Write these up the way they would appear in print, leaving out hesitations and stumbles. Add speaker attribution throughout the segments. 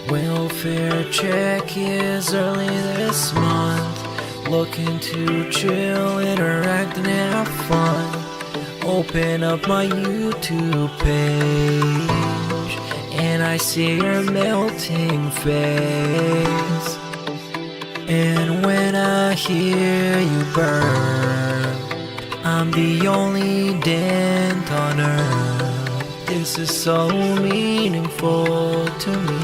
Speaker 1: Welfare check is early this month. Looking to chill, interact, and have fun. Open up my YouTube page, and I see your melting face. And when I hear you burn, I'm the only dent on earth. This is so meaningful to me.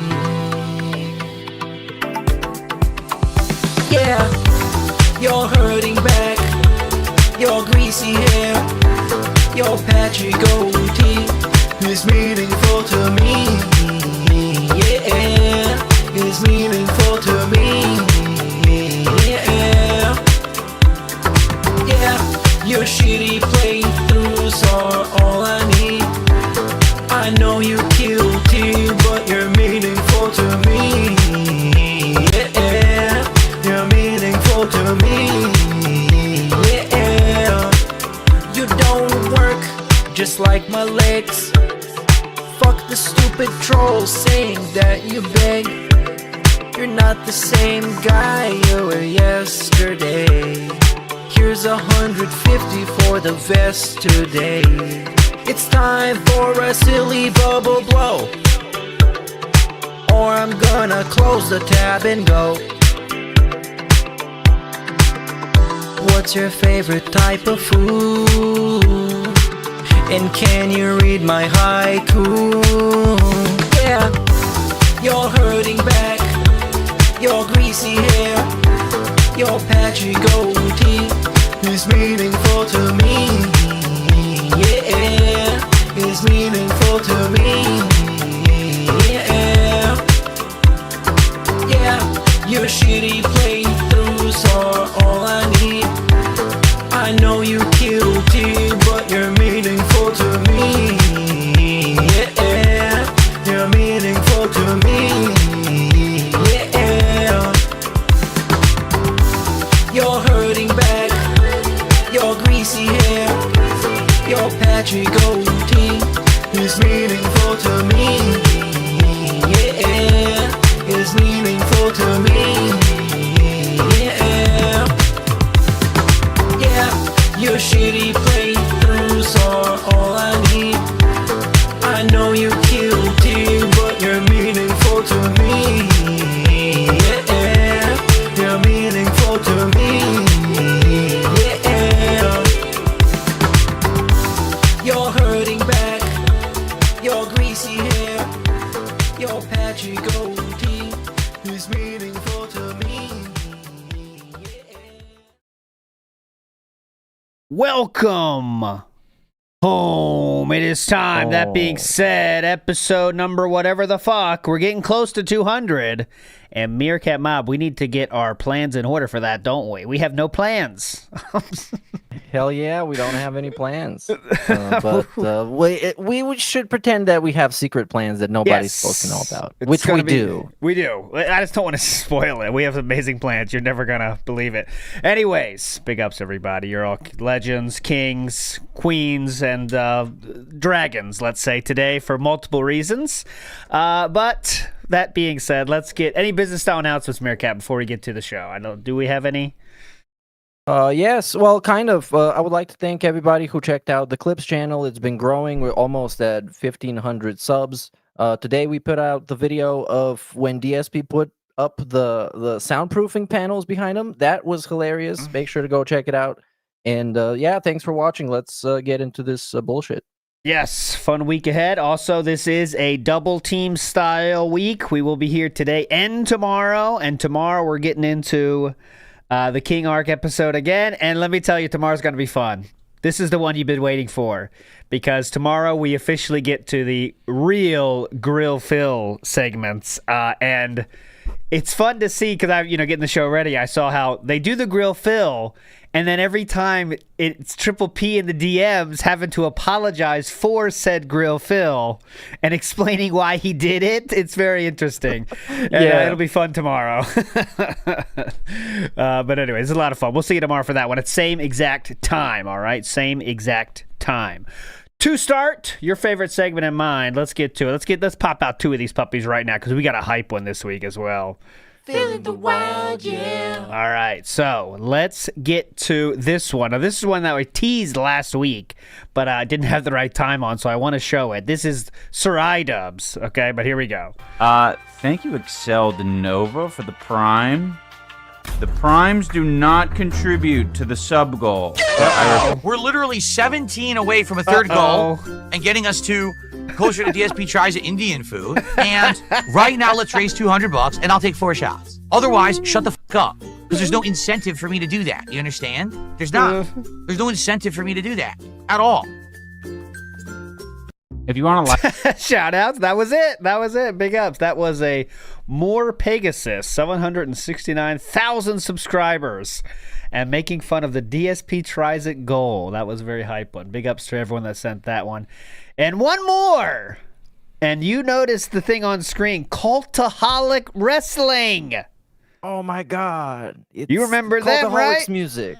Speaker 1: Yeah, you're hurting back, your greasy hair, your patchy goatee is meaningful to me. Yeah, is meaningful to me. Yeah, yeah, your shitty playthroughs are all I need. I know you guilty, but you're meaningful to me. Yeah, you're meaningful to me. Yeah, you don't work just like my legs. Fuck the stupid trolls saying that you beg. You're not the same guy you were yesterday. Here's 150 for the vest today. It's time for a silly bubble blow, or I'm gonna close the tab and go. What's your favorite type of food? And can you read my haiku? Yeah, you're hurting back, your greasy hair, your patchy goatee is meaningful to me. Yeah, is meaningful to me. Yeah, yeah, your shitty playthroughs are all I need. I know you guilty, but you're meaningful to me. Yeah, you're meaningful to me. Yeah, you're hurting back, your greasy hair, your patchy goatee is meaningful to me. Yeah, is meaningful to me. Yeah, yeah, your shitty playthroughs are all I need. I know you guilty, but you're meaningful to me. Yeah, you're meaningful to me. Yeah, you're hurting back, your greasy hair, your patchy goatee is meaningful to me.
Speaker 2: Welcome home. It is time. That being said, episode number whatever the fuck, we're getting close to 200. And Meerkat Mob, we need to get our plans in order for that, don't we? We have no plans.
Speaker 3: Hell yeah, we don't have any plans. But we should pretend that we have secret plans that nobody's supposed to know about, which we do.
Speaker 2: We do. I just don't want to spoil it. We have amazing plans. You're never going to believe it. Anyways, big ups, everybody. You're all legends, kings, queens, and dragons, let's say, today for multiple reasons. But that being said, let's get any business style announcements, Meerkat, before we get to the show. Do we have any?
Speaker 3: Yes, well, kind of. I would like to thank everybody who checked out the Clips channel. It's been growing. We're almost at 1,500 subs. Today we put out the video of when DSP put up the soundproofing panels behind him. That was hilarious. Make sure to go check it out. And yeah, thanks for watching. Let's get into this bullshit.
Speaker 2: Yes, fun week ahead. Also, this is a double team style week. We will be here today and tomorrow. And tomorrow we're getting into the King Arc episode again. And let me tell you, tomorrow's going to be fun. This is the one you've been waiting for. Because tomorrow we officially get to the real Grill Fill segments. And it's fun to see because I'm, getting the show ready. I saw how they do the Grill Fill. And then every time it's Triple P in the DMs having to apologize for said Grill Phil and explaining why he did it. It's very interesting. And, it'll be fun tomorrow. But anyway, it's a lot of fun. We'll see you tomorrow for that one at same exact time, all right? Same exact time. To start, your favorite segment in mind. Let's get to it. Let's pop out 2 of these puppies right now because we got a hype one this week as well.
Speaker 1: Feeling the wild, yeah.
Speaker 2: All right, so let's get to this one. Now, this is one that we teased last week, but I didn't have the right time on, so I want to show it. This is Sir iDubbbz, okay? But here we go.
Speaker 4: Thank you, Excel de Nova, for the Prime. The Primes do not contribute to the sub goal.
Speaker 5: We're literally 17 away from a third goal and getting us to closer to DSP tries Indian food. And right now, let's raise $200 and I'll take 4 shots. Otherwise, shut the fuck up. Because there's no incentive for me to do that. You understand? There's not. There's no incentive for me to do that at all.
Speaker 4: If you want to
Speaker 2: Shout outs. That was it. Big ups. That was a More Pegasus, 769,000 subscribers, and making fun of the DSP tries it goal. That was a very hype one. Big ups to everyone that sent that one. And one more. And you noticed the thing on screen, Cultaholic Wrestling.
Speaker 3: Oh my God!
Speaker 2: You remember them, right?
Speaker 3: Music.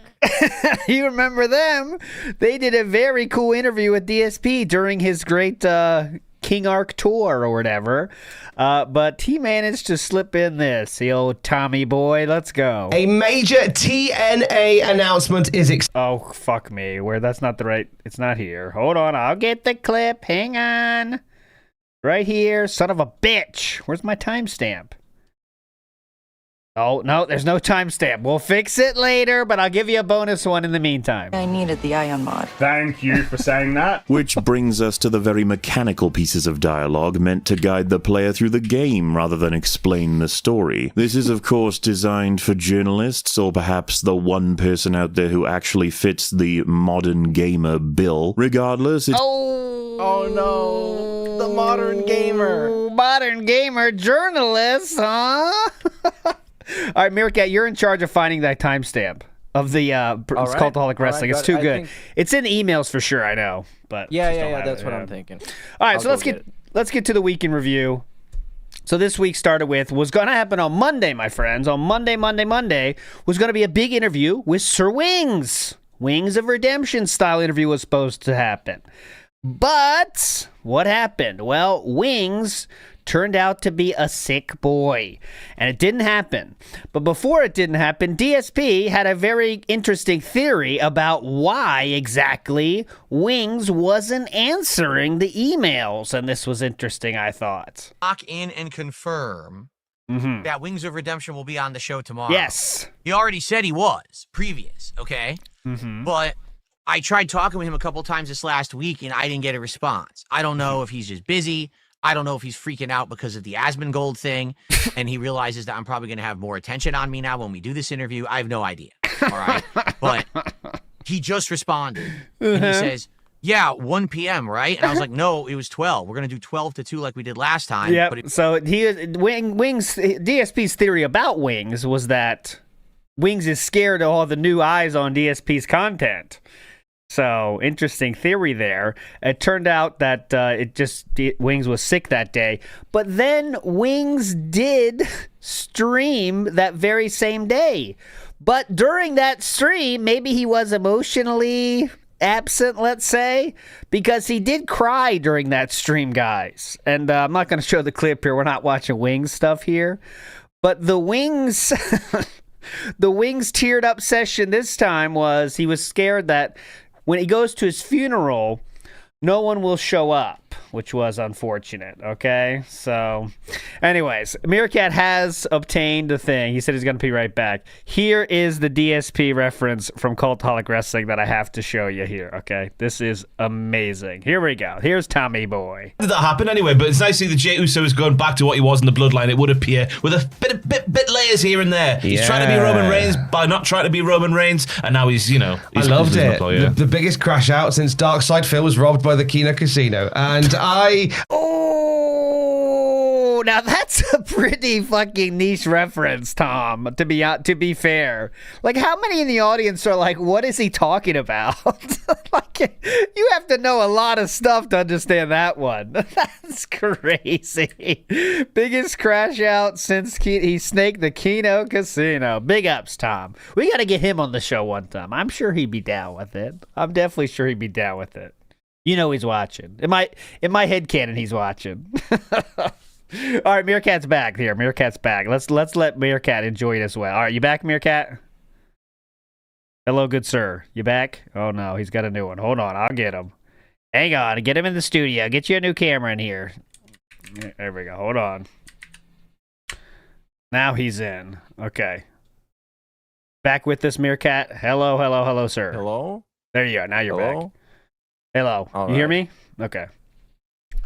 Speaker 2: You remember them? They did a very cool interview with DSP during his great King Arc tour or whatever. But he managed to slip in this, the old Tommy boy. Let's go.
Speaker 6: A major TNA announcement is
Speaker 2: Oh, fuck me. That's not the right... It's not here. Hold on. I'll get the clip. Hang on. Right here. Son of a bitch. Where's my timestamp? Oh, no, there's no timestamp. We'll fix it later, but I'll give you a bonus one in the meantime.
Speaker 7: I needed the ion mod.
Speaker 8: Thank you for saying that.
Speaker 9: Which brings us to the very mechanical pieces of dialogue meant to guide the player through the game rather than explain the story. This is, of course, designed for journalists or perhaps the one person out there who actually fits the modern gamer bill. Regardless, it's...
Speaker 3: Oh no, the modern gamer.
Speaker 2: Modern gamer journalist, huh? All right, Meerkat, you're in charge of finding that timestamp of the Cultaholic Wrestling. It's too good. It's in emails for sure, I know. But
Speaker 3: Yeah, that's what I'm thinking.
Speaker 2: All right, so let's get to the week in review. So this week started with, was going to happen on Monday, my friends. On Monday was going to be a big interview with Sir Wings. Wings of Redemption style interview was supposed to happen. But what happened? Well, Wings turned out to be a sick boy, and it didn't happen. But before it didn't happen, DSP had a very interesting theory about why exactly Wings wasn't answering the emails, and this was interesting, I thought.
Speaker 5: Lock in and confirm that Wings of Redemption will be on the show tomorrow.
Speaker 2: Yes.
Speaker 5: He already said he was previous, okay? But I tried talking with him a couple times this last week, and I didn't get a response. I don't know if he's just busy. I don't know if he's freaking out because of the Asmongold thing, and he realizes that I'm probably going to have more attention on me now when we do this interview. I have no idea, all right? But he just responded, and he says, yeah, 1 p.m., right? And I was like, no, it was 12. We're going to do 12 to 2 like we did last time.
Speaker 2: Yeah,
Speaker 5: but
Speaker 2: so Wings, DSP's theory about Wings was that Wings is scared of all the new eyes on DSP's content. So, interesting theory there. It turned out that Wings was sick that day. But then Wings did stream that very same day. But during that stream, maybe he was emotionally absent, let's say, because he did cry during that stream, guys. And I'm not going to show the clip here. We're not watching Wings stuff here. But the Wings... the Wings teared up session this time was he was scared that when he goes to his funeral, no one will show up, which was unfortunate, okay? So, anyways, Meerkat has obtained the thing. He said he's going to be right back. Here is the DSP reference from Cultaholic Wrestling that I have to show you here, okay? This is amazing. Here we go. Here's Tommy Boy.
Speaker 6: Did that happen anyway? But it's nice to see that Jey Uso is going back to what he was in the bloodline, it would appear, with a bit layers here and there. He's trying to be Roman Reigns by not trying to be Roman Reigns, and now he's, he's
Speaker 8: I loved it. The biggest crash out since Darkside Phil was robbed by the Kino Casino. And
Speaker 2: Oh, now that's a pretty fucking niche reference, Tom, to be fair. Like, how many in the audience are like, what is he talking about? Like, you have to know a lot of stuff to understand that one. That's crazy. Biggest crash out since he snaked the Kino Casino. Big ups, Tom. We got to get him on the show one time. I'm sure he'd be down with it. I'm definitely sure he'd be down with it. You know he's watching. In my headcanon, he's watching. All right, Meerkat's back here. Meerkat's back. Let's let Meerkat enjoy it as well. All right, you back, Meerkat? Hello, good sir. You back? Oh, no, he's got a new one. Hold on, I'll get him. Hang on, get him in the studio. Get you a new camera in here. There we go. Hold on. Now he's in. Okay. Back with this, Meerkat. Hello, sir.
Speaker 3: Hello?
Speaker 2: There you go. Now you're
Speaker 3: Hello?
Speaker 2: back. Hello.
Speaker 3: All
Speaker 2: you hear
Speaker 3: right.
Speaker 2: me? Okay.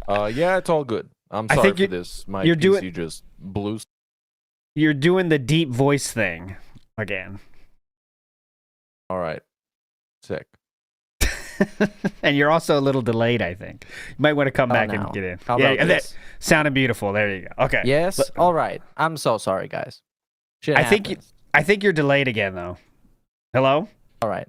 Speaker 3: Yeah, it's all good. I'm
Speaker 2: I
Speaker 3: sorry
Speaker 2: think
Speaker 3: for
Speaker 2: you're-
Speaker 3: this. My
Speaker 2: you're
Speaker 3: PC
Speaker 2: doing-
Speaker 3: just blew.
Speaker 2: You're doing the deep voice thing again.
Speaker 3: All right. Sick.
Speaker 2: And you're also a little delayed, I think. You might want to come back
Speaker 3: now.
Speaker 2: and get in.
Speaker 3: How
Speaker 2: yeah,
Speaker 3: about this?
Speaker 2: sounded beautiful. There you go. Okay.
Speaker 3: Yes. All right. I'm so sorry, guys. Shit
Speaker 2: I think
Speaker 3: happens.
Speaker 2: I think you're delayed again, though. Hello?
Speaker 3: All right.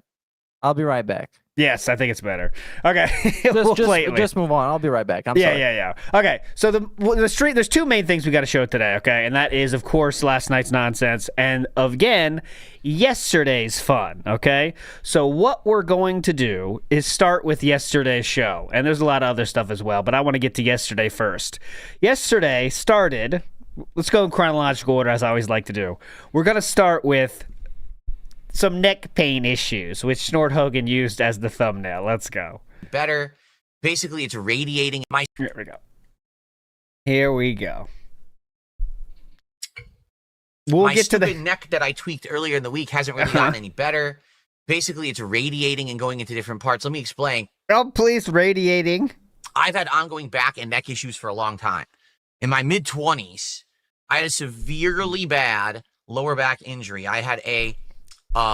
Speaker 3: I'll be right back.
Speaker 2: Yes, I think it's better. Okay. We'll play it later.
Speaker 3: Just move on. I'll be right back. I'm
Speaker 2: yeah,
Speaker 3: sorry.
Speaker 2: yeah. Okay, so the street. There's two main things we got to show today. Okay, and that is, of course, last night's nonsense, and again, yesterday's fun. Okay, so what we're going to do is start with yesterday's show, and there's a lot of other stuff as well, but I want to get to yesterday first. Yesterday started. Let's go in chronological order, as I always like to do. We're gonna start with some neck pain issues, which Snort Hogan used as the thumbnail. Let's go.
Speaker 5: Better. Basically, it's radiating my
Speaker 2: Here we go. Here we go. We'll
Speaker 5: my
Speaker 2: get to
Speaker 5: stupid
Speaker 2: the
Speaker 5: neck that I tweaked earlier in the week hasn't really gotten any better. Basically, it's radiating and going into different parts. Let me explain.
Speaker 2: oh, please, radiating.
Speaker 5: I've had ongoing back and neck issues for a long time. In my mid-20s, I had a severely bad lower back injury. I had a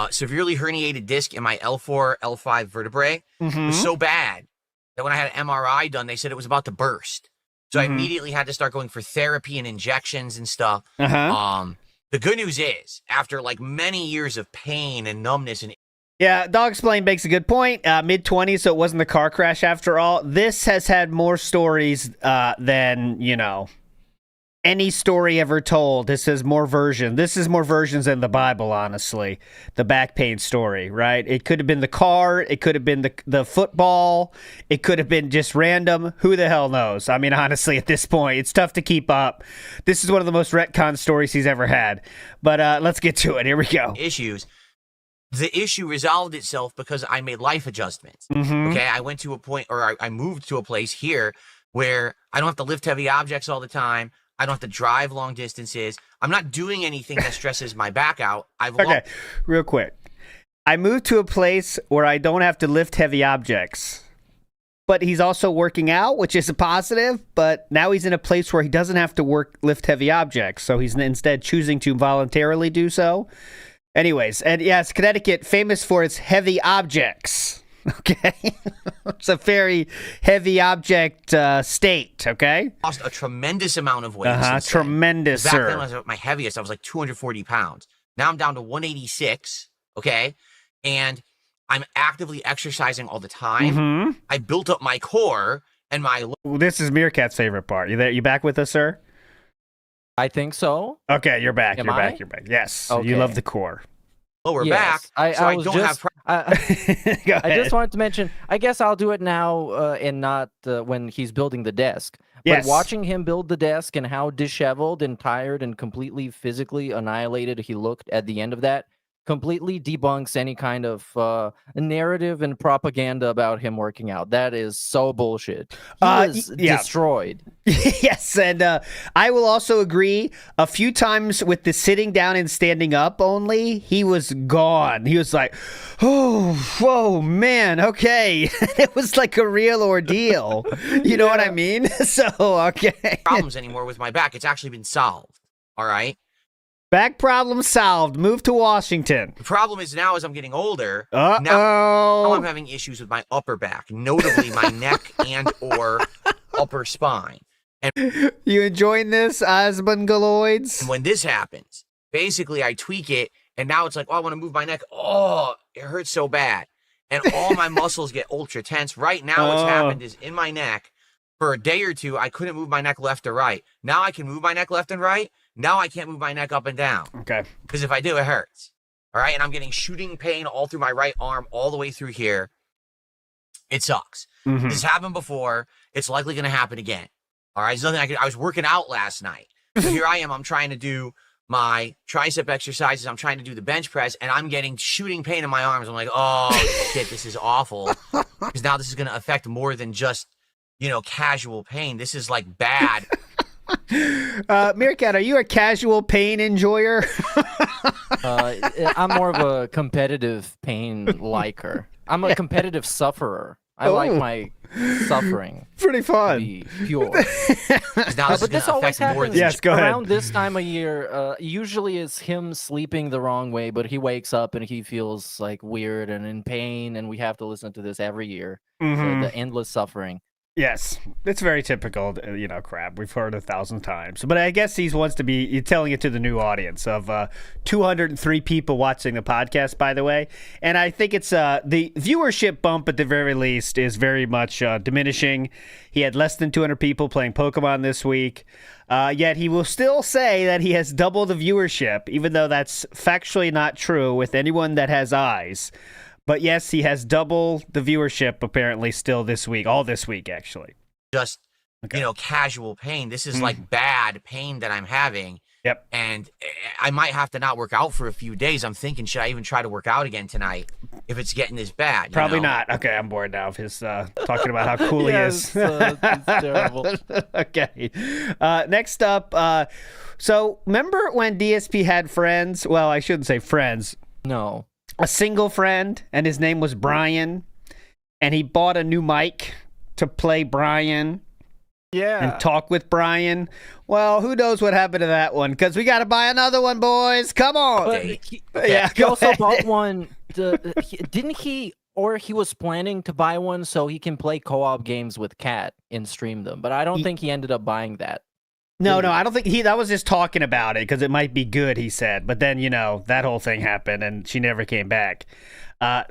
Speaker 5: severely herniated disc in my L4, L5 vertebrae. It was so bad that when I had an MRI done, they said it was about to burst. So I immediately had to start going for therapy and injections and stuff. The good news is, after like many years of pain and numbness and
Speaker 2: Yeah, Dog Explain makes a good point. Mid-20s, so it wasn't the car crash after all. This has had more stories than, any story ever told. This is more versions. This is more versions than the Bible, honestly. The back pain story, right? It could have been the car. It could have been the football. It could have been just random. Who the hell knows? I mean, honestly, at this point, it's tough to keep up. This is one of the most retcon stories he's ever had. But let's get to it. Here we go.
Speaker 5: issues. The issue resolved itself because I made life adjustments. Okay, I went to a point, or I moved to a place here where I don't have to lift heavy objects all the time. I don't have to drive long distances. I'm not doing anything that stresses my back out.
Speaker 2: Okay, real quick. I moved to a place where I don't have to lift heavy objects. But he's also working out, which is a positive. But now he's in a place where he doesn't have to lift heavy objects. So he's instead choosing to voluntarily do so. Anyways, and yes, Connecticut, famous for its heavy objects. Okay? It's a very heavy object state, okay?
Speaker 5: Lost a tremendous amount of weight. since then.
Speaker 2: Tremendous,
Speaker 5: Back
Speaker 2: sir.
Speaker 5: then, I was at my heaviest. I was like 240 pounds. Now I'm down to 186, okay? And I'm actively exercising all the time. I built up my core and my...
Speaker 2: This is Meerkat's favorite part. You there? You back with us, sir?
Speaker 3: I think so.
Speaker 2: Okay, you're back.
Speaker 3: Am
Speaker 2: You're
Speaker 3: I?
Speaker 2: back. You're back. Yes,
Speaker 3: Okay.
Speaker 2: you love the core.
Speaker 5: lower
Speaker 3: Yes.
Speaker 5: back, so I
Speaker 3: was
Speaker 5: don't
Speaker 3: just,
Speaker 5: have...
Speaker 2: Go
Speaker 3: I
Speaker 2: ahead.
Speaker 3: just wanted to mention, I guess I'll do it now and not when he's building the desk. But
Speaker 2: Yes.
Speaker 3: watching him build the desk and how disheveled and tired and completely physically annihilated he looked at the end of that completely debunks any kind of narrative and propaganda about him working out. That is so bullshit. He was
Speaker 2: yeah.
Speaker 3: destroyed.
Speaker 2: Yes, and I will also agree. A few times with the sitting down and standing up only, he was gone. He was like, oh, whoa, man, okay. It was like a real ordeal. You know what I mean? So, okay.
Speaker 5: problems anymore with my back. It's actually been solved, all right?
Speaker 2: Back problem solved. Move to Washington.
Speaker 5: The problem is now as I'm getting older,
Speaker 2: Uh-oh.
Speaker 5: now I'm having issues with my upper back, notably my neck and or upper spine.
Speaker 2: You enjoying this, Osmongoloids?
Speaker 5: And when this happens, basically I tweak it, and now it's like, oh, I want to move my neck. Oh, it hurts so bad. And all my muscles get ultra tense. Right now what's happened is in my neck, for a day or two, I couldn't move my neck left or right. Now I can move my neck left and right. Now I can't move my neck up and down.
Speaker 2: Okay.
Speaker 5: Because if I do, it hurts. All right. And I'm getting shooting pain all through my right arm, all the way through here. It sucks.
Speaker 2: Mhm.
Speaker 5: This happened before. It's likely going to happen again. All right. There's nothing I was working out last night. So here I am. I'm trying to do my tricep exercises. I'm trying to do the bench press, and I'm getting shooting pain in my arms. I'm like, oh, shit, this is awful. Because now this is going to affect more than just, casual pain. This is like bad.
Speaker 2: Meerkat, are you a casual pain enjoyer?
Speaker 3: I'm more of a competitive pain liker. I'm a competitive sufferer. I like my suffering
Speaker 2: Pretty
Speaker 3: to
Speaker 2: fun.
Speaker 3: be pure.
Speaker 5: Now this is
Speaker 3: But
Speaker 5: going
Speaker 3: this
Speaker 5: to
Speaker 3: always
Speaker 5: affect more
Speaker 3: happens
Speaker 5: than
Speaker 2: Yes, go ahead.
Speaker 3: around this time of year. Usually it's him sleeping the wrong way, but he wakes up and he feels like weird and in pain, and we have to listen to this every year.
Speaker 2: Mhm.
Speaker 3: So the endless suffering.
Speaker 2: Yes, it's very typical, crap. We've heard it 1,000 times. But I guess he wants to be telling it to the new audience of 203 people watching the podcast, by the way. And I think it's the viewership bump at the very least is very much diminishing. He had less than 200 people playing Pokemon this week. Yet he will still say that he has double the viewership, even though that's factually not true with anyone that has eyes. But yes, he has double the viewership apparently still this week, all this week actually.
Speaker 5: just, casual pain. This is like bad pain that I'm having.
Speaker 2: Yep.
Speaker 5: And I might have to not work out for a few days. I'm thinking, should I even try to work out again tonight if it's getting this bad?
Speaker 2: Probably not. Okay, I'm bored now of his talking about how cool he is.
Speaker 3: It's terrible.
Speaker 2: Okay. Next up, so remember when DSP had friends? Well, I shouldn't say friends.
Speaker 3: No.
Speaker 2: A single friend, and his name was Brian, and he bought a new mic to play Brian and talk with Brian. Well, who knows what happened to that one? Because we got to buy another one, boys. Come on.
Speaker 3: But
Speaker 5: Okay.
Speaker 2: Yeah,
Speaker 3: he
Speaker 2: go
Speaker 3: also
Speaker 2: ahead.
Speaker 3: bought one. Didn't he? Or he was planning to buy one so he can play co-op games with Kat and stream them. But I don't think he ended up buying that.
Speaker 2: No, I don't think that was just talking about it because it might be good, he said. But then, that whole thing happened and she never came back.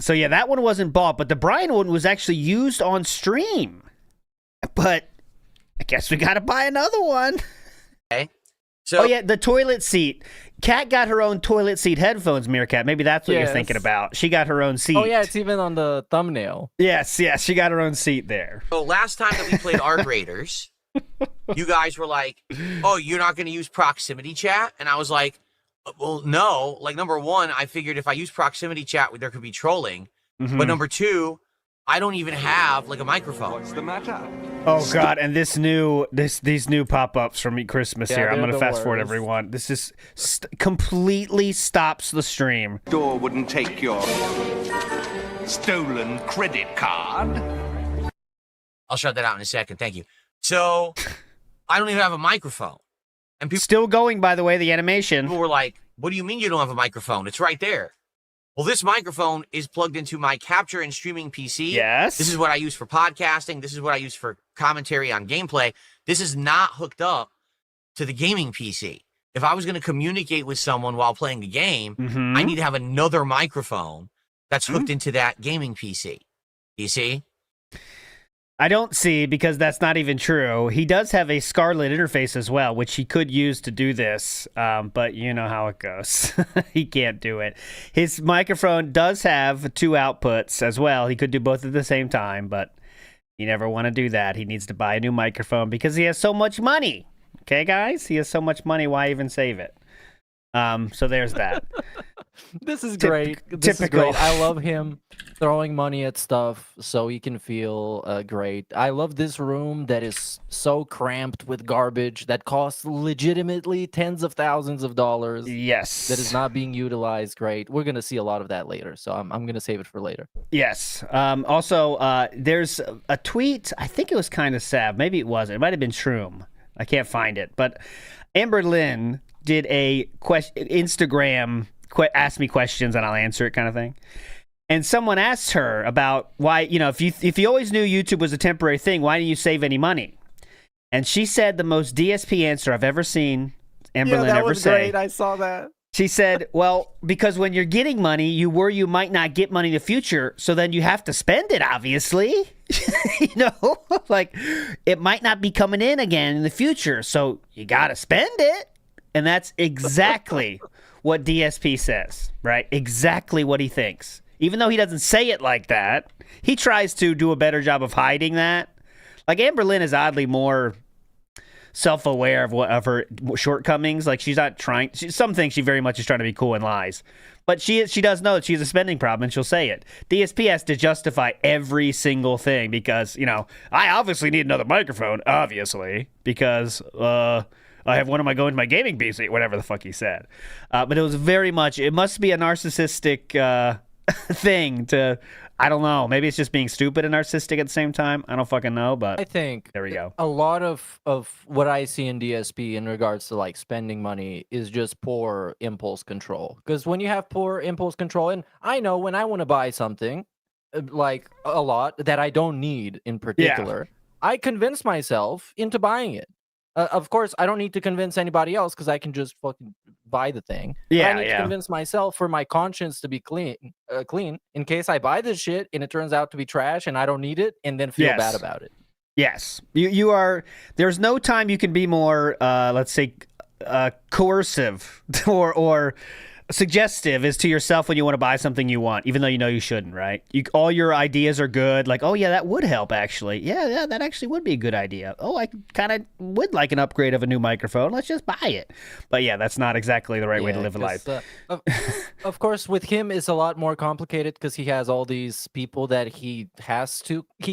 Speaker 2: So yeah, that one wasn't bought, but the Brian one was actually used on stream. But I guess we got to buy another one.
Speaker 5: Okay. So,
Speaker 2: Oh yeah, the toilet seat. Kat got her own toilet seat headphones, Meerkat. Maybe that's what you're
Speaker 3: Yes.
Speaker 2: thinking about. She got her own seat.
Speaker 3: Oh yeah, it's even on the thumbnail.
Speaker 2: Yes, she got her own seat there.
Speaker 5: so last time that we played Arc Raiders, you guys were like, oh, you're not going to use proximity chat? And I was like, well, no. Like, number one, I figured if I use proximity chat, there could be trolling.
Speaker 2: Mhm.
Speaker 5: But number two, I don't even have, like, a microphone.
Speaker 2: Oh god, and these new pop-ups from Christmas
Speaker 3: Yeah,
Speaker 2: here. I'm
Speaker 3: they're
Speaker 2: going to
Speaker 3: the
Speaker 2: fast forward
Speaker 3: worst.
Speaker 2: everyone. This is completely stops the stream.
Speaker 7: Door wouldn't take your stolen credit card.
Speaker 5: I'll shut that out in a second. Thank you. So I don't even have a microphone. And people
Speaker 2: Still going, by the way, the animation.
Speaker 5: were like, what do you mean you don't have a microphone? It's right there. Well, this microphone is plugged into my capture and streaming PC.
Speaker 2: Yes.
Speaker 5: This is what I use for podcasting. This is what I use for commentary on gameplay. This is not hooked up to the gaming PC. If I was going to communicate with someone while playing the game,
Speaker 2: Mhm.
Speaker 5: I need to have another microphone that's hooked into that gaming PC. You see?
Speaker 2: I don't see, because that's not even true. He does have a Scarlet interface as well, which he could use to do this, but you know how it goes. He can't do it. His microphone does have two outputs as well. He could do both at the same time, but you never want to do that. He needs to buy a new microphone because he has so much money. Okay, guys? He has so much money. Why even save it? So there's that.
Speaker 3: This is great. This is
Speaker 2: typical.
Speaker 3: great. I love him throwing money at stuff so he can feel great. I love this room that is so cramped with garbage that costs legitimately tens of thousands of dollars.
Speaker 2: Yes.
Speaker 3: That is not being utilized. Great. We're gonna see a lot of that later, so I'm gonna save it for later.
Speaker 2: Yes. Also, there's a tweet. I think it was kind of sad. Maybe it wasn't. It might have been Shroom. I can't find it. But Amber Lynn did a Instagram ask me questions and I'll answer it kind of thing. And someone asked her about why, if you always knew YouTube was a temporary thing, why didn't you save any money? And she said the most DSP answer I've ever seen Amber Lynn ever say.
Speaker 3: I saw that.
Speaker 2: She said, well, because when you're getting money, you worry you might not get money in the future, so then you have to spend it, obviously. Like, it might not be coming in again in the future, so you got to spend it. And that's exactly what DSP says, right? Exactly what he thinks. Even though he doesn't say it like that, he tries to do a better job of hiding that. Like Amber Lynn is oddly more self-aware of her shortcomings. Like she's not trying. Some things she very much is trying to be cool and lies, but she does know that she has a spending problem and she'll say it. DSP has to justify every single thing because I obviously need another microphone, obviously because I have one of my going to my gaming PC, whatever the fuck he said. But it was very much. It must be a narcissistic thing to. I don't know. Maybe it's just being stupid and narcissistic at the same time. I don't fucking know, but
Speaker 3: I think
Speaker 2: there we go.
Speaker 3: A lot of what I see in DSP in regards to like spending money is just poor impulse control. Because when you have poor impulse control, and I know when I want to buy something, like a lot that I don't need in particular, I convince myself into buying it. Of course, I don't need to convince anybody else because I can just fucking buy the thing.
Speaker 2: Yeah,
Speaker 3: I need to convince myself for my conscience to be clean in case I buy this shit and it turns out to be trash and I don't need it and then feel bad about it.
Speaker 2: Yes. You are. There's no time you can be more, let's say, coercive or suggestive is to yourself when you want to buy something you want, even though you know you shouldn't, right? All your ideas are good. Like, oh, yeah, that would help, actually. Yeah, that actually would be a good idea. Oh, I kind of would like an upgrade of a new microphone. Let's just buy it. But, yeah, that's not exactly the right way to live a life.
Speaker 3: Of course, with him, it's a lot more complicated because he has all these people that he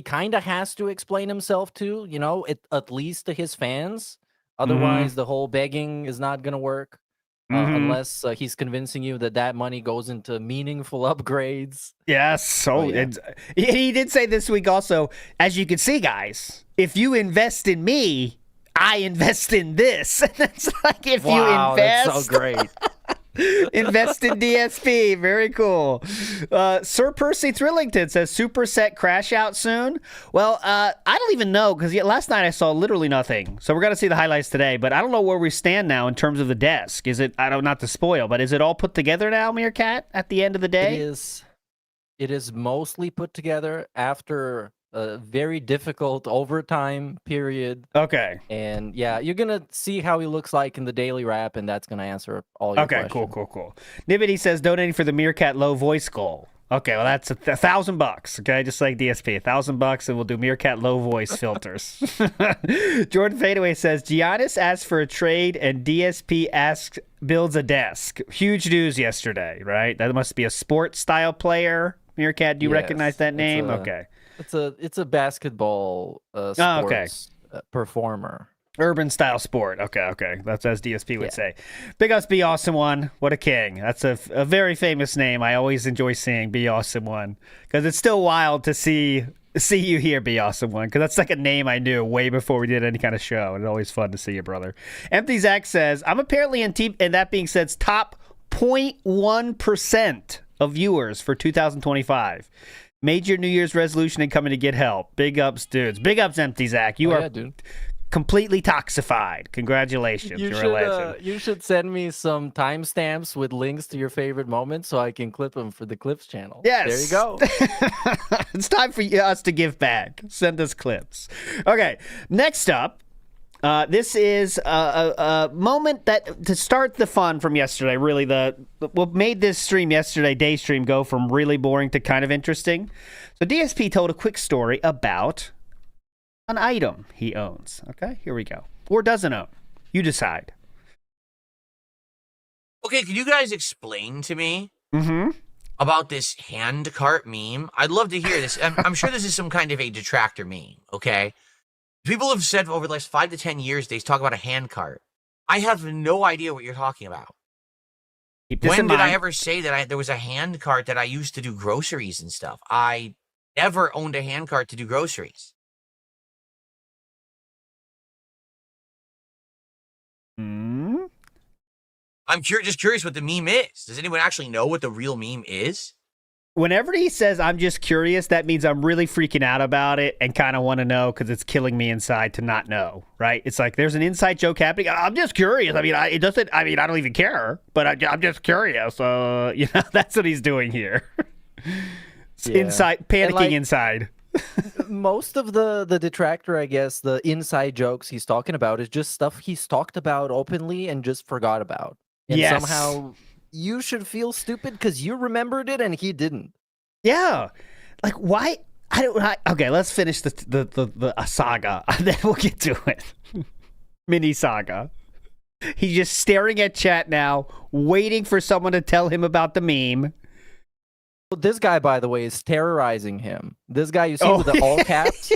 Speaker 3: kind of has to explain himself to, at least to his fans. Otherwise, the whole begging is not going to work. Unless he's convincing you that money goes into meaningful upgrades.
Speaker 2: Yes. So he did say this week also, as you can see, guys, if you invest in me, I invest in this. That's like if you invest.
Speaker 3: That's so great.
Speaker 2: Invest in DSP. Very cool. Sir Percy Thrillington says superset crash out soon. Well, I don't even know because last night I saw literally nothing. So we're going to see the highlights today, but I don't know where we stand now in terms of the desk. Is it, I don't, not to spoil, but is it all put together now, Meerkat, at the end of the day?
Speaker 3: It is mostly put together after a very difficult overtime period.
Speaker 2: Okay.
Speaker 3: And yeah, you're going to see how he looks like in the daily wrap, and that's going to answer all your questions.
Speaker 2: Okay, cool. Nibbity says donating for the Meerkat low voice goal. Okay, well, that's $1,000, okay? Just like DSP, $1,000, and we'll do Meerkat low voice filters. Jordan Fadeaway says, Giannis asks for a trade, and DSP builds a desk. Huge news yesterday, right? That must be a sports-style player. Meerkat, do you recognize that name? Okay.
Speaker 3: It's a basketball sports performer.
Speaker 2: Urban style sport. Okay. That's as DSP would say. Big Us Be Awesome One. What a king. That's a very famous name. I always enjoy seeing Be Awesome One because it's still wild to see you here, Be Awesome One, because that's like a name I knew way before we did any kind of show. And it's always fun to see you, brother. Empty Zach says, I'm apparently and that being said, top 0.1% of viewers for 2025. Made your New Year's resolution and coming to get help. Big ups, dudes. Big ups, Empty Zach. You are completely toxified. Congratulations. You're a legend.
Speaker 3: You should send me some timestamps with links to your favorite moments so I can clip them for the Clips channel.
Speaker 2: Yes.
Speaker 3: There you go.
Speaker 2: It's time for us to give back. Send us clips. Okay. Next up, this is a moment that to start the fun from yesterday. Really, what made this stream yesterday, day stream, go from really boring to kind of interesting. So DSP told a quick story about an item he owns. Okay, here we go. Or doesn't own. You decide.
Speaker 5: Okay, can you guys explain to me about this Handcart meme? I'd love to hear this. I'm sure this is some kind of a detractor meme, okay? People have said over the last 5 to 10 years, they talk about a handcart. I have no idea what you're talking about. When did I ever say that there was a handcart that I used to do groceries and stuff? I never owned a handcart to do groceries. I'm just curious what the meme is. Does anyone actually know what the real meme is?
Speaker 2: Whenever he says, I'm just curious, that means I'm really freaking out about it and kind of want to know because it's killing me inside to not know, right? It's like there's an inside joke happening. I'm just curious. I mean, I don't even care, but I'm just curious. That's what he's doing here. Inside, panicking inside.
Speaker 3: Most of the detractor, I guess, the inside jokes he's talking about is just stuff he's talked about openly and just forgot about. And somehow you should feel stupid because you remembered it and he didn't.
Speaker 2: Yeah. Like, why? Okay, let's finish the saga, and then we'll get to it. Mini saga. He's just staring at chat now, waiting for someone to tell him about the meme.
Speaker 3: This guy, by the way, is terrorizing him. This guy you see with the all caps.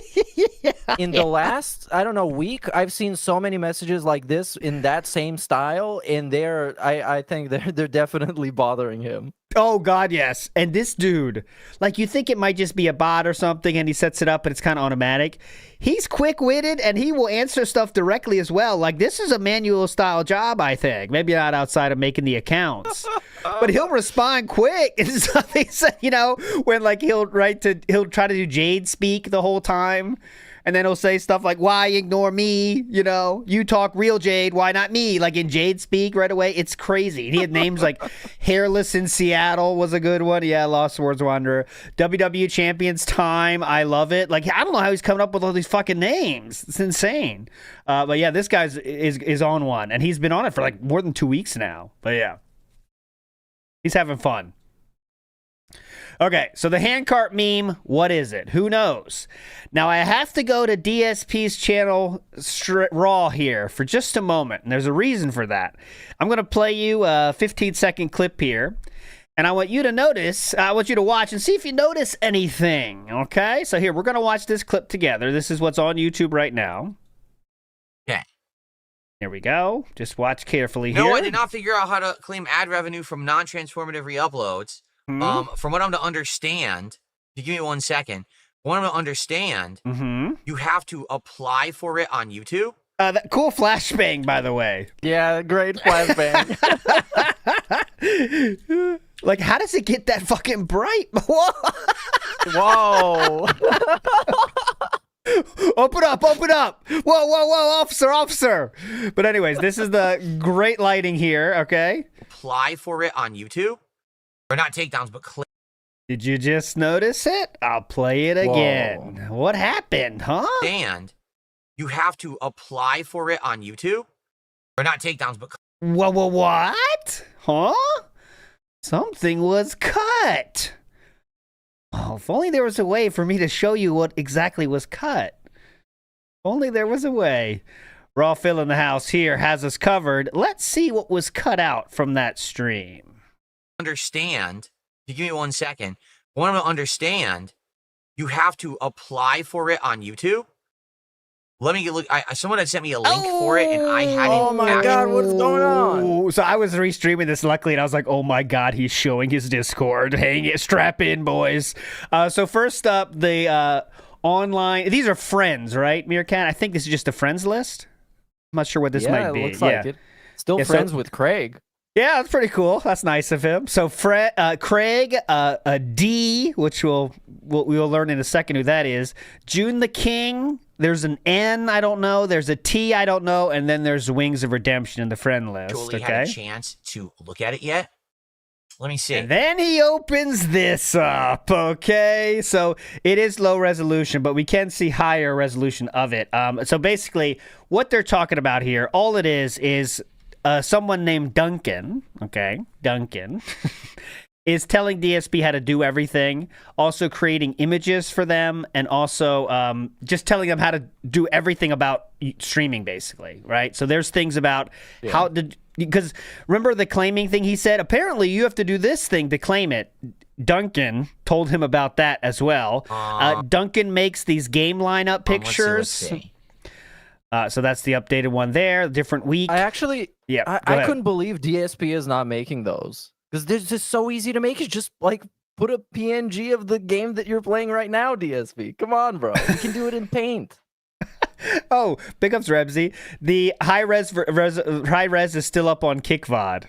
Speaker 3: In the last, I don't know, week, I've seen so many messages like this in that same style, and I think they're definitely bothering him.
Speaker 2: Oh, God, yes. And this dude, like, you think it might just be a bot or something, and he sets it up, and it's kind of automatic. He's quick-witted, and he will answer stuff directly as well. Like, this is a manual-style job, I think. Maybe not outside of making the accounts. But he'll respond quick. It's something, you know, when, like, he'll try to do Jade speak the whole time. And then he'll say stuff like, why ignore me? You know, you talk real Jade, why not me? Like in Jade speak right away. It's crazy. He had names like Hairless in Seattle was a good one. Yeah, Lost Words Wanderer. WWE Champions Time. I love it. Like, I don't know how he's coming up with all these fucking names. It's insane. But yeah, this guy's is on one. And he's been on it for like more than 2 weeks now. But yeah, he's having fun. Okay, so the handcart meme, what is it? Who knows? Now, I have to go to DSP's channel raw here for just a moment, and there's a reason for that. I'm going to play you a 15-second clip here, and I want you to notice, I want you to watch and see if you notice anything, okay? So here, we're going to watch this clip together. This is what's on YouTube right now.
Speaker 5: Okay.
Speaker 2: Here we go. Just watch carefully here.
Speaker 5: No, I did not figure out how to claim ad revenue from non-transformative re-uploads. From what I'm to understand, if you give me 1 second, from what I'm to understand, you have to apply for it on YouTube.
Speaker 2: That cool flashbang, by the way.
Speaker 3: Yeah, great flashbang.
Speaker 2: Like, how does it get that fucking bright? Whoa! Open up! Whoa, officer! But anyways, this is the great lighting here, okay?
Speaker 5: Apply for it on YouTube. Or not takedowns, but click.
Speaker 2: Did you just notice it? I'll play it again. Whoa. What happened, huh?
Speaker 5: And you have to apply for it on YouTube. Or not takedowns, but
Speaker 2: what? Huh? Something was cut. Oh, if only there was a way for me to show you what exactly was cut. If only there was a way. Raw Phil in the house here has us covered. Let's see what was cut out from that stream.
Speaker 5: Understand, if you give me 1 second, I want to understand, you have to apply for it on YouTube. Let me look. Someone had sent me a link for it, and I hadn't.
Speaker 3: Oh my God, what's going on?
Speaker 2: So I was restreaming this luckily, and I was like, oh my God, he's showing his Discord. Hang it, strap in, boys. So first up, the online. These are friends, right, Meerkat? I think this is just a friends list. I'm not sure what this might be.
Speaker 3: Looks like it. Still friends with Craig.
Speaker 2: Yeah, that's pretty cool. That's nice of him. So Craig, a D, which we'll learn in a second who that is. June the King. There's an N, I don't know. There's a T, I don't know. And then there's Wings of Redemption in the friend list.
Speaker 5: Actually had a chance to look at it yet. Let me see.
Speaker 2: And then he opens this up, okay? So it is low resolution, but we can see higher resolution of it. So basically, what they're talking about here, all it is someone named Duncan, okay, Duncan, is telling DSP how to do everything, also creating images for them, and also just telling them how to do everything about streaming, basically, right? So there's things about how to, because remember the claiming thing he said? Apparently you have to do this thing to claim it. Duncan told him about that as well. Duncan makes these game lineup pictures.
Speaker 5: Let's see.
Speaker 2: So that's the updated one there. Different week.
Speaker 3: I couldn't believe DSP is not making those because they're just so easy to make. It's just like put a PNG of the game that you're playing right now, DSP. Come on, bro. You can do it in Paint.
Speaker 2: Oh, big ups, Rebsy. The high res is still up on KickVod.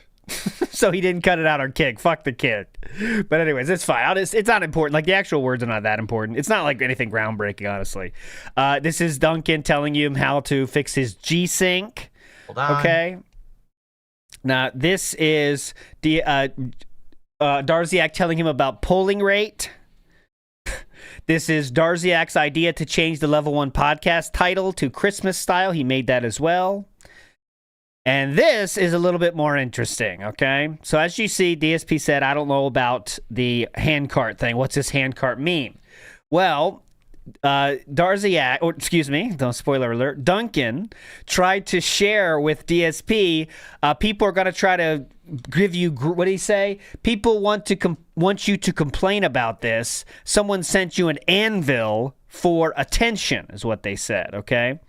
Speaker 2: So he didn't cut it out on Kick. Fuck the Kick. But anyways, it's fine. It's not important. Like, the actual words are not that important. It's not like anything groundbreaking, honestly. This is Duncan telling you how to fix his G-Sync.
Speaker 5: Hold on.
Speaker 2: Okay. Now, this is Darziak telling him about polling rate. This is Darziak's idea to change the Level 1 podcast title to Christmas style. He made that as well. And this is a little bit more interesting, okay? So as you see, DSP said, I don't know about the handcart thing. What's this handcart mean? Well, Darziak, or excuse me, don't spoiler alert, Duncan tried to share with DSP. People are going to try to give you, what did he say? People want you to complain about this. Someone sent you an anvil for attention, is what they said, okay?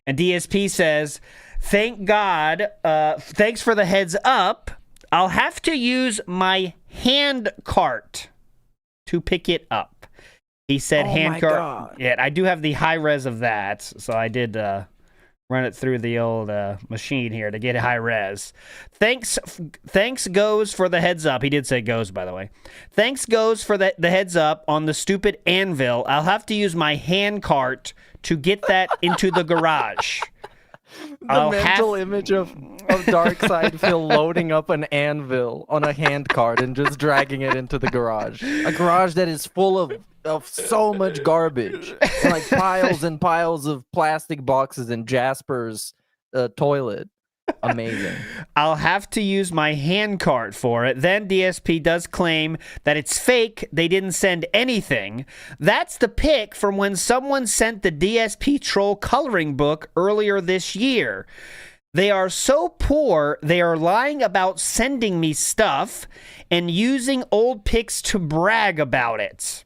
Speaker 2: And DSP says, thank God, thanks for the heads up. I'll have to use my handcart to pick it up. He said handcart. Yeah, I do have the high res of that, so I did run it through the old machine here to get high res. Thanks goes for the heads up. He did say goes, by the way. Thanks goes for the heads up on the stupid anvil. I'll have to use my handcart to get that into the garage.
Speaker 3: The mental image of Darkseid Phil loading up an anvil on a handcart and just dragging it into the garage. A garage that is full of so much garbage. Like piles and piles of plastic boxes in Jasper's toilet. Amazing.
Speaker 2: I'll have to use my handcart for it. Then DSP does claim that it's fake. They didn't send anything. That's the pic from when someone sent the DSP Troll coloring book earlier this year. They are so poor, they are lying about sending me stuff and using old pics to brag about it.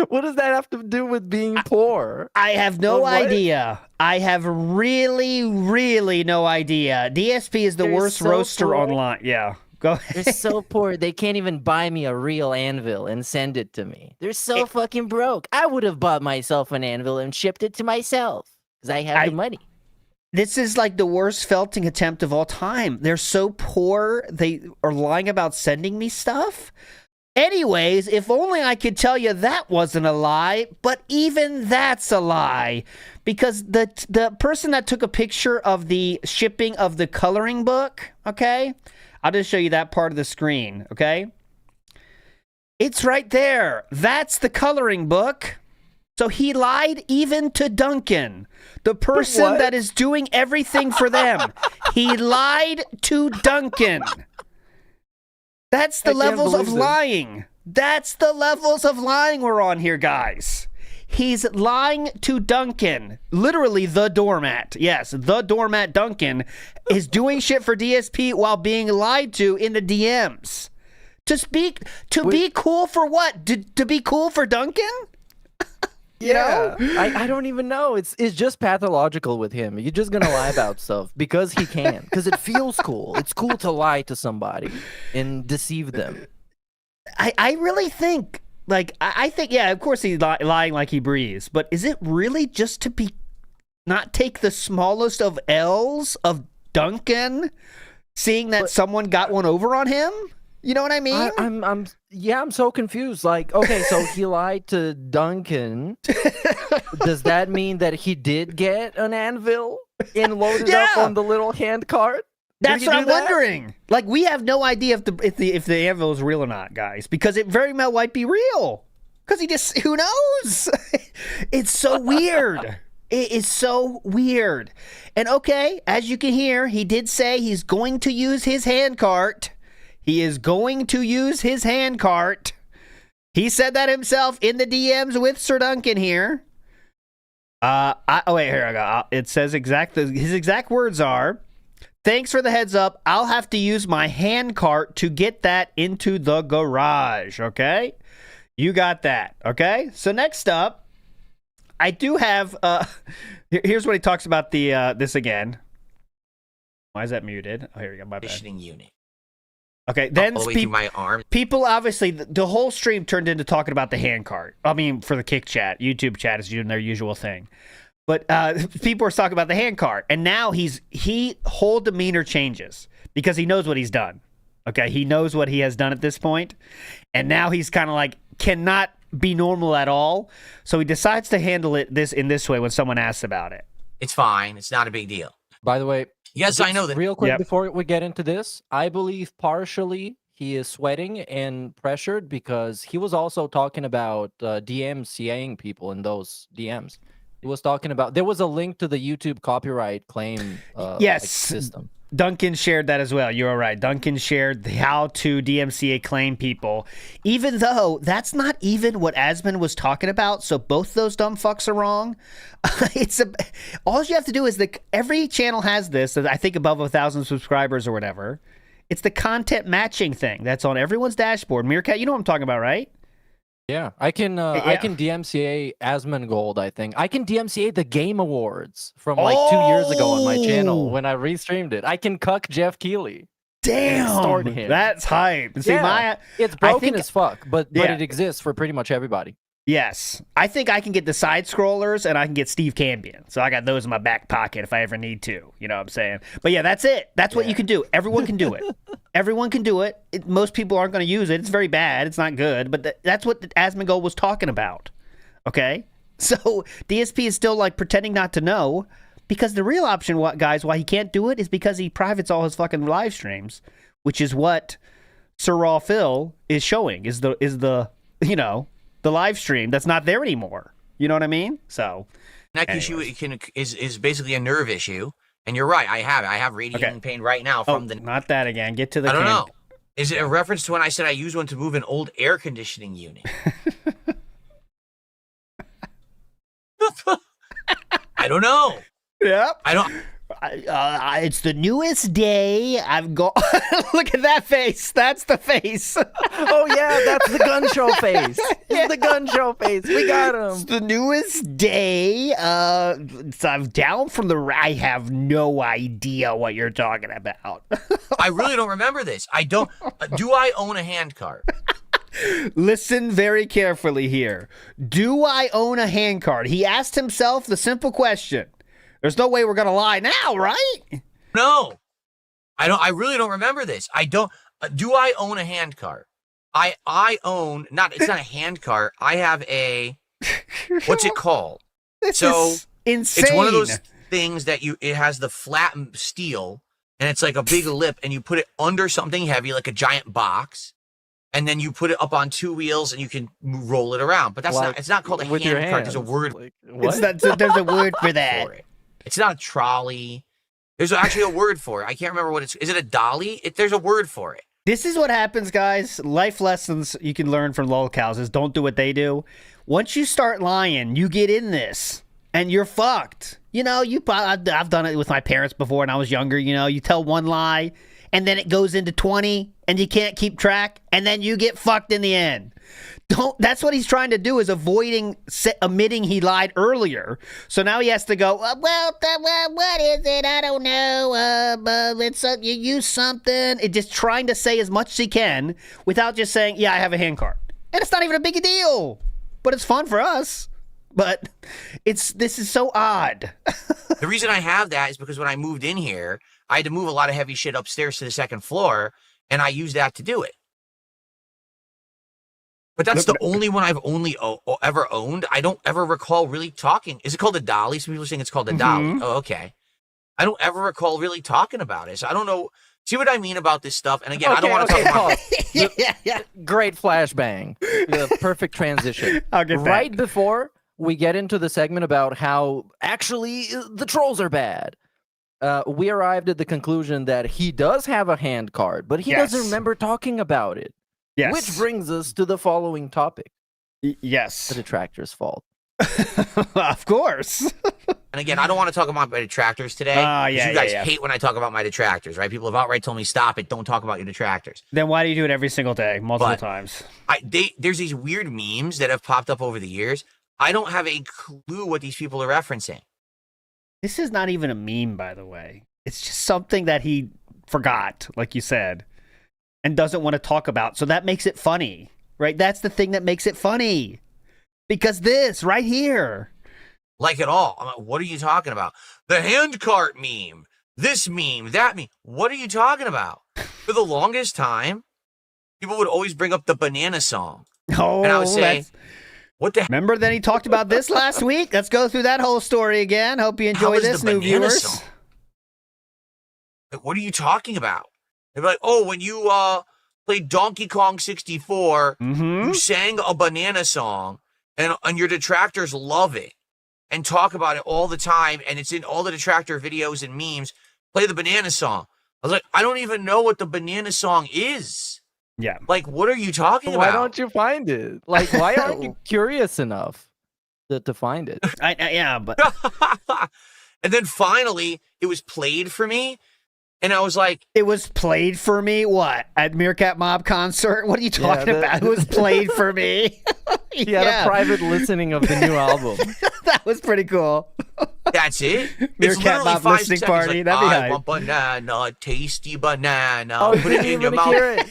Speaker 3: What does that have to do with being poor?
Speaker 2: I have no idea. I have really, really no idea. DSP is the worst roaster online. Yeah. Go ahead.
Speaker 3: They're so poor, they can't even buy me a real anvil and send it to me. They're so fucking broke. I would have bought myself an anvil and shipped it to myself because I have the money.
Speaker 2: This is like the worst felting attempt of all time. They're so poor, they are lying about sending me stuff. Anyways, if only I could tell you that wasn't a lie, but even that's a lie. Because the person that took a picture of the shipping of the coloring book, okay? I'll just show you that part of the screen, okay? It's right there. That's the coloring book. So he lied even to Duncan, the person that is doing everything for them. He lied to Duncan. That's the levels of lying. That's the levels of lying we're on here, guys. He's lying to Duncan. Literally the doormat. Yes, the doormat Duncan is doing shit for DSP while being lied to in the DMs. Be cool for what? To be cool for Duncan? You know?
Speaker 3: I don't even know. It's just pathological with him. You're just gonna lie about stuff because he can. Because it feels cool. It's cool to lie to somebody and deceive them.
Speaker 2: I really think, like, I think, yeah, of course he's lying like he breathes. But is it really just to not take the smallest of L's of Duncan, seeing that someone got one over on him? You know what I mean?
Speaker 3: I'm so confused. Like, okay, so he lied to Duncan. Does that mean that he did get an anvil and loaded up on the little hand cart?
Speaker 2: That's what I'm wondering. Like, we have no idea if the anvil is real or not, guys, because it very well might be real. Because who knows? It's so weird. It is so weird. And okay, as you can hear, he did say he's going to use his handcart. He is going to use his handcart. He said that himself in the DMs with Sir Duncan here. Wait, here I go. It says his exact words are, thanks for the heads up. I'll have to use my handcart to get that into the garage. Okay? You got that. Okay? So next up, I do have, here's what he talks about this again. Why is that muted? Oh, here we go. My bad.
Speaker 5: Conditioning unit.
Speaker 2: Okay, then
Speaker 5: all the way through my arm.
Speaker 2: People obviously, the whole stream turned into talking about the handcart. I mean, for the Kick chat, YouTube chat is doing their usual thing. But people were talking about the handcart, and now he whole demeanor changes because he knows what he's done. Okay, he knows what he has done at this point, and now he's kind of like cannot be normal at all. So he decides to handle it in this way when someone asks about it.
Speaker 5: It's fine. It's not a big deal.
Speaker 3: By the way,
Speaker 5: yes, I know that.
Speaker 3: Real quick before we get into this, I believe partially he is sweating and pressured because he was also talking about DMs CAing people in those DMs. It was talking about, there was a link to the YouTube copyright claim
Speaker 2: Yes.
Speaker 3: system.
Speaker 2: Duncan shared that as well. You're right. Duncan shared how to DMCA claim people, even though that's not even what Asmund was talking about. So both those dumb fucks are wrong. All you have to do is every channel has this. I think above 1,000 subscribers or whatever. It's the content matching thing that's on everyone's dashboard. Meerkat, you know what I'm talking about, right?
Speaker 3: Yeah, I can DMCA Asmongold, I think. I can DMCA the Game Awards from like 2 years ago on my channel when I restreamed it. I can cuck Jeff Keighley.
Speaker 2: Damn,
Speaker 3: Him.
Speaker 2: that's hype. See,
Speaker 3: it's broken as fuck, but it exists for pretty much everybody.
Speaker 2: Yes. I think I can get the side scrollers and I can get Steve Cambion. So I got those in my back pocket if I ever need to. You know what I'm saying? But yeah, that's it. That's what you can do. Everyone can do it. Everyone can do it. Most people aren't going to use it. It's very bad. It's not good. But that's what Asmongold was talking about. Okay? So DSP is still like pretending not to know, because the real option, guys, why he can't do it is because he privates all his fucking live streams, which is what Sir Raw Phil is showing, is the you know, the live stream that's not there anymore. You know what I mean? So
Speaker 5: neck issue is basically a nerve issue, and you're right. I have radiating pain right now from the.
Speaker 2: Not that again. Get to the.
Speaker 5: I don't know. Is it a reference to when I said I use one to move an old air conditioning unit? I don't know.
Speaker 2: Yeah.
Speaker 5: I don't.
Speaker 2: It's the newest day. I've got. Look at that face. That's the face.
Speaker 3: Oh yeah, that's the gun show face. It's the gun show face. We got him.
Speaker 2: It's the newest day. So I'm down from the. I have no idea what you're talking about.
Speaker 5: I really don't remember this. I don't. Do I own a handcart?
Speaker 2: Listen very carefully here. Do I own a handcart? He asked himself the simple question. There's no way we're going to lie now, right?
Speaker 5: No. I really don't remember this. I don't. Do I own a handcart? I own, it's not a handcart. I have a, what's it called?
Speaker 2: This is insane.
Speaker 5: It's one of those things that it has the flat steel and it's like a big lip and you put it under something heavy, like a giant box. And then you put it up on two wheels and you can roll it around. But it's not called a handcart. There's a word.
Speaker 3: Like, what?
Speaker 2: There's a word for that.
Speaker 5: It's not a trolley. There's actually a word for it. I can't remember what it's. Is it a dolly? There's a word for it.
Speaker 2: This is what happens, guys. Life lessons you can learn from lolcows is don't do what they do. Once you start lying, you get in this and you're fucked. You know, I've done it with my parents before when I was younger. You know, you tell one lie and then it goes into 20 and you can't keep track and then you get fucked in the end. That's what he's trying to do, is admitting he lied earlier. So now he has to go, well, what is it? I don't know. It's you use something. It's just trying to say as much as he can without just saying, yeah, I have a handcart. And it's not even a big deal, but it's fun for us. But this is so odd.
Speaker 5: The reason I have that is because when I moved in here, I had to move a lot of heavy shit upstairs to the second floor, and I used that to do it. But that's the only one I've ever owned. I don't ever recall really talking. Is it called a dolly? Some people are saying it's called a dolly. Oh, okay. I don't ever recall really talking about it. So I don't know. See what I mean about this stuff? And again, I don't want to talk about
Speaker 3: yeah. Great flashbang. Perfect transition.
Speaker 2: I'll get
Speaker 3: right before we get into the segment about how actually the trolls are bad. We arrived at the conclusion that he does have a handcart, but he doesn't remember talking about it.
Speaker 2: Yes.
Speaker 3: Which brings us to the following topic.
Speaker 2: Yes.
Speaker 3: The detractor's fault.
Speaker 2: Of course.
Speaker 5: And again, I don't want to talk about my detractors today. You guys hate when I talk about my detractors, right? People have outright told me, stop it, don't talk about your detractors.
Speaker 2: Then why do you do it every single day, multiple times?
Speaker 5: There's these weird memes that have popped up over the years. I don't have a clue what these people are referencing.
Speaker 2: This is not even a meme, by the way. It's just something that he forgot, like you said, and doesn't want to talk about. So that makes it funny, right? That's the thing that makes it funny. Because this right here.
Speaker 5: Like it all. I'm like, what are you talking about? The handcart meme. This meme. That meme. What are you talking about? For the longest time, people would always bring up the banana song.
Speaker 2: Oh,
Speaker 5: and I would say, what the
Speaker 2: Remember that he talked about this last week? Let's go through that whole story again. Hope you enjoy this, new viewers.
Speaker 5: Song? Like, what are you talking about? They're like, oh, when you played Donkey Kong 64, you sang a banana song, and your detractors love it. and talk about it all the time, and it's in all the detractor videos and memes, play the banana song. I was like, I don't even know what the banana song is.
Speaker 2: Yeah.
Speaker 5: Like, what are you talking
Speaker 3: Why
Speaker 5: about?
Speaker 3: don't you find it? Like, why aren't you curious enough to find it?
Speaker 2: Yeah, but
Speaker 5: And then finally, it was played for me, and I was like,
Speaker 2: it was played for me. What, at Meerkat Mob concert? What are you talking about? It was played for me.
Speaker 3: He had a private listening of the new album.
Speaker 2: That was pretty cool.
Speaker 5: that's it. It's
Speaker 2: Meerkat
Speaker 5: literally
Speaker 2: Mob
Speaker 5: 5
Speaker 2: listening
Speaker 5: seconds.
Speaker 2: party.
Speaker 5: Like,
Speaker 2: That'd be
Speaker 5: I
Speaker 2: hype.
Speaker 5: want banana, tasty banana.
Speaker 3: Oh, you
Speaker 5: put it
Speaker 3: didn't
Speaker 5: in your
Speaker 3: even
Speaker 5: mouth,
Speaker 3: hear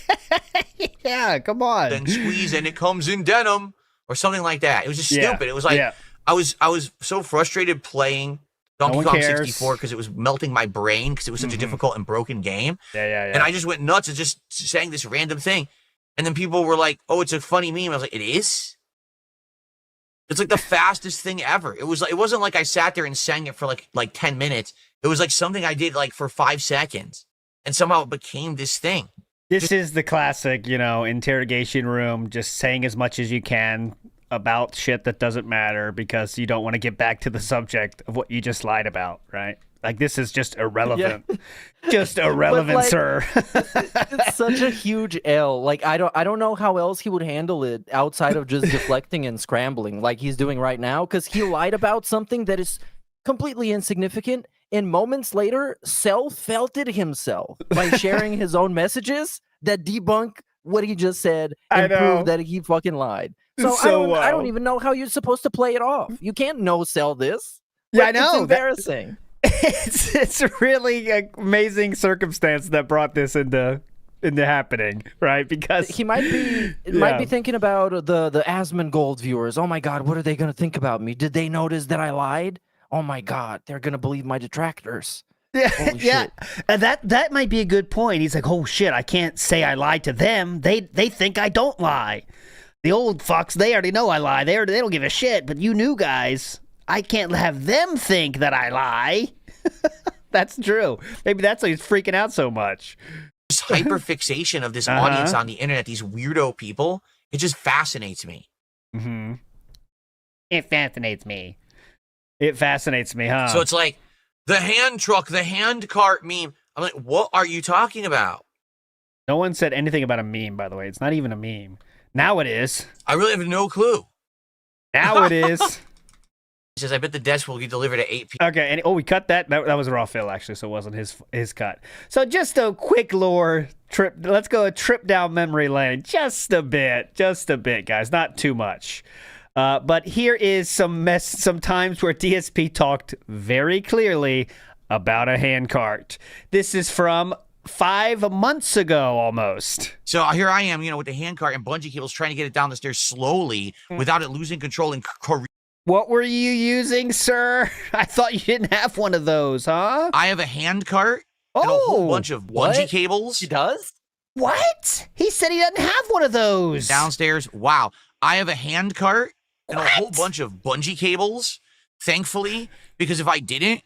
Speaker 3: it.
Speaker 2: Yeah, come on.
Speaker 5: then squeeze, and it comes in denim, or something like that. It was just
Speaker 2: Yeah,
Speaker 5: stupid. It was like
Speaker 2: yeah.
Speaker 5: I was so frustrated playing Donkey
Speaker 2: one
Speaker 5: Kong
Speaker 2: cares.
Speaker 5: 64 because it was melting my brain because it was such a difficult and broken game.
Speaker 2: Yeah.
Speaker 5: And I just went nuts and just sang this random thing. And then people were like, "Oh, it's a funny meme." I was like, "It is?" It's like the fastest thing ever. It wasn't like I sat there and sang it for like 10 minutes. It was like something I did like for 5 seconds. And somehow it became this thing.
Speaker 2: This is the classic, interrogation room, just saying as much as you can about shit that doesn't matter because you don't want to get back to the subject of what you just lied about, right? Like, this is just irrelevant. Just irrelevant,
Speaker 3: like,
Speaker 2: sir.
Speaker 3: It's such a huge L. Like, I don't know how else he would handle it outside of just deflecting and scrambling like he's doing right now, because he lied about something that is completely insignificant, and moments later self-felted himself by sharing his own messages that debunk what he just said and prove that he fucking lied. So I don't even know how you're supposed to play it off. You can't no-sell this.
Speaker 2: Yeah,
Speaker 3: Like,
Speaker 2: I know.
Speaker 3: It's embarrassing.
Speaker 2: It's really amazing circumstance that brought this into happening, right? Because
Speaker 3: He might be thinking about the Asmongold viewers. Oh my God, what are they going to think about me? Did they notice that I lied? Oh my God, they're going to believe my detractors. Holy shit.
Speaker 2: And that might be a good point. He's like, oh shit, I can't say I lied to them. They think I don't lie. The old fucks, they already know I lie. They don't give a shit. But you new guys, I can't have them think that I lie. That's true. Maybe that's why he's freaking out so much.
Speaker 5: This hyperfixation of this audience on the internet, these weirdo people, it just fascinates me.
Speaker 2: Mm-hmm. It fascinates me. It fascinates me, huh?
Speaker 5: So it's like the hand truck, the hand cart meme. I'm like, what are you talking about?
Speaker 2: No one said anything about a meme, by the way. It's not even a meme. Now it is.
Speaker 5: I really have no clue.
Speaker 2: Now it is.
Speaker 5: He says, I bet the desk will be delivered at 8 p.m.
Speaker 2: Okay, and we cut that. That was a raw fill, actually, so it wasn't his cut. So just a quick lore trip. Let's go a trip down memory lane. Just a bit, guys. Not too much. But here is some times where DSP talked very clearly about a handcart. This is from 5 months ago, almost.
Speaker 5: So here I am, with the handcart and bungee cables trying to get it down the stairs slowly without it losing control and
Speaker 2: What were you using, sir? I thought you didn't have one of those, huh?
Speaker 5: I have a handcart and a whole bunch of bungee cables.
Speaker 3: He does?
Speaker 2: What? He said he doesn't have one of those.
Speaker 5: Downstairs. Wow. I have a handcart and a whole bunch of bungee cables, thankfully, because if I didn't,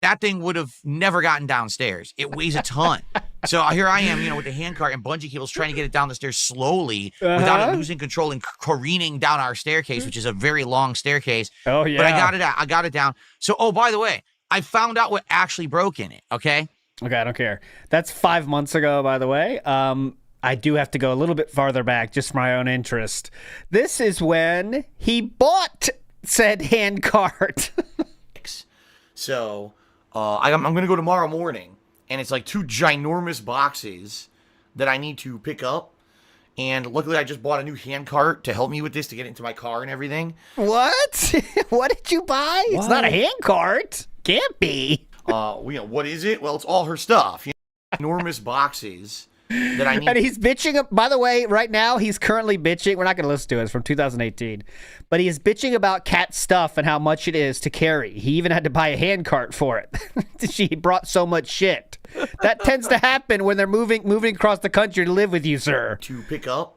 Speaker 5: that thing would have never gotten downstairs. It weighs a ton. So here I am, with the handcart and bungee cables trying to get it down the stairs slowly without it losing control and careening down our staircase, which is a very long staircase.
Speaker 2: Oh, yeah.
Speaker 5: But I got it down. So, by the way, I found out what actually broke in it, okay?
Speaker 2: Okay, I don't care. That's 5 months ago, by the way. I do have to go a little bit farther back, just for my own interest. This is when he bought said handcart.
Speaker 5: So, I'm going to go tomorrow morning, and it's like 2 ginormous boxes that I need to pick up. And luckily, I just bought a new handcart to help me with this, to get into my car and everything.
Speaker 2: What? What did you buy? What? It's not a handcart. Can't be.
Speaker 5: What is it? Well, it's all her stuff. Enormous boxes that I need.
Speaker 2: And he's bitching. By the way, right now, he's currently bitching. We're not going to listen to it. It's from 2018. But he is bitching about cat stuff and how much it is to carry. He even had to buy a handcart for it. She brought so much shit. That tends to happen when they're moving across the country to live with you, sir.
Speaker 5: To pick up.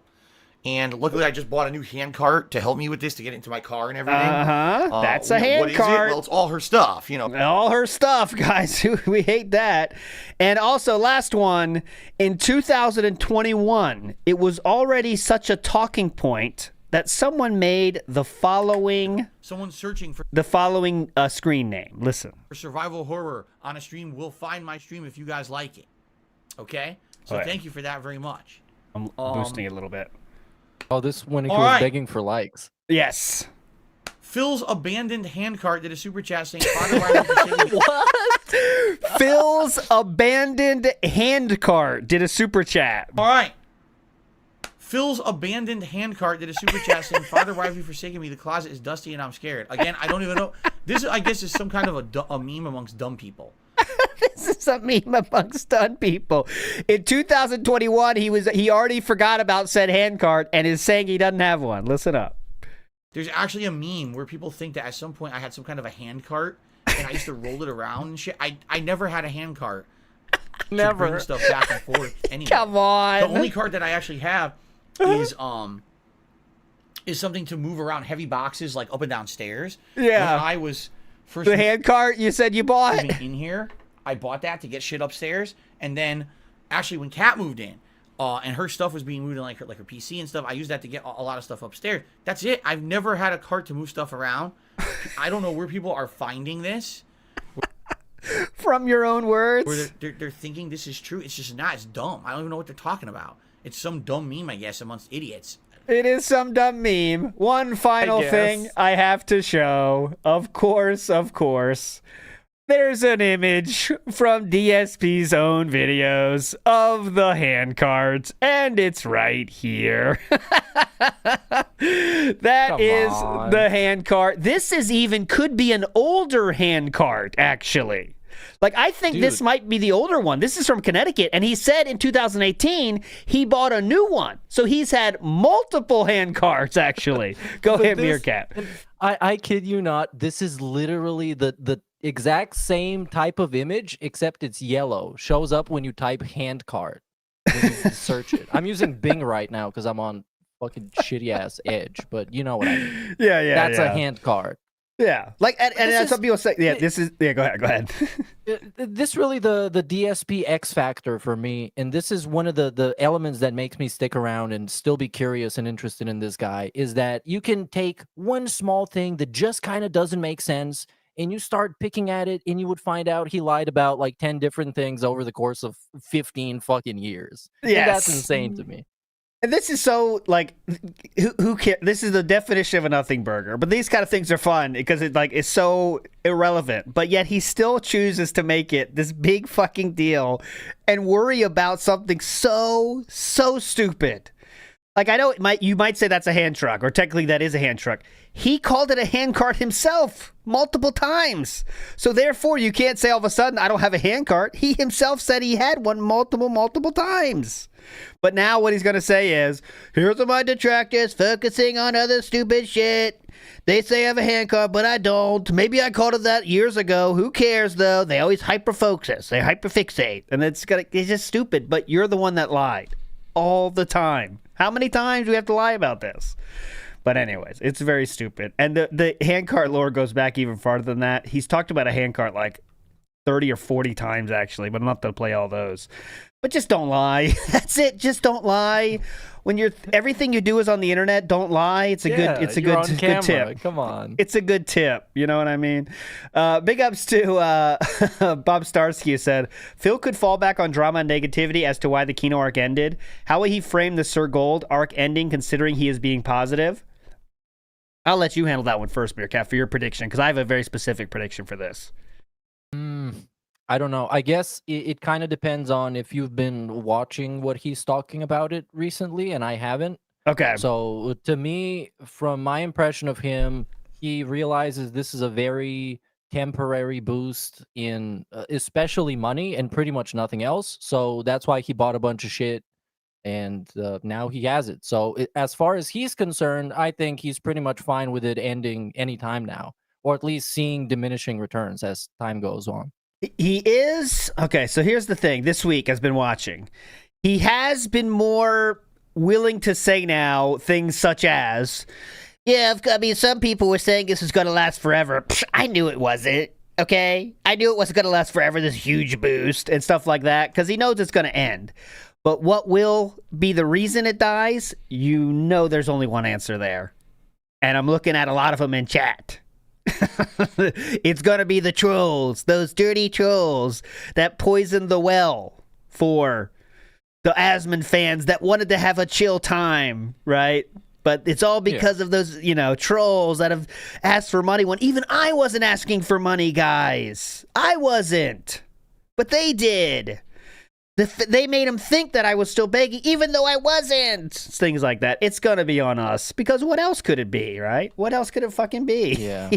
Speaker 5: And luckily, I just bought a new handcart to help me with this, to get into my car and everything.
Speaker 2: That's a handcart.
Speaker 5: What is it? Well, it's all her stuff,
Speaker 2: All her stuff, guys. We hate that. And also, last one, in 2021, it was already such a talking point that someone made the following
Speaker 5: Someone searching for
Speaker 2: screen name. Listen.
Speaker 5: survival horror on a stream will find my stream if you guys like it. Okay? So
Speaker 2: Right.
Speaker 5: thank you for that very much.
Speaker 2: I'm boosting it a little bit.
Speaker 3: Oh, this when he
Speaker 5: All
Speaker 3: was
Speaker 5: right.
Speaker 3: begging for likes.
Speaker 2: Yes.
Speaker 5: Phil's abandoned handcart did a super chat saying, Father, why don't you say me?"
Speaker 2: Phil's abandoned handcart did a super chat.
Speaker 5: All right. Phil's abandoned handcart did a super chat saying, Father, why have you forsaken me? The closet is dusty and I'm scared. Again, I don't even know. This, I guess, is some kind of a meme amongst dumb people.
Speaker 2: This is a meme amongst dumb people. In 2021, he already forgot about said handcart and is saying he doesn't have one. Listen up.
Speaker 5: There's actually a meme where people think that at some point I had some kind of a handcart and I used to roll it around and shit. I never had a handcart.
Speaker 3: Never.
Speaker 5: To bring stuff back and forth. Anyway,
Speaker 2: Come on.
Speaker 5: the only cart that I actually have is something to move around heavy boxes like up and down stairs.
Speaker 2: Yeah.
Speaker 5: When I was first
Speaker 2: The handcart you said you bought?
Speaker 5: moving in here, I bought that to get shit upstairs, and then actually when Kat moved in, and her stuff was being moved in like her PC and stuff, I used that to get a lot of stuff upstairs. That's it. I've never had a cart to move stuff around. I don't know where people are finding this.
Speaker 2: From your own words?
Speaker 5: Where they're thinking this is true. It's just not. It's dumb. I don't even know what they're talking about. It's some dumb meme, I guess, amongst idiots.
Speaker 2: It is some dumb meme. One final thing I have to show. Of course. There's an image from DSP's own videos of the handcarts, and it's right here. That is the handcart. This could be an older handcart, actually. Like, I think this might be the older one. This is from Connecticut, and he said in 2018 he bought a new one. So he's had multiple handcarts, actually. Go ahead, Meerkat.
Speaker 3: I kid you not. This is literally the exact same type of image, except it's yellow. Shows up when you type handcart. When you search it. I'm using Bing right now because I'm on fucking shitty ass Edge, but you know what I mean.
Speaker 2: Yeah.
Speaker 3: That's a handcart.
Speaker 2: Yeah, like, and some people say, go ahead.
Speaker 3: This really the DSP X factor for me, and this is one of the elements that makes me stick around and still be curious and interested in this guy, is that you can take one small thing that just kind of doesn't make sense, and you start picking at it, and you would find out he lied about like 10 different things over the course of 15 fucking years.
Speaker 2: Yes.
Speaker 3: And that's insane to me.
Speaker 2: And this is so, like, who cares? This is the definition of a nothing burger. But these kind of things are fun because it's so irrelevant. But yet he still chooses to make it this big fucking deal and worry about something so stupid. Like, I know you might say that's a hand truck, or technically that is a hand truck. He called it a handcart himself multiple times. So therefore, you can't say all of a sudden, I don't have a handcart. He himself said he had one multiple times. But now what he's going to say is, here's my detractors focusing on other stupid shit. They say I have a handcart, but I don't. Maybe I called it that years ago. Who cares, though? They always hyperfocus. They hyperfixate. And it's just stupid. But you're the one that lied all the time. How many times do we have to lie about this? But anyways, it's very stupid. And the handcart lore goes back even farther than that. He's talked about a handcart like 30 or 40 times, actually, but I'm not going to play all those. But just don't lie. That's it. Just don't lie. When everything you do is on the internet, don't lie. It's a good tip.
Speaker 3: Come on.
Speaker 2: It's a good tip. You know what I mean? Big ups to Bob Starsky, who said, Phil could fall back on drama and negativity as to why the Kino arc ended. How will he frame the Sir Gold arc ending considering he is being positive? I'll let you handle that one first, Meerkat, for your prediction, because I have a very specific prediction for this.
Speaker 3: I don't know. I guess it kind of depends on if you've been watching what he's talking about it recently, and I haven't.
Speaker 2: Okay.
Speaker 3: So to me, from my impression of him, he realizes this is a very temporary boost in especially money and pretty much nothing else. So that's why he bought a bunch of shit, and now he has it. So as far as he's concerned, I think he's pretty much fine with it ending anytime now, or at least seeing diminishing returns as time goes on.
Speaker 2: He is. Okay, so here's the thing. This week, I've been watching. He has been more willing to say now things such as, yeah, I mean, some people were saying this was going to last forever. Psh, I knew it wasn't. Okay? I knew it wasn't going to last forever, this huge boost and stuff like that, because he knows it's going to end. But what will be the reason it dies? You know there's only one answer there. And I'm looking at a lot of them in chat. It's going to be the trolls, those dirty trolls that poisoned the well for the Asmund fans that wanted to have a chill time, right? But it's all because of those, trolls that have asked for money when even I wasn't asking for money, guys. I wasn't. But they did. They made him think that I was still begging, even though I wasn't. Things like that. It's going to be on us. Because what else could it be, right? What else could it fucking be?
Speaker 3: Yeah.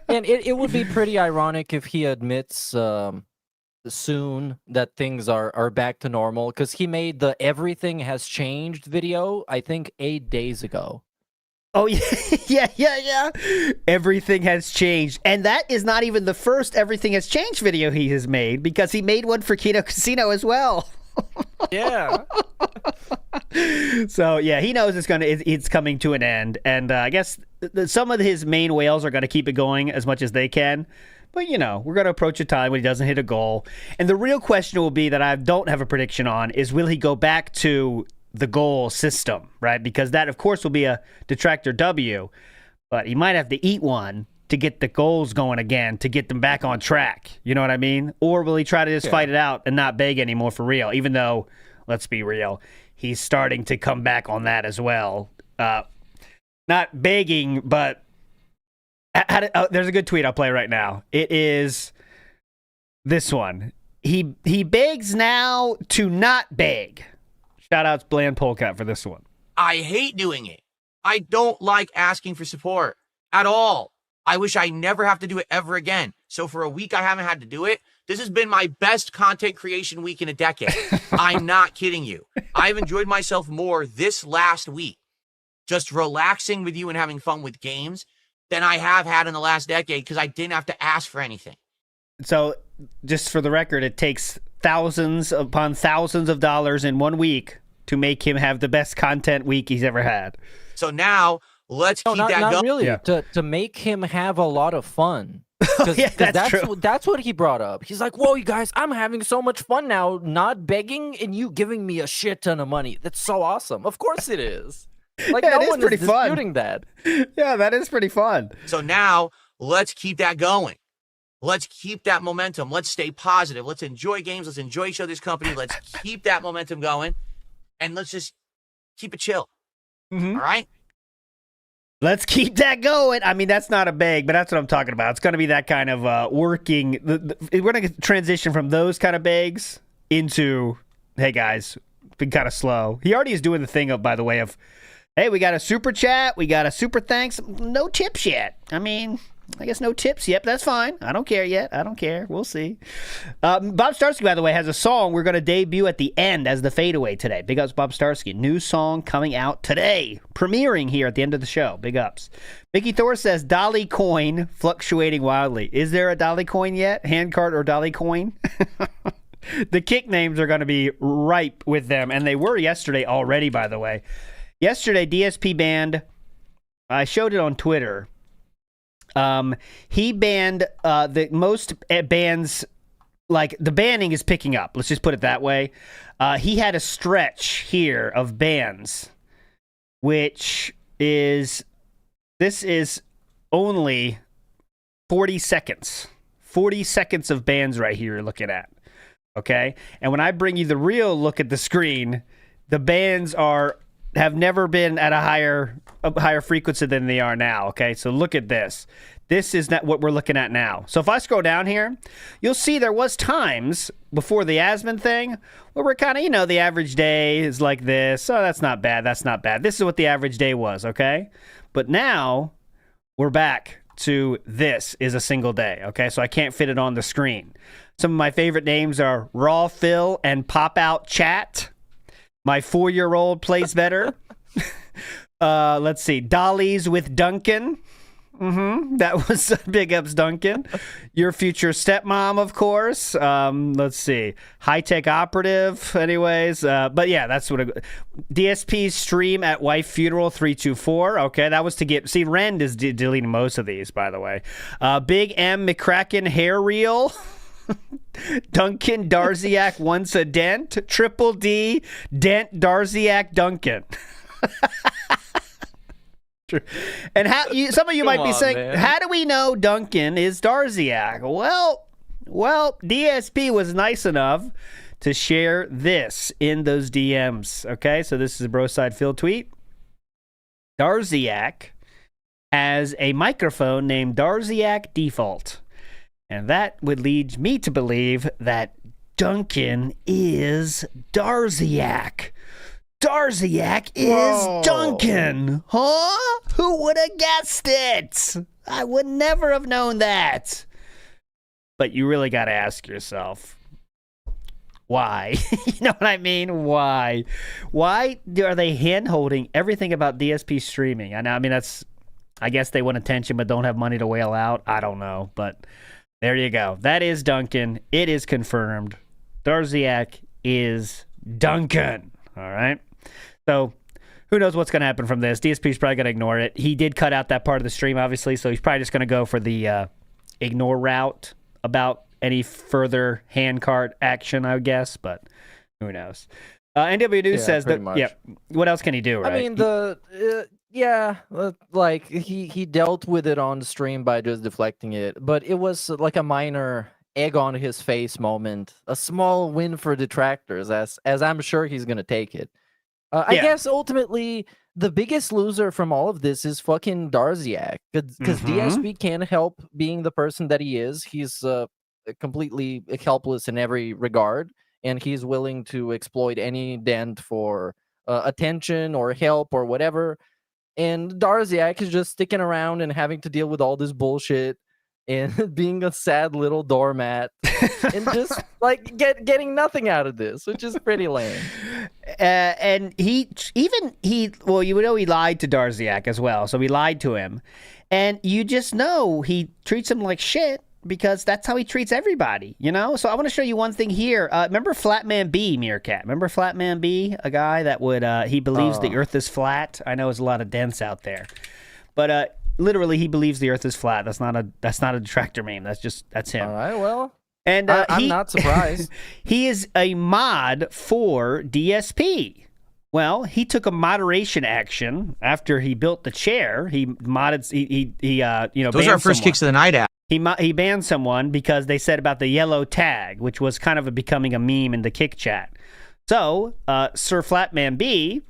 Speaker 3: And it would be pretty ironic if he admits soon that things are back to normal. Because he made the Everything Has Changed video, I think, 8 days ago.
Speaker 2: Oh, yeah. Everything has changed. And that is not even the first Everything Has Changed video he has made, because he made one for Kino Casino as well.
Speaker 3: Yeah.
Speaker 2: So, yeah, he knows it's coming to an end. And I guess some of his main whales are going to keep it going as much as they can. But, we're going to approach a time when he doesn't hit a goal. And the real question will be that I don't have a prediction on is, will he go back to the goal system, right? Because that, of course, will be a detractor W, but he might have to eat one to get the goals going again, to get them back on track. You know what I mean? Or will he try to just fight it out and not beg anymore for real? Even though, let's be real, he's starting to come back on that as well. Not begging, but there's a good tweet I'll play right now. It is this one. He begs now to not beg. Shout outs Bland Polkat for this one.
Speaker 5: I hate doing it. I don't like asking for support at all. I wish I never have to do it ever again. So for a week I haven't had to do it. This has been my best content creation week in a decade. I'm not kidding you. I've enjoyed myself more this last week, just relaxing with you and having fun with games, than I have had in the last decade, because I didn't have to ask for anything.
Speaker 2: So just for the record, it takes thousands upon thousands of dollars in 1 week to make him have the best content week he's ever had.
Speaker 5: So now let's keep that going.
Speaker 3: Not really. Yeah. To make him have a lot of fun.
Speaker 2: Yeah, that's true.
Speaker 3: That's what he brought up. He's like, whoa, you guys, I'm having so much fun now, not begging and you giving me a shit ton of money. That's so awesome. Of course it is. Like,
Speaker 2: yeah,
Speaker 3: no one is disputing that.
Speaker 2: Yeah, that is pretty fun.
Speaker 5: So now let's keep that going. Let's keep that momentum. Let's stay positive. Let's enjoy games. Let's enjoy each other's company. Let's keep that momentum going. And let's just keep it chill.
Speaker 2: Mm-hmm.
Speaker 5: All right?
Speaker 2: Let's keep that going. I mean, that's not a beg, but that's what I'm talking about. It's going to be that kind of working. We're going to transition from those kind of begs into, hey, guys, been kind of slow. He already is doing the thing up, by the way, of, hey, we got a super chat. We got a super thanks. No tips yet. I mean, I guess no tips yet, but that's fine. I don't care yet. I don't care. We'll see. Bob Starsky, by the way, has a song we're going to debut at the end as the fadeaway today. Big ups, Bob Starsky. New song coming out today. Premiering here at the end of the show. Big ups. Mickey Thor says, Dolly coin fluctuating wildly. Is there a Dolly coin yet? Handcart or Dolly coin? The kick names are going to be ripe with them, and they were yesterday already, by the way. Yesterday, DSP banned, I showed it on Twitter, he banned the most bans, like the banning is picking up. Let's just put it that way. He had a stretch here of bans, which is, this is only 40 seconds. 40 seconds of bans right here you're looking at. Okay? And when I bring you the real look at the screen, the bans have never been at a higher frequency than they are now, okay? So look at this. This is not what we're looking at now. So if I scroll down here, you'll see there was times before the Asmund thing where we're kind of, the average day is like this. Oh, that's not bad. That's not bad. This is what the average day was, okay? But now we're back to this is a single day, okay? So I can't fit it on the screen. Some of my favorite names are Raw Phil and Pop Out Chat. My 4-year-old plays better. Let's see. Dollies with Duncan. That was big ups, Duncan. Your future stepmom, of course. Let's see. High-tech operative, anyways. But yeah, that's what DSP stream at wife funeral 324. Okay, that was to get. See, Rend is deleting most of these, by the way. Big M McCracken hair reel. Duncan Darziak wants a dent. Triple D, Dent Darziak Duncan. And some of you might be saying,
Speaker 3: man.
Speaker 2: how do we know Duncan is Darziak? Well, DSP was nice enough to share this in those DMs. Okay, so this is a Broside Phil tweet. Darziak has a microphone named Darziak Default. And that would lead me to believe that Duncan is Darziak. Darziak is Duncan. Huh? Who would have guessed it? I would never have known that. But you really got to ask yourself, why? You know what I mean? Why? Why are they hand-holding everything about DSP streaming? I mean, I guess they want attention but don't have money to whale out. I don't know, but there you go. That is Duncan. It is confirmed. Darziak is Duncan. All right? So who knows what's going to happen from this? DSP's probably going to ignore it. He did cut out that part of the stream, obviously, so he's probably just going to go for the ignore route about any further Handcart action, I guess, but who knows? NW News says that, yeah, what else can he do, right?
Speaker 3: I mean, like he dealt with it on the stream by just deflecting it, but it was like a minor egg on his face moment, a small win for detractors, as I'm sure he's going to take it. I guess ultimately the biggest loser from all of this is fucking Darziak, because DSP can't help being the person that he is. He's completely helpless in every regard, and he's willing to exploit any dent for attention or help or whatever. And Darziak is just sticking around and having to deal with all this bullshit and being a sad little doormat and just like getting nothing out of this, which is pretty lame.
Speaker 2: And he lied to Darziak as well. So he lied to him. And you just know he treats him like shit because that's how he treats everybody, you know? So I want to show you one thing here. Remember Flatman B, Meerkat? Remember Flatman B? A guy that would, he believes the earth is flat. I know there's a lot of dents out there. But literally, he believes the earth is flat. That's not a detractor meme. That's him.
Speaker 3: All right, well,
Speaker 2: and
Speaker 3: I'm not surprised.
Speaker 2: He is a mod for DSP. Well, he took a moderation action after he built the chair. He modded.
Speaker 5: Those are our first kicks of the night out.
Speaker 2: He banned someone because they said about the yellow tag, which was kind of becoming a meme in the kick chat. So Sir Flatman B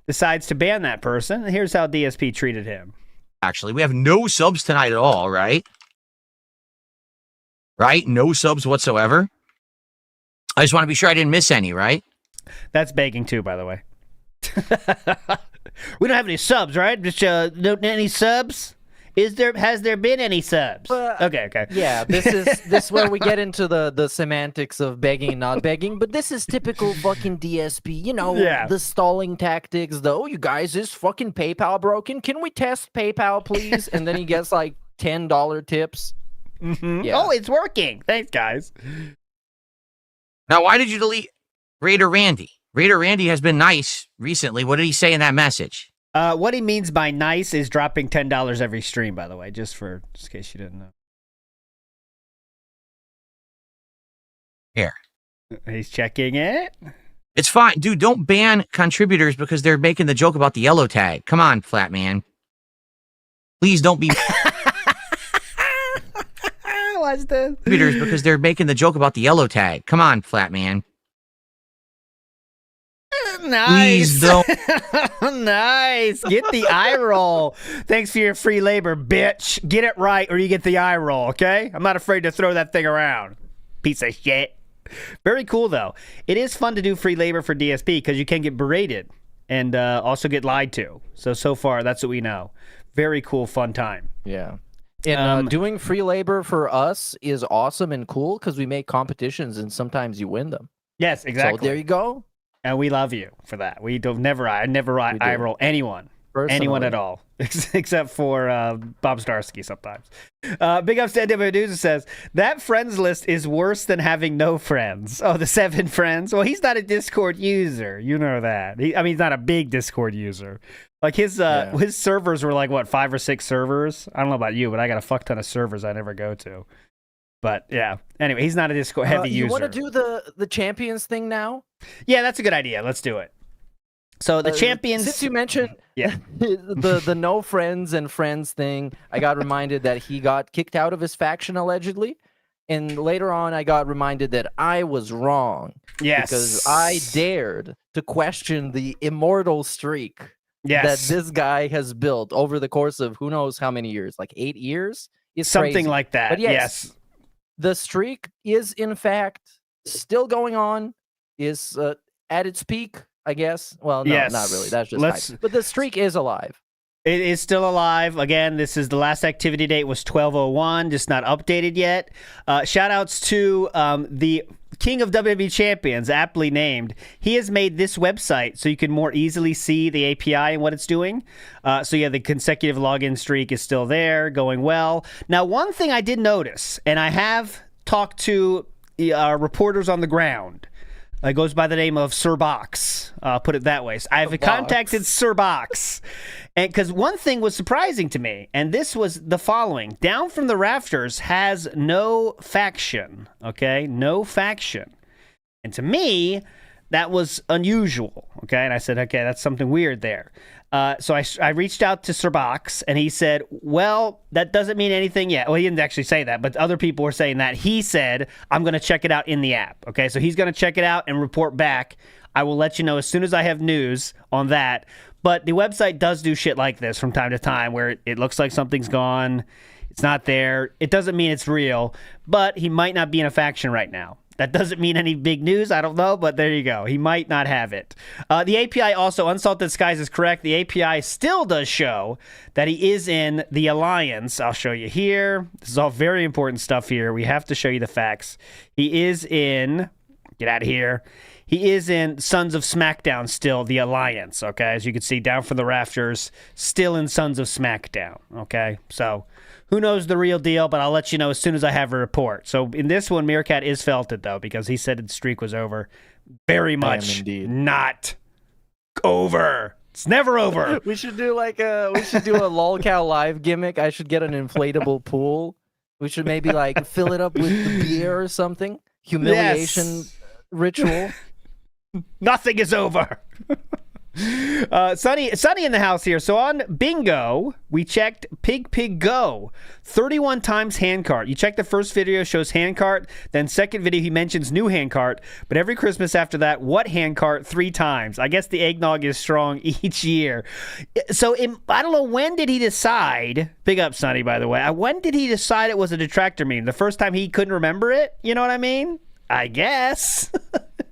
Speaker 2: decides to ban that person. And here's how DSP treated him.
Speaker 5: Actually, we have no subs tonight at all, right? Right? No subs whatsoever. I just want to be sure I didn't miss any, right?
Speaker 2: That's begging too, by the way. We don't have any subs, right? Just any subs? Has there been any subs? Okay.
Speaker 3: Yeah, this is where we get into the semantics of begging and not begging, but this is typical fucking DSP, the stalling tactics, though. You guys, is fucking PayPal broken? Can we test PayPal, please? And then he gets like $10 tips.
Speaker 2: Mm-hmm. Yeah. Oh, it's working. Thanks, guys.
Speaker 5: Now, why did you delete Raider Randy? Raider Randy has been nice recently. What did he say in that message?
Speaker 2: What he means by nice is dropping $10 every stream, by the way, just in case you didn't know.
Speaker 5: Here.
Speaker 2: He's checking it.
Speaker 5: It's fine. Dude, don't ban contributors because they're making the joke about the yellow tag. Come on, Flatman. Please don't be...
Speaker 2: What's this?
Speaker 5: Contributors because they're making the joke about the yellow tag. Come on, Flatman.
Speaker 2: Nice.
Speaker 5: Please don't.
Speaker 2: Nice. Get the eye roll. Thanks for your free labor, bitch. Get it right or you get the eye roll, okay? I'm not afraid to throw that thing around. Piece of shit. Very cool, though. It is fun to do free labor for DSP because you can get berated and also get lied to. So far, that's what we know. Very cool, fun time.
Speaker 3: Yeah. And doing free labor for us is awesome and cool because we make competitions and sometimes you win them.
Speaker 2: Yes, exactly.
Speaker 3: So there you go.
Speaker 2: And we love you for that. I never eye roll anyone.
Speaker 3: Personally.
Speaker 2: Anyone at all. Except for Bob Starsky sometimes. Big ups to NW News says, that friends list is worse than having no friends. Oh, the 7 friends? Well, he's not a Discord user. You know that. He's not a big Discord user. Like his servers were like, what, 5 or 6 servers? I don't know about you, but I got a fuck ton of servers I never go to. But yeah. Anyway, he's not a Discord heavy user.
Speaker 3: You want to do the champions thing now?
Speaker 2: Yeah, that's a good idea. Let's do it. So the champions.
Speaker 3: Since you mentioned the no friends and friends thing, I got reminded that he got kicked out of his faction allegedly. And later on, I got reminded that I was wrong.
Speaker 2: Yes.
Speaker 3: Because I dared to question the immortal streak that this guy has built over the course of who knows how many years, like 8 years? It's
Speaker 2: something
Speaker 3: crazy.
Speaker 2: like that.
Speaker 3: But
Speaker 2: yes.
Speaker 3: The streak is, in fact, still going on, is at its peak, I guess. Well, no, not really. That's just hype. But the streak is alive.
Speaker 2: It is still alive. Again, this is the last activity date was 12/01, just not updated yet. Shout outs to the King of WWE Champions, aptly named. He has made this website so you can more easily see the API and what it's doing. So yeah, the consecutive login streak is still there, going well. Now, one thing I did notice, and I have talked to reporters on the ground. It goes by the name of Sir Box. Put it that way. So I've contacted Sir Box. And because one thing was surprising to me, and this was the following. Down from the Rafters has no faction. Okay? No faction. And to me, that was unusual. Okay? And I said, okay, that's something weird there. So I reached out to Sir Box, and he said, well, that doesn't mean anything yet. Well, he didn't actually say that, but other people were saying that. He said, I'm going to check it out in the app. Okay, so he's going to check it out and report back. I will let you know as soon as I have news on that. But the website does do shit like this from time to time where it looks like something's gone. It's not there. It doesn't mean it's real, but he might not be in a faction right now. That doesn't mean any big news. I don't know, but there you go. He might not have it. The API also, Unsalted Skies is correct. The API still does show that he is in the Alliance. I'll show you here. This is all very important stuff here. We have to show you the facts. He is in, get out of here. He is in Sons of SmackDown still, the Alliance, okay? As you can see, down from the Rafters, still in Sons of SmackDown, okay? So, who knows the real deal, but I'll let you know as soon as I have a report. So, in this one, Meerkat is felted, though, because he said the streak was over. Very much not over. It's never over.
Speaker 3: We should do a LOLcow live gimmick. I should get an inflatable pool. We should maybe, fill it up with the beer or something. Humiliation ritual.
Speaker 2: Nothing is over. Sunny in the house here. So on Bingo, we checked Pig Go 31 times Handcart. You check the first video, shows Handcart. Then second video, he mentions new Handcart. But every Christmas after that, what Handcart 3 times? I guess the eggnog is strong each year. So I don't know, when did he decide? Big up, Sunny, by the way. When did he decide it was a detractor meme? The first time he couldn't remember it? You know what I mean? I guess.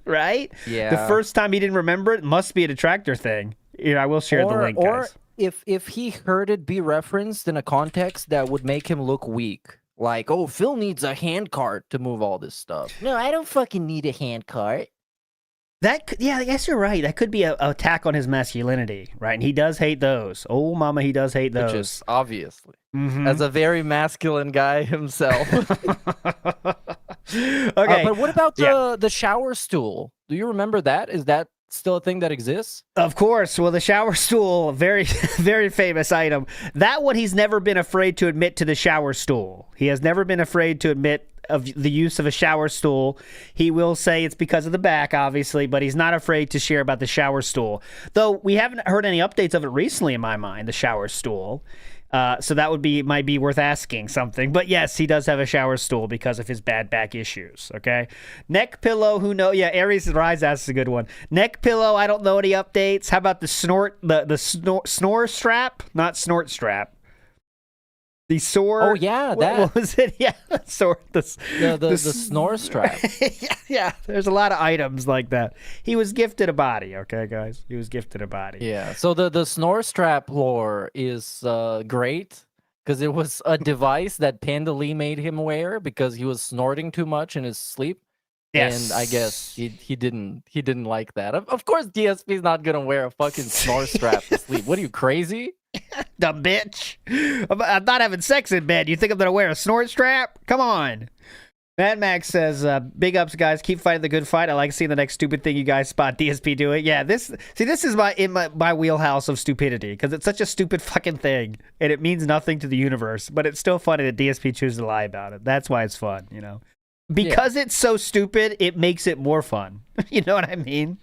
Speaker 2: Right?
Speaker 3: Yeah.
Speaker 2: The first time he didn't remember it must be a detractor thing. I will share the link, guys.
Speaker 3: Or if he heard it be referenced in a context that would make him look weak. Like, oh, Phil needs a handcart to move all this stuff. No, I don't fucking need a handcart.
Speaker 2: I guess you're right. That could be an attack on his masculinity, right? And he does hate those. Oh, mama, he does hate those.
Speaker 3: Which is obviously. As a very masculine guy himself.
Speaker 2: Okay.
Speaker 3: But what about the shower stool? Do you remember that? Is that still a thing that exists?
Speaker 2: Of course. Well, the shower stool, very, very famous item. That one he's never been afraid to admit to the shower stool. He has never been afraid to admit of the use of a shower stool. He will say it's because of the back, obviously, but he's not afraid to share about the shower stool. Though we haven't heard any updates of it recently, in my mind, the shower stool. So that might be worth asking something. But yes, he does have a shower stool because of his bad back issues, okay? Neck pillow, who knows? Yeah, Aries Rise asks a good one. Neck pillow, I don't know any updates. How about the snore strap? Not snort strap. The sword.
Speaker 3: Oh yeah,
Speaker 2: what was it? Yeah, the
Speaker 3: snore strap.
Speaker 2: yeah, there's a lot of items like that. He was gifted a body, okay, guys. He was gifted a body.
Speaker 3: Yeah. So the snore strap lore is great because it was a device that Panda Lee made him wear because he was snorting too much in his sleep.
Speaker 2: Yes.
Speaker 3: And I guess he didn't like that. Of course, DSP's not gonna wear a fucking snore strap to sleep. What are you, crazy?
Speaker 2: Dumb bitch. I'm not having sex in bed. You think I'm going to wear a snort strap? Come on. Matt Max says, "Big ups, guys. Keep fighting the good fight. I like seeing the next stupid thing you guys spot DSP doing." Yeah, this is my wheelhouse of stupidity because it's such a stupid fucking thing and it means nothing to the universe, but it's still funny that DSP chooses to lie about it. That's why it's fun, you know. Because it's so stupid, it makes it more fun. You know what I mean?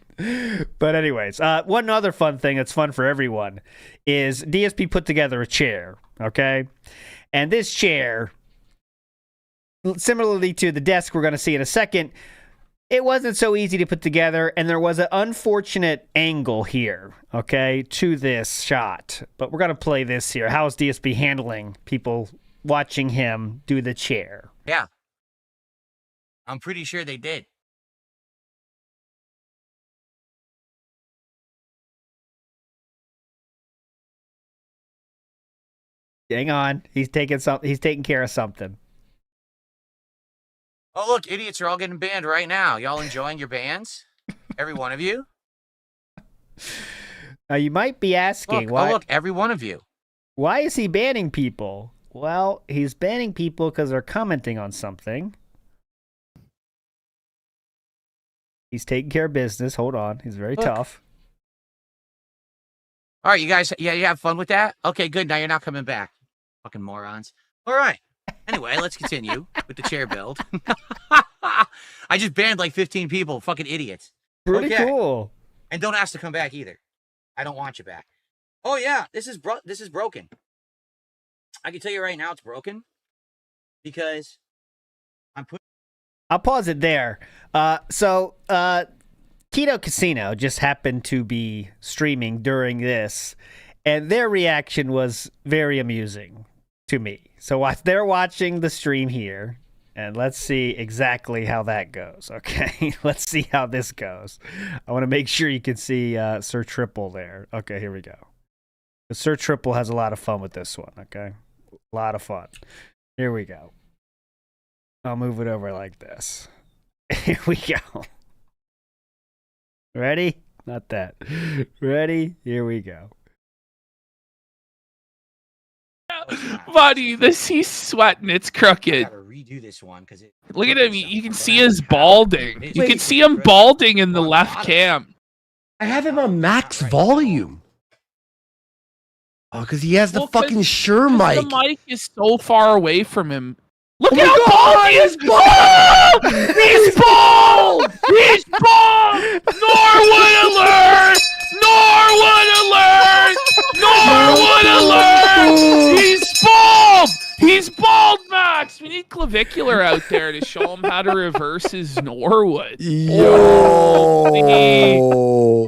Speaker 2: But anyways, one other fun thing that's fun for everyone is DSP put together a chair. Okay, and this chair, similarly to the desk we're going to see in a second, it wasn't so easy to put together, and there was an unfortunate angle here, okay, to this shot. But we're going to play this here. How is DSP handling people watching him do the chair?
Speaker 5: Yeah. I'm pretty sure they did.
Speaker 2: Hang on. He's taking care of something.
Speaker 5: Oh, look, idiots are all getting banned right now. Y'all enjoying your bans? Every one of you?
Speaker 2: Now, you might be asking, why?
Speaker 5: Oh, look, every one of you.
Speaker 2: Why is he banning people? Well, he's banning people because they're commenting on something. He's taking care of business. Hold on. He's very tough.
Speaker 5: All right, you guys, you have fun with that? Okay, good. Now you're not coming back. Fucking morons. All right. Anyway, let's continue with the chair build. I just banned like 15 people. Fucking idiots.
Speaker 2: Pretty cool.
Speaker 5: And don't ask to come back either. I don't want you back. Oh, yeah. This is broken. I can tell you right now it's broken because
Speaker 2: I'll pause it there. So Keto Casino just happened to be streaming during this, and their reaction was very amusing to me. So they're watching the stream here, and let's see exactly how that goes. Okay, let's see how this goes. I want to make sure you can see Sir Triple there. Okay, here we go. Sir Triple has a lot of fun with this one. Okay, a lot of fun. Here we go. I'll move it over like this. Here we go. Ready? Not that. Ready? Here we go.
Speaker 10: Buddy, he's sweating. It's crooked.
Speaker 5: I gotta redo this one because
Speaker 10: look at him. You can see his balding. You can see him balding in the left cam.
Speaker 8: I have him on max volume. Oh, because he has the fucking Shure mic.
Speaker 10: The mic is so far away from him. Look
Speaker 8: Oh
Speaker 10: at how
Speaker 8: my
Speaker 10: bald he is! He's bald! He's bald! Norwood alert! Norwood alert! Norwood alert! He's bald! He's bald, Max! We need Clavicular out there to show him how to reverse his Norwood.
Speaker 8: Yo!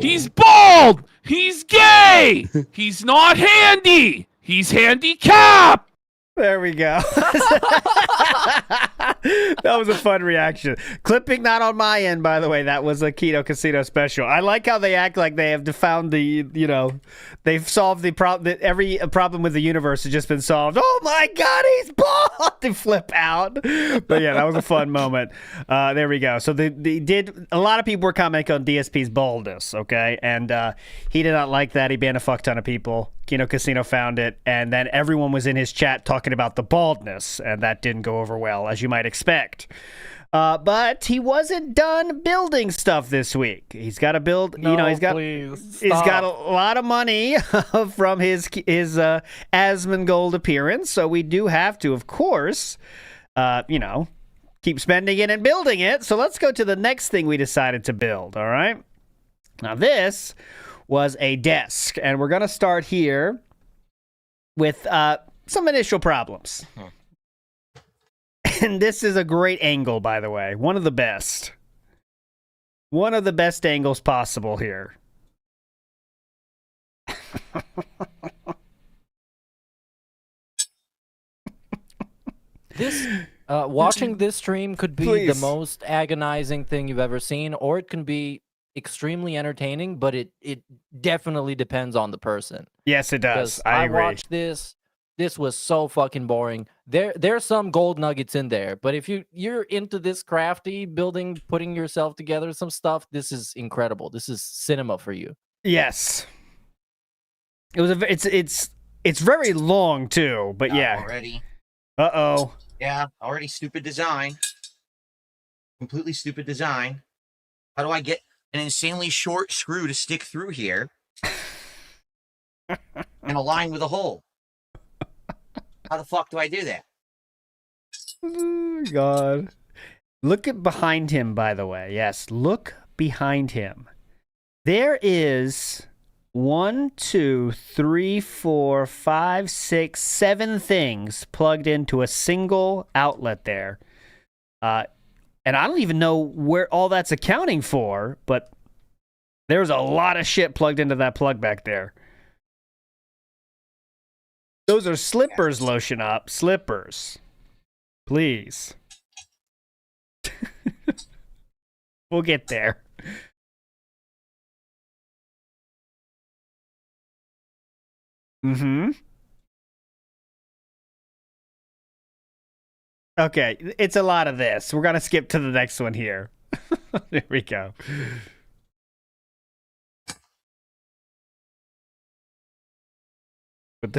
Speaker 10: He's bald! He's gay! He's not handy! He's handicapped!
Speaker 2: There we go. That was a fun reaction. Clipping not on my end, by the way. That was a Keto Casino special. I like how they act like they have found they've solved the problem. Every problem with the universe has just been solved. Oh my God, he's bald! They flip out. But yeah, that was a fun moment. There we go. So they did. A lot of people were commenting on DSP's baldness. Okay, and he did not like that. He banned a fuck ton of people. Kino Casino found it, and then everyone was in his chat talking about the baldness, and that didn't go over well, as you might expect. But he wasn't done building stuff this week. He's got to build. He's got a lot of money from his Asmongold appearance, so we do have to, of course, keep spending it and building it. So let's go to the next thing we decided to build. All right. Now this was a desk, and we're going to start here with some initial problems. And this is a great angle, by the way. One of the best. One of the best angles possible here.
Speaker 3: Watching this stream could be the most agonizing thing you've ever seen, or it can be extremely entertaining, but it definitely depends on the person.
Speaker 2: Yes, it does. I agree.
Speaker 3: Watched this. This was so fucking boring. There's some gold nuggets in there, but if you're into this crafty building, putting yourself together some stuff, this is incredible. This is cinema for you.
Speaker 2: Yes. It was it's very long too, but yeah.
Speaker 5: Already.
Speaker 2: Uh-oh.
Speaker 5: Yeah, already stupid design. Completely stupid design. How do I get an insanely short screw to stick through here and align with a hole? How the fuck do I do that?
Speaker 2: Oh, God. Look at behind him, by the way. Yes, look behind him. There is 1, 2, 3, 4, 5, 6, 7 things plugged into a single outlet there. And I don't even know where all that's accounting for, but there's a lot of shit plugged into that plug back there. Those are slippers, lotion up. Slippers. Please. We'll get there. Mm-hmm. Okay, it's a lot of this. We're gonna skip to the next one here. There we go. But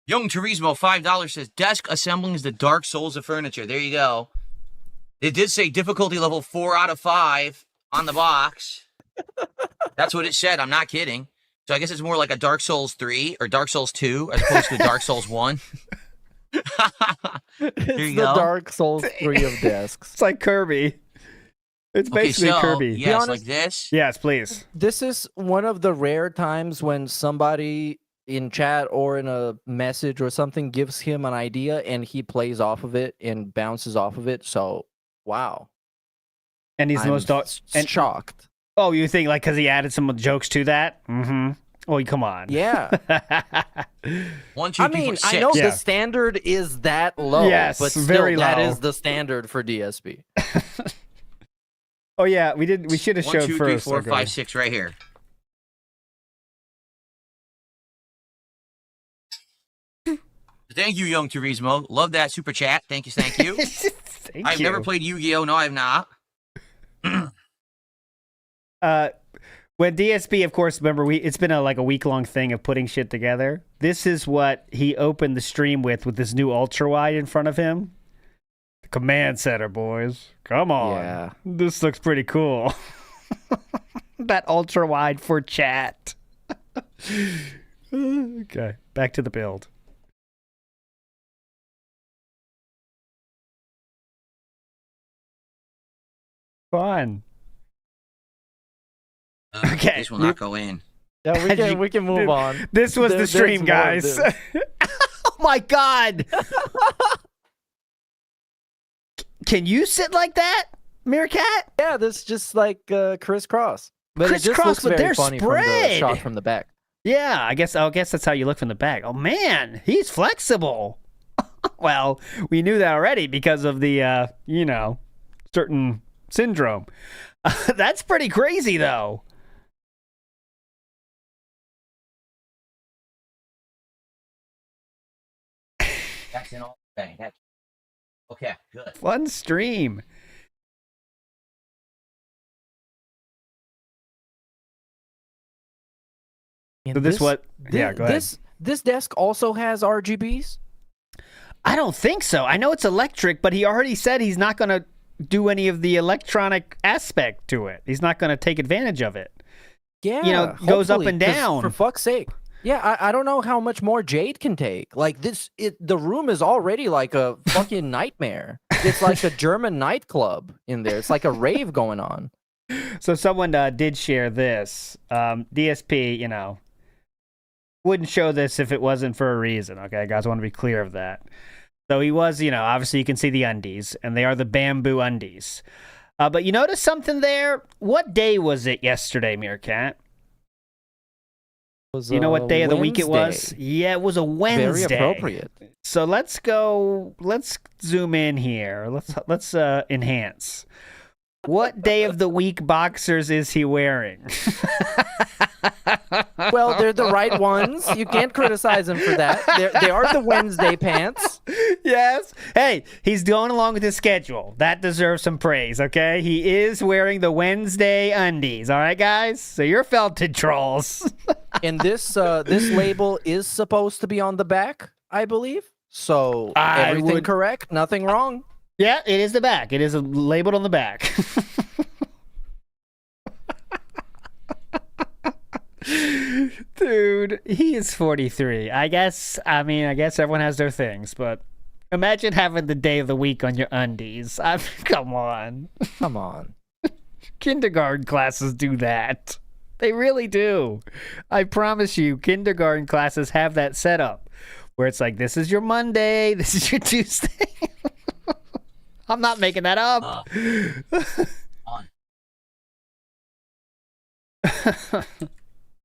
Speaker 5: Young Turismo, $5 says, desk assembling is the Dark Souls of furniture. There you go. It did say difficulty level 4 out of 5 on the box. That's what it said. I'm not kidding. So I guess it's more like a Dark Souls 3 or Dark Souls 2 as opposed to Dark Souls 1.
Speaker 3: It's the Dark Souls 3 of desks.
Speaker 2: It's like Kirby. It's basically Kirby.
Speaker 5: Yes,
Speaker 3: honest,
Speaker 5: like this.
Speaker 2: Yes, please.
Speaker 3: This is one of the rare times when somebody in chat or in a message or something gives him an idea and he plays off of it and bounces off of it. So, wow.
Speaker 2: And he's the most
Speaker 3: shocked.
Speaker 2: Oh, you think like because he added some jokes to that? Mm-hmm. Oh, come on.
Speaker 3: Yeah.
Speaker 5: 1, 2, 3, 4, 6.
Speaker 3: I know the standard is that low,
Speaker 2: yes,
Speaker 3: but still,
Speaker 2: very low.
Speaker 3: that is the standard for DSP.
Speaker 2: Oh yeah, we should have showed
Speaker 5: 1, 2, 3,
Speaker 2: first.
Speaker 5: 4,
Speaker 2: Okay.
Speaker 5: 5, 6 right here. Thank you, Young Turismo. Love that super chat. Thank you. I've never played Yu-Gi-Oh! No, I have not.
Speaker 2: When DSP, of course, remember it's been a week-long thing of putting shit together. This is what he opened the stream with this new ultra wide in front of him. The command center, boys. Come on.
Speaker 3: Yeah.
Speaker 2: This looks pretty cool. That ultra wide for chat. Okay, back to the build. Fun. Okay.
Speaker 5: This will not go in.
Speaker 3: Yeah, we can move on.
Speaker 2: This was the stream, guys. Oh my God. Can you sit like that, Meerkat?
Speaker 3: Yeah, this just like crisscross. But it just
Speaker 2: Crisscross,
Speaker 3: looks
Speaker 2: but
Speaker 3: very
Speaker 2: they're
Speaker 3: funny from the
Speaker 2: spread.
Speaker 3: shot from the back.
Speaker 2: Yeah, I guess that's how you look from the back. Oh man, he's flexible. Well, we knew that already because of the certain syndrome. That's pretty crazy though.
Speaker 5: That's in all thing. Okay, good.
Speaker 2: Fun stream. So this what? Yeah, go ahead.
Speaker 3: This desk also has RGBs?
Speaker 2: I don't think so. I know it's electric, but he already said he's not going to do any of the electronic aspect to it. He's not going to take advantage of it.
Speaker 3: Yeah,
Speaker 2: goes up and down.
Speaker 3: For fuck's sake. Yeah, I don't know how much more Jade can take. Like the room is already like a fucking nightmare. It's like a German nightclub in there. It's like a rave going on.
Speaker 2: So someone did share this. DSP, wouldn't show this if it wasn't for a reason. Okay, guys, I want to be clear of that. So he was, obviously you can see the undies, and they are the bamboo undies. But you notice something there? What day was it yesterday, Meerkat?
Speaker 3: Was
Speaker 2: you know what day of the week it was?
Speaker 3: Wednesday.
Speaker 2: Yeah, it was a Wednesday.
Speaker 3: Very appropriate.
Speaker 2: So let's zoom in here. Let's enhance. What day of the week boxers is he wearing?
Speaker 3: Well, they're the right ones. You can't criticize him for that. They are the Wednesday pants.
Speaker 2: Yes. Hey, he's going along with his schedule. That deserves some praise, okay? He is wearing the Wednesday undies, all right, guys? So you're felted trolls.
Speaker 3: And this label is supposed to be on the back, I believe. So everything correct, nothing wrong.
Speaker 2: Yeah, it is the back. It is labeled on the back. Dude, he is 43. I guess everyone has their things, but imagine having the day of the week on your undies. Come on.
Speaker 3: Come on.
Speaker 2: Kindergarten classes do that. They really do. I promise you, kindergarten classes have that set up where it's like, this is your Monday, this is your Tuesday. I'm not making that up.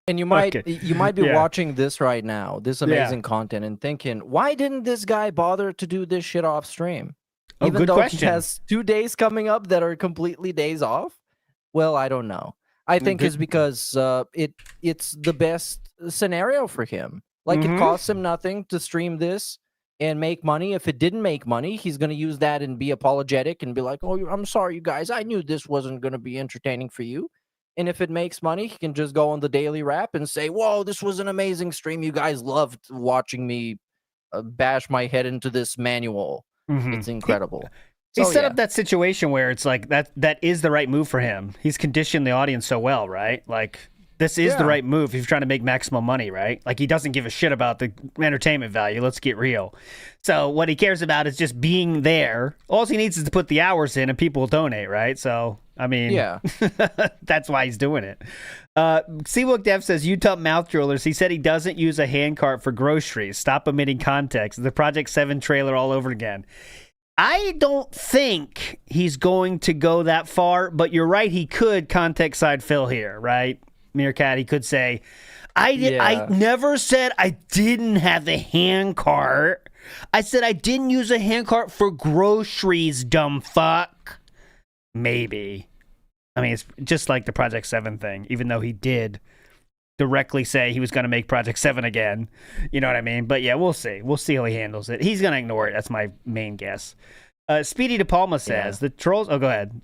Speaker 3: And you might be
Speaker 2: Yeah.
Speaker 3: watching this right now, this amazing content, and thinking, why didn't this guy bother to do this shit off stream?
Speaker 2: Oh,
Speaker 3: Even
Speaker 2: good
Speaker 3: though
Speaker 2: question.
Speaker 3: he has 2 days coming up that are completely days off? Well, I don't know. I think it's because it's the best scenario for him. Like, it costs him nothing to stream this and make money. If it didn't make money, he's going to use that and be apologetic and be like, oh, I'm sorry, you guys. I knew this wasn't going to be entertaining for you. And if it makes money, he can just go on the daily wrap and say, whoa, this was an amazing stream. You guys loved watching me bash my head into this manual. It's incredible.
Speaker 2: He
Speaker 3: So,
Speaker 2: set
Speaker 3: yeah.
Speaker 2: up that situation where it's like that is the right move for him. He's conditioned the audience so well, right? Like, this is the right move if you're trying to make maximum money, right? Like, he doesn't give a shit about the entertainment value. Let's get real. So what he cares about is just being there. All he needs is to put the hours in and people will donate, right? So, I mean,
Speaker 3: Yeah.
Speaker 2: that's why he's doing it. Seawook Dev says, Utah mouth drillers. He said he doesn't use a handcart for groceries. Stop omitting context. The Project 7 trailer all over again. I don't think he's going to go that far, but you're right. He could context side fill here, right? Meerkat, he could say, I never said I didn't have the handcart. I said I didn't use a handcart for groceries, dumb fuck. Maybe. I mean, it's just like the Project 7 thing, even though he did directly say he was going to make Project 7 again. You know what I mean? But yeah, we'll see. We'll see how he handles it. He's going to ignore it. That's my main guess. Speedy De Palma says, the trolls... Oh, go ahead.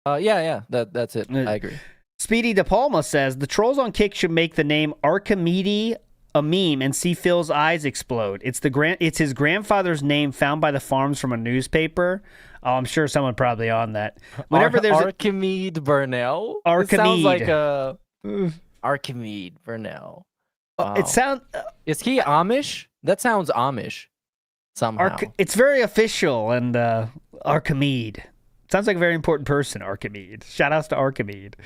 Speaker 3: That's it. I agree.
Speaker 2: Speedy De Palma says, the trolls on Kick should make the name Archimedes a meme and see Phil's eyes explode. It's his grandfather's name found by the farms from a newspaper. Oh, I'm sure someone probably on that. Whenever there's
Speaker 3: Archimedes Burnell?
Speaker 2: Archimedes.
Speaker 3: It sounds like a... Archimedes Burnell. Wow.
Speaker 2: It sounds...
Speaker 3: Is he Amish? That sounds Amish somehow.
Speaker 2: It's very official, and Archimedes. Sounds like a very important person, Archimedes. Shout outs to Archimedes.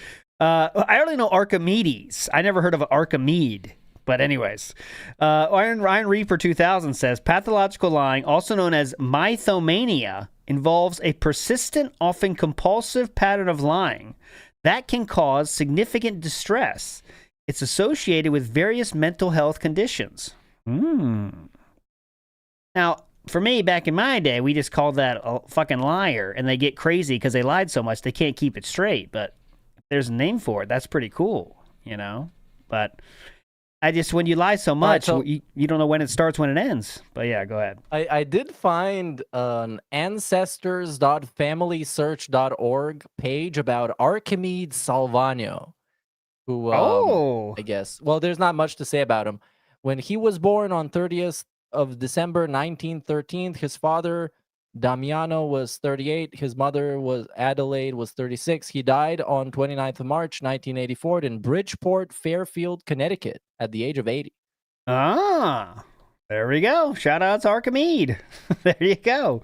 Speaker 2: I only know Archimedes. I never heard of Archimedes. But anyways, Ryan Reaper 2000 says, pathological lying, also known as mythomania, involves a persistent, often compulsive pattern of lying that can cause significant distress. It's associated with various mental health conditions. Now, for me, back in my day, we just called that a fucking liar, and they get crazy because they lied so much they can't keep it straight. But if there's a name for it, that's pretty cool, you know? But when you lie so much, you don't know when it starts, when it ends. But yeah, go ahead.
Speaker 3: I did find an ancestors.familysearch.org page about Archimedes Salvano, who, I guess, well, there's not much to say about him. When he was born on 30th of December 1913, his father, Damiano, was 38. His mother, Adelaide, was 36. He died on 29th of March, 1984 in Bridgeport, Fairfield, Connecticut at the age of 80.
Speaker 2: Ah, there we go. Shout out to Archimedes. There you go.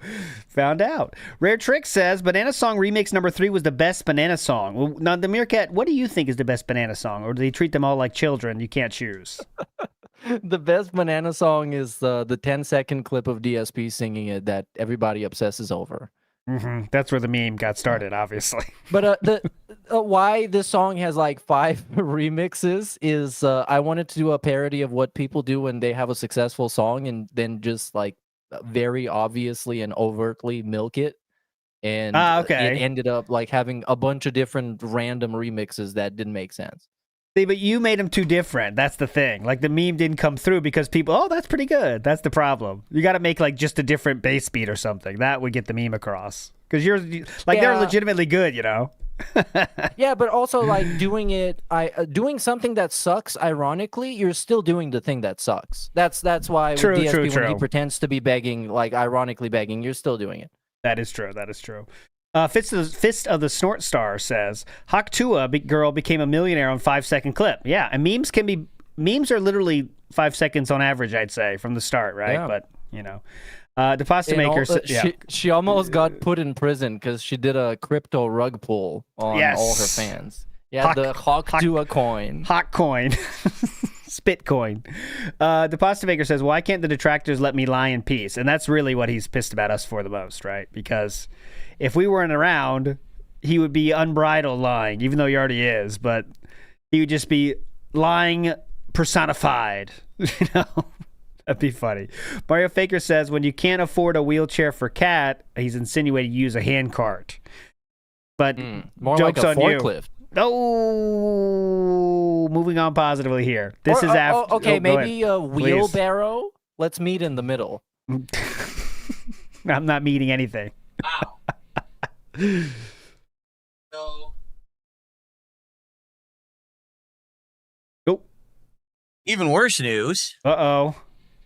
Speaker 2: Found out. Rare Trick says, Banana Song Remix number 3 was the best Banana Song. Well, now, the Meerkat, what do you think is the best Banana Song? Or do they treat them all like children? You can't choose.
Speaker 3: The best Banana Song is the 10-second clip of DSP singing it that everybody obsesses over.
Speaker 2: That's where the meme got started, obviously.
Speaker 3: But why this song has like 5 remixes is I wanted to do a parody of what people do when they have a successful song and then just like very obviously and overtly milk it. And it ended up like having a bunch of different random remixes that didn't make sense.
Speaker 2: See, but you made them too different. That's the thing. Like, the meme didn't come through because people, oh, that's pretty good. That's the problem. You got to make, like, just a different bass beat or something. That would get the meme across. Because they're legitimately good, you know?
Speaker 3: Yeah, but also like doing it, doing something that sucks. Ironically, you're still doing the thing that sucks. That's why with
Speaker 2: True,
Speaker 3: DSP when he
Speaker 2: true.
Speaker 3: pretends to be begging, like ironically begging, you're still doing it.
Speaker 2: That is true. That is true. Fist of the Snort Star says Hawk Tua girl became a millionaire on 5-second clip. Yeah, and memes are literally 5 seconds on average, I'd say, from the start, right?
Speaker 3: Yeah.
Speaker 2: But you know, the pasta maker.
Speaker 3: She almost got put in prison because she did a crypto rug pull on all her fans. Yeah, the Hawk Tua coin.
Speaker 2: Hawk coin. Spit coin. The pasta maker says, why can't the detractors let me lie in peace? And that's really what he's pissed about us for the most, right? Because if we weren't around, he would be unbridled lying, even though he already is, but he would just be lying personified. You know? That'd be funny. Mario Faker says, when you can't afford a wheelchair for Cat, he's insinuating you use a handcart. But
Speaker 3: more
Speaker 2: joke's
Speaker 3: like a
Speaker 2: on you.
Speaker 3: forklift.
Speaker 2: Oh, moving on positively here. This is after.
Speaker 3: Okay, maybe
Speaker 2: ahead.
Speaker 3: a wheelbarrow. Let's meet in the middle.
Speaker 2: I'm not meeting anything.
Speaker 5: Wow. So.
Speaker 2: Oh.
Speaker 5: Even worse news.
Speaker 2: Uh-oh.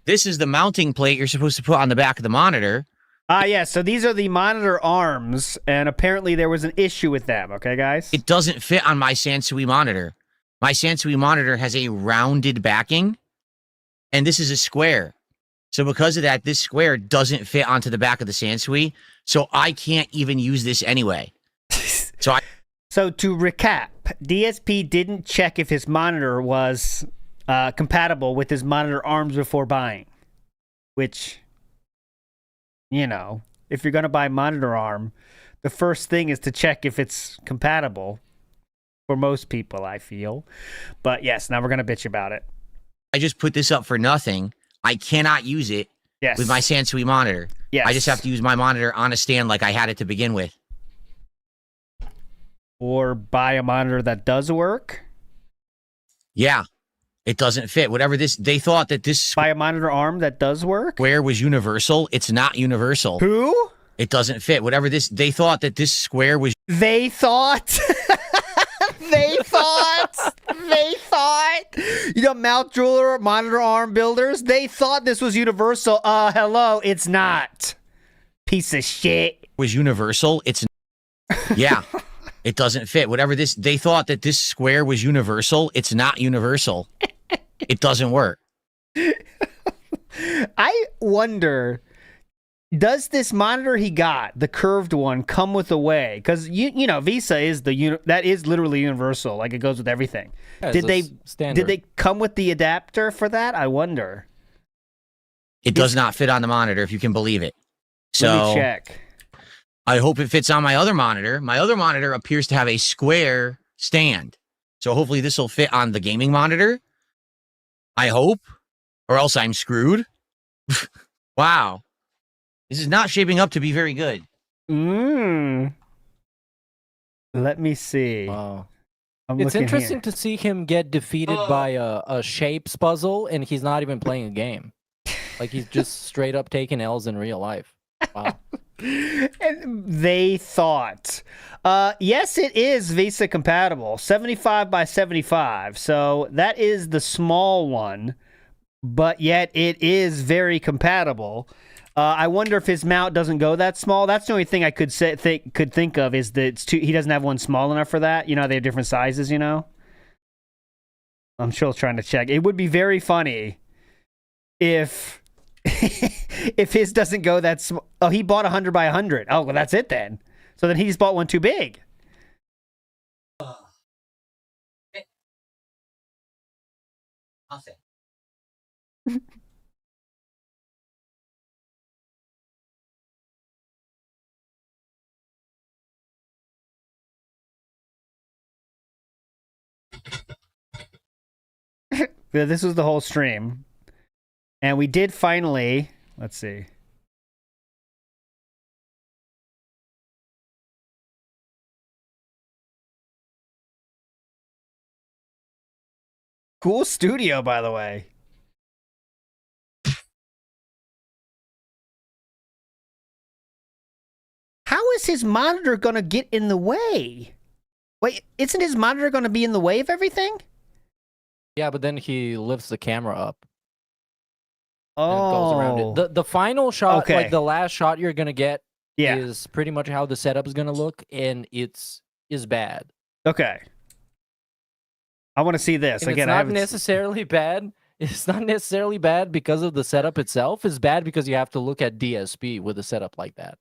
Speaker 5: This is the mounting plate you're supposed to put on the back of the monitor.
Speaker 2: Yeah, so these are the monitor arms, and apparently there was an issue with them, okay, guys?
Speaker 5: It doesn't fit on my Sansui monitor. My Sansui monitor has a rounded backing, and this is a square. So because of that, this square doesn't fit onto the back of the Sansui, so I can't even use this anyway.
Speaker 2: So to recap, DSP didn't check if his monitor was compatible with his monitor arms before buying, which, you know, if you're going to buy monitor arm, the first thing is to check if it's compatible for most people, I feel. But yes, now we're going to bitch about it.
Speaker 5: I just put this up for nothing. I cannot use it with my Sansui monitor.
Speaker 2: Yes.
Speaker 5: I just have to use my monitor on a stand like I had it to begin with.
Speaker 2: Or buy a monitor that does work.
Speaker 5: Yeah. It doesn't fit. Whatever this, they thought that this
Speaker 2: buy a monitor arm that does work.
Speaker 5: Square was universal. It's not universal.
Speaker 2: Who?
Speaker 5: It doesn't fit. Whatever this, they thought that this square was.
Speaker 2: They thought. They thought. They thought. You know, mouth jeweler, monitor arm builders. They thought this was universal. Hello, it's not. Piece of shit.
Speaker 5: Was universal. It's. Yeah. It doesn't fit. Whatever this, they thought that this square was universal. It's not universal. It doesn't work.
Speaker 2: I wonder, does this monitor he got, the curved one, come with a way? Because you know, Visa is that is literally universal. Like it goes with everything.
Speaker 3: Yeah,
Speaker 2: did they come with the adapter for that? I wonder.
Speaker 5: It does not fit on the monitor, if you can believe it. So
Speaker 2: let me check.
Speaker 5: I hope it fits on my other monitor. My other monitor appears to have a square stand. So hopefully this will fit on the gaming monitor. I hope. Or else I'm screwed. Wow. This is not shaping up to be very good.
Speaker 2: Let me see.
Speaker 3: Wow. It's interesting to see him get defeated by a shapes puzzle, and he's not even playing a game. Like he's just straight up taking L's in real life. Wow.
Speaker 2: And they thought, yes, it is Visa compatible, 75 by 75. So that is the small one, but yet it is very compatible. I wonder if his mount doesn't go that small. That's the only thing I could think of is that he doesn't have one small enough for that. You know, they have different sizes. You know, I'm sure trying to check. It would be very funny if. If his doesn't go that small. Oh, he bought 100 by 100. Oh, well, that's it then. So then he just bought one too big.
Speaker 5: Nothing.
Speaker 2: This was the whole stream. And we did finally, let's see. Cool studio, by the way. How is his monitor going to get in the way? Wait, isn't his monitor going to be in the way of everything?
Speaker 3: Yeah, but then he lifts the camera up. And it goes around it. The final shot,
Speaker 2: Okay.
Speaker 3: like the last shot you're gonna get,
Speaker 2: Yeah.
Speaker 3: is pretty much how the setup is gonna look, and is bad.
Speaker 2: Okay. I want to see this
Speaker 3: And
Speaker 2: again.
Speaker 3: it's
Speaker 2: I
Speaker 3: not
Speaker 2: haven't.
Speaker 3: necessarily bad. It's not necessarily bad because of the setup itself. It's bad because you have to look at DSP with a setup like that.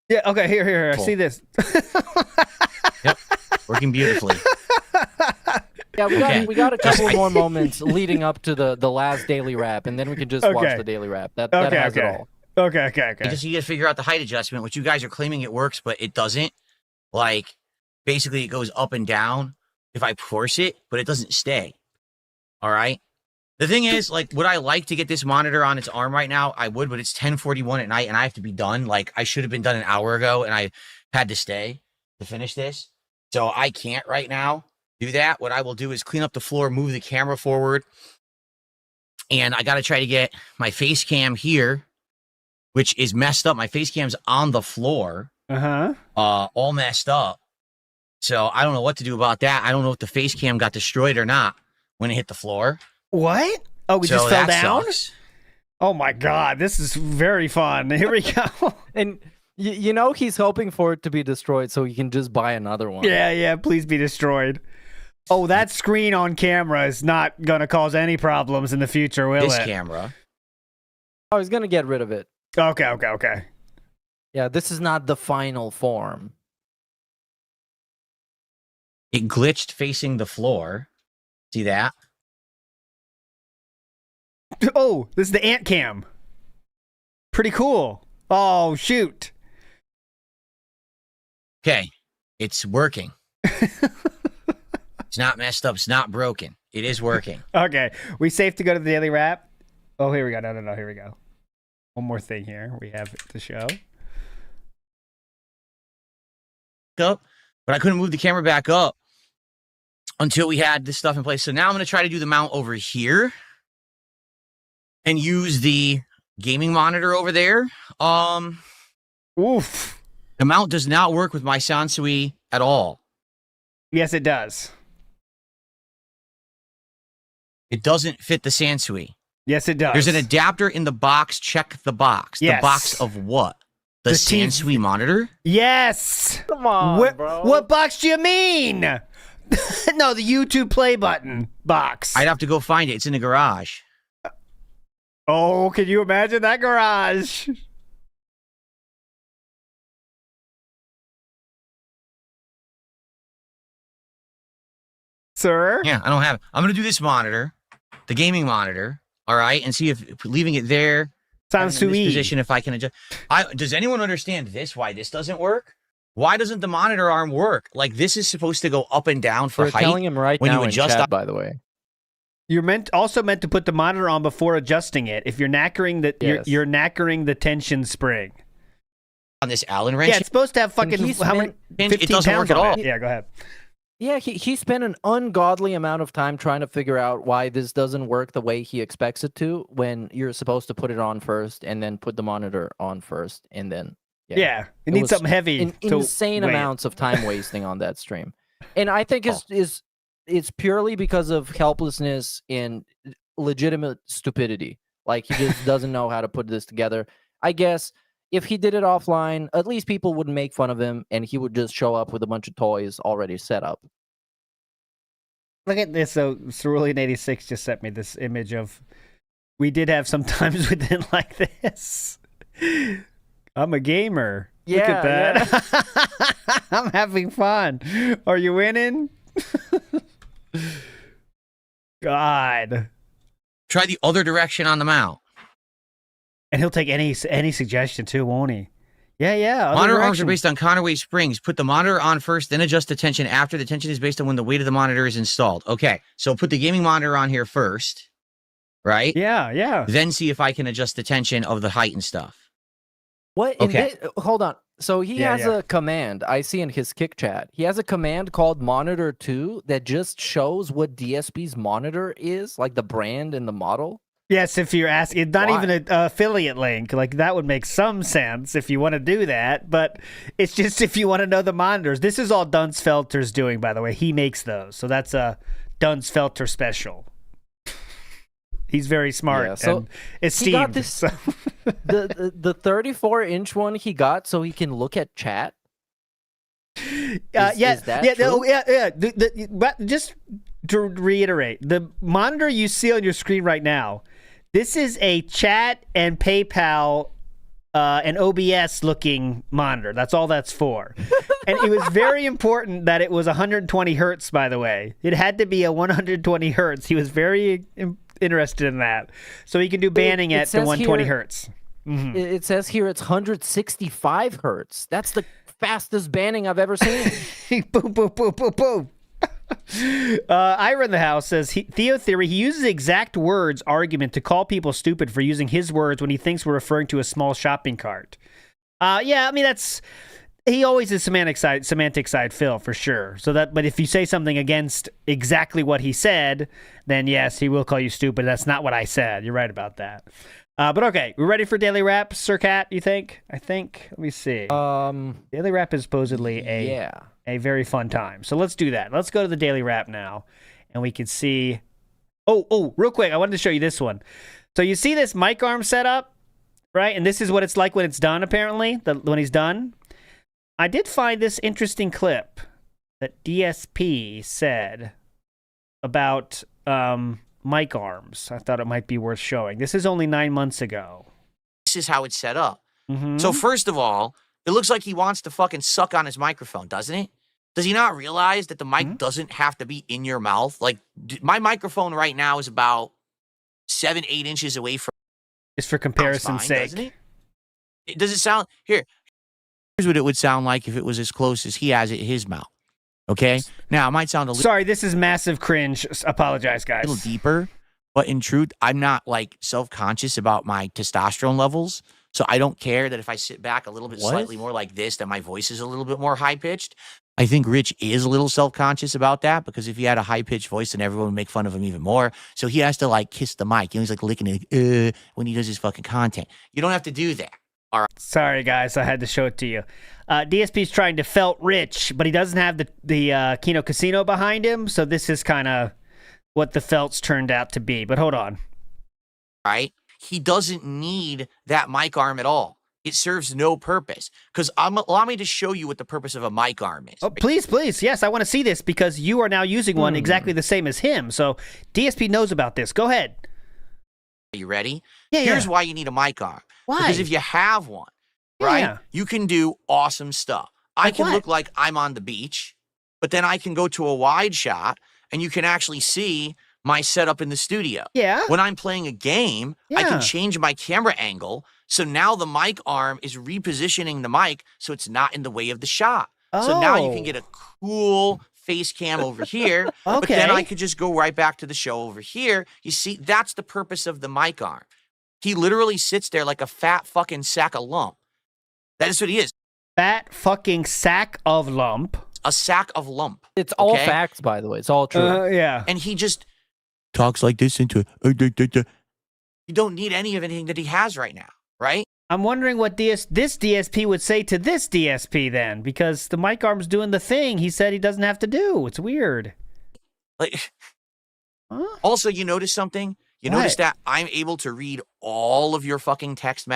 Speaker 2: Yeah. Okay. Here. I
Speaker 5: Cool.
Speaker 2: see this.
Speaker 5: Yep. Working beautifully.
Speaker 3: Yeah,
Speaker 5: Okay.
Speaker 3: we got a couple more moments leading up to the last daily wrap, and then we can just watch
Speaker 2: Okay.
Speaker 3: the daily wrap. That
Speaker 2: Okay,
Speaker 3: has it
Speaker 2: okay.
Speaker 3: all.
Speaker 2: Okay.
Speaker 5: You just you got to figure out the height adjustment, which you guys are claiming it works, but it doesn't. Like, basically, it goes up and down if I force it, but it doesn't stay. All right. The thing is, like, would I like to get this monitor on its arm right now? I would, but it's 10:41 at night, and I have to be done. Like, I should have been done an hour ago, and I had to stay to finish this, so I can't right now do that. What I will do is clean up the floor, move the camera forward, and I got to try to get my face cam here, which is messed up. My face cam's on the floor, all messed up. So I don't know what to do about that. I don't know if the face cam got destroyed or not when it hit the floor.
Speaker 2: What? Oh, we
Speaker 5: So
Speaker 2: just fell
Speaker 5: that
Speaker 2: down?
Speaker 5: sucks.
Speaker 2: Oh my god, this is very fun. Here we go.
Speaker 3: And you know he's hoping for it to be destroyed so he can just buy another one.
Speaker 2: Yeah, please be destroyed. Oh, that screen on camera is not going to cause any problems in the future, will
Speaker 5: This
Speaker 2: it?
Speaker 5: camera.
Speaker 3: Oh, he's gonna get rid of it.
Speaker 2: Okay.
Speaker 3: Yeah, this is not the final form.
Speaker 5: It glitched facing the floor. See that?
Speaker 2: Oh, this is the ant cam. Pretty cool. Oh, shoot.
Speaker 5: Okay. It's working. It's not messed up. It's not broken. It is working.
Speaker 2: Okay, we safe to go to the daily wrap? Oh, here we go. No, here we go. One more thing here we have to show.
Speaker 5: Up, but I couldn't move the camera back up until we had this stuff in place. So now I'm going to try to do the mount over here and use the gaming monitor over there.
Speaker 2: Oof.
Speaker 5: The mount does not work with my Sansui at all.
Speaker 2: Yes, it does.
Speaker 5: It doesn't fit the Sansui.
Speaker 2: Yes, it does.
Speaker 5: There's an adapter in the box. Check the box.
Speaker 2: Yes.
Speaker 5: The box of what? The
Speaker 2: TV.
Speaker 5: Sansui monitor?
Speaker 2: Yes.
Speaker 3: Come on, bro.
Speaker 2: What box do you mean? No, the YouTube play button box.
Speaker 5: I'd have to go find it. It's in the garage.
Speaker 2: Oh, can you imagine that garage? Sir?
Speaker 5: Yeah, I don't have it. I'm going to do this monitor, the gaming monitor, all right, and see if leaving it there,
Speaker 2: Sounds
Speaker 5: in
Speaker 2: too
Speaker 5: this
Speaker 2: easy.
Speaker 5: position, if I can adjust. Does anyone understand this, why this doesn't work? Why doesn't the monitor arm work? Like, this is supposed to go up and down for
Speaker 3: We're
Speaker 5: height.
Speaker 3: telling him right
Speaker 5: when
Speaker 3: now
Speaker 5: you
Speaker 3: in
Speaker 5: adjust
Speaker 3: chat, by the way.
Speaker 2: You're meant to put the monitor on before adjusting it. If you're knackering the
Speaker 3: Yes.
Speaker 2: you're knackering the tension spring.
Speaker 5: on this Allen wrench.
Speaker 2: Yeah, it's supposed to have fucking
Speaker 3: he's
Speaker 2: how many?
Speaker 5: it
Speaker 2: 15
Speaker 5: doesn't
Speaker 2: pounds
Speaker 5: work at
Speaker 2: on
Speaker 5: all.
Speaker 2: it. Yeah, go ahead.
Speaker 3: Yeah, he spent an ungodly amount of time trying to figure out why this doesn't work the way he expects it to when you're supposed to put it on first and then put the monitor on first and then
Speaker 2: Yeah, it
Speaker 3: It
Speaker 2: needs
Speaker 3: was
Speaker 2: something heavy. to
Speaker 3: insane
Speaker 2: weigh it.
Speaker 3: amounts of time wasting on that stream. And I think it's purely because of helplessness and legitimate stupidity. Like he just doesn't know how to put this together. I guess if he did it offline, at least people wouldn't make fun of him and he would just show up with a bunch of toys already set up.
Speaker 2: Look at this. So Cerulean86 just sent me this image of. We did have some times we didn't like this. I'm a gamer. Look at
Speaker 3: Yeah,
Speaker 2: that. I'm having fun. Are you winning? God.
Speaker 5: Try the other direction on the mount.
Speaker 2: And he'll take any suggestion too, won't he? Yeah. other
Speaker 5: Monitor arms are
Speaker 2: direction.
Speaker 5: based on counterweight springs. Put the monitor on first, then adjust the tension after. The tension is based on when the weight of the monitor is installed. Okay, so put the gaming monitor on here first, right?
Speaker 2: Yeah.
Speaker 5: Then see if I can adjust the tension of the height and stuff.
Speaker 3: What?
Speaker 5: Okay.
Speaker 3: Hold on. So he
Speaker 2: Yeah,
Speaker 3: has a command I see in his kick chat. He has a command called monitor2 that just shows what DSP's monitor is, like the brand and the model.
Speaker 2: Yes, if you're asking, not
Speaker 3: Why?
Speaker 2: even an affiliate link. Like, that would make some sense if you want to do that, but it's just if you want to know the monitors. This is all Dunsfelter's doing, by the way. He makes those, so that's a Dunsfelter special. He's very smart
Speaker 3: Yeah, so
Speaker 2: and esteemed.
Speaker 3: he got this-
Speaker 2: so-
Speaker 3: The 34-inch one he got so he can look at chat. Is that true?
Speaker 2: But just to reiterate, the monitor you see on your screen right now, this is a chat and PayPal and OBS looking monitor. That's all that's for. And it was very important that it was 120 hertz, by the way. It had to be a 120 hertz. He was very interested in that. So he can do banning
Speaker 3: It
Speaker 2: at the
Speaker 3: says
Speaker 2: 120
Speaker 3: here-
Speaker 2: hertz.
Speaker 3: It says here it's 165 hertz. That's the fastest banning I've ever seen.
Speaker 2: Boom, boom, boom, boom, boom. Ira in the house says, Theo Theory, he uses the exact words argument to call people stupid for using his words when he thinks we're referring to a small shopping cart. Yeah, I mean, he always is semantic side Phil, for sure. But if you say something against exactly what he said, then yes, he will call you stupid. That's not what I said. You're right about that. But okay, we're ready for Daily Wrap, Sir Cat, you think? I think. Let me see. Daily Wrap is supposedly a very fun time. So let's do that. Let's go to the Daily Wrap now, and we can see... Oh, real quick, I wanted to show you this one. So you see this mic arm setup, right? And this is what it's like when it's done, apparently, when he's done. I did find this interesting clip that DSP said about... mic arms. I thought it might be worth showing. This is only 9 months ago.
Speaker 5: This is how it's set up.
Speaker 2: Mm-hmm.
Speaker 5: So first of all, it looks like he wants to fucking suck on his microphone, doesn't it? Does he not realize that the mic doesn't have to be in your mouth? Like, my microphone right now is about 7-8 inches away from...
Speaker 2: Just for comparison's sake.
Speaker 5: Doesn't it? Does it sound... Here's what it would sound like if it was as close as he has it in his mouth. Okay? Now, it might sound a little...
Speaker 2: Sorry, this is massive cringe. Apologize, guys.
Speaker 5: A little deeper, but in truth, I'm not like self-conscious about my testosterone levels, so I don't care that if I sit back a little bit slightly more like this, that my voice is a little bit more high-pitched. I think Rich is a little self-conscious about that, because if he had a high-pitched voice, then everyone would make fun of him even more. So he has to like kiss the mic. He's like licking it when he does his fucking content. You don't have to do that. All right.
Speaker 2: Sorry, guys. I had to show it to you. DSP's trying to felt Rich, but he doesn't have the Kino Casino behind him, so this is kind of what the felts turned out to be. But hold on.
Speaker 5: Right? He doesn't need that mic arm at all. It serves no purpose. Because allow me to show you what the purpose of a mic arm is.
Speaker 2: Oh, please. Yes, I want to see this, because you are now using one exactly the same as him. So DSP knows about this. Go ahead.
Speaker 5: Are you ready?
Speaker 2: Yeah,
Speaker 5: Here's why you need a mic arm.
Speaker 2: Why?
Speaker 5: Because if you have one, right,
Speaker 2: Yeah.
Speaker 5: you can do awesome stuff. I
Speaker 2: Like
Speaker 5: can
Speaker 2: what?
Speaker 5: look like I'm on the beach, but then I can go to a wide shot and you can actually see my setup in the studio.
Speaker 2: Yeah.
Speaker 5: When I'm playing a game, I
Speaker 2: Yeah.
Speaker 5: can change my camera angle. So now the mic arm is repositioning the mic so it's not in the way of the shot. So now you can get a cool face cam over here, but then I could just go right back to the show over here. You see, that's the purpose of the mic arm. He literally sits there like a fat fucking sack of lump. That is what he is.
Speaker 2: Fat fucking sack of lump.
Speaker 5: A sack of lump.
Speaker 3: It's all facts, by the way. It's all true.
Speaker 2: Yeah.
Speaker 5: And he just talks like this into it. You don't need anything that he has right now, right?
Speaker 2: I'm wondering what this DSP would say to this DSP then, because the mic arm's doing the thing he said he doesn't have to do. It's weird.
Speaker 5: Like,
Speaker 2: Huh?
Speaker 5: also, you notice something? You
Speaker 2: What?
Speaker 5: notice that I'm able to read all of your fucking text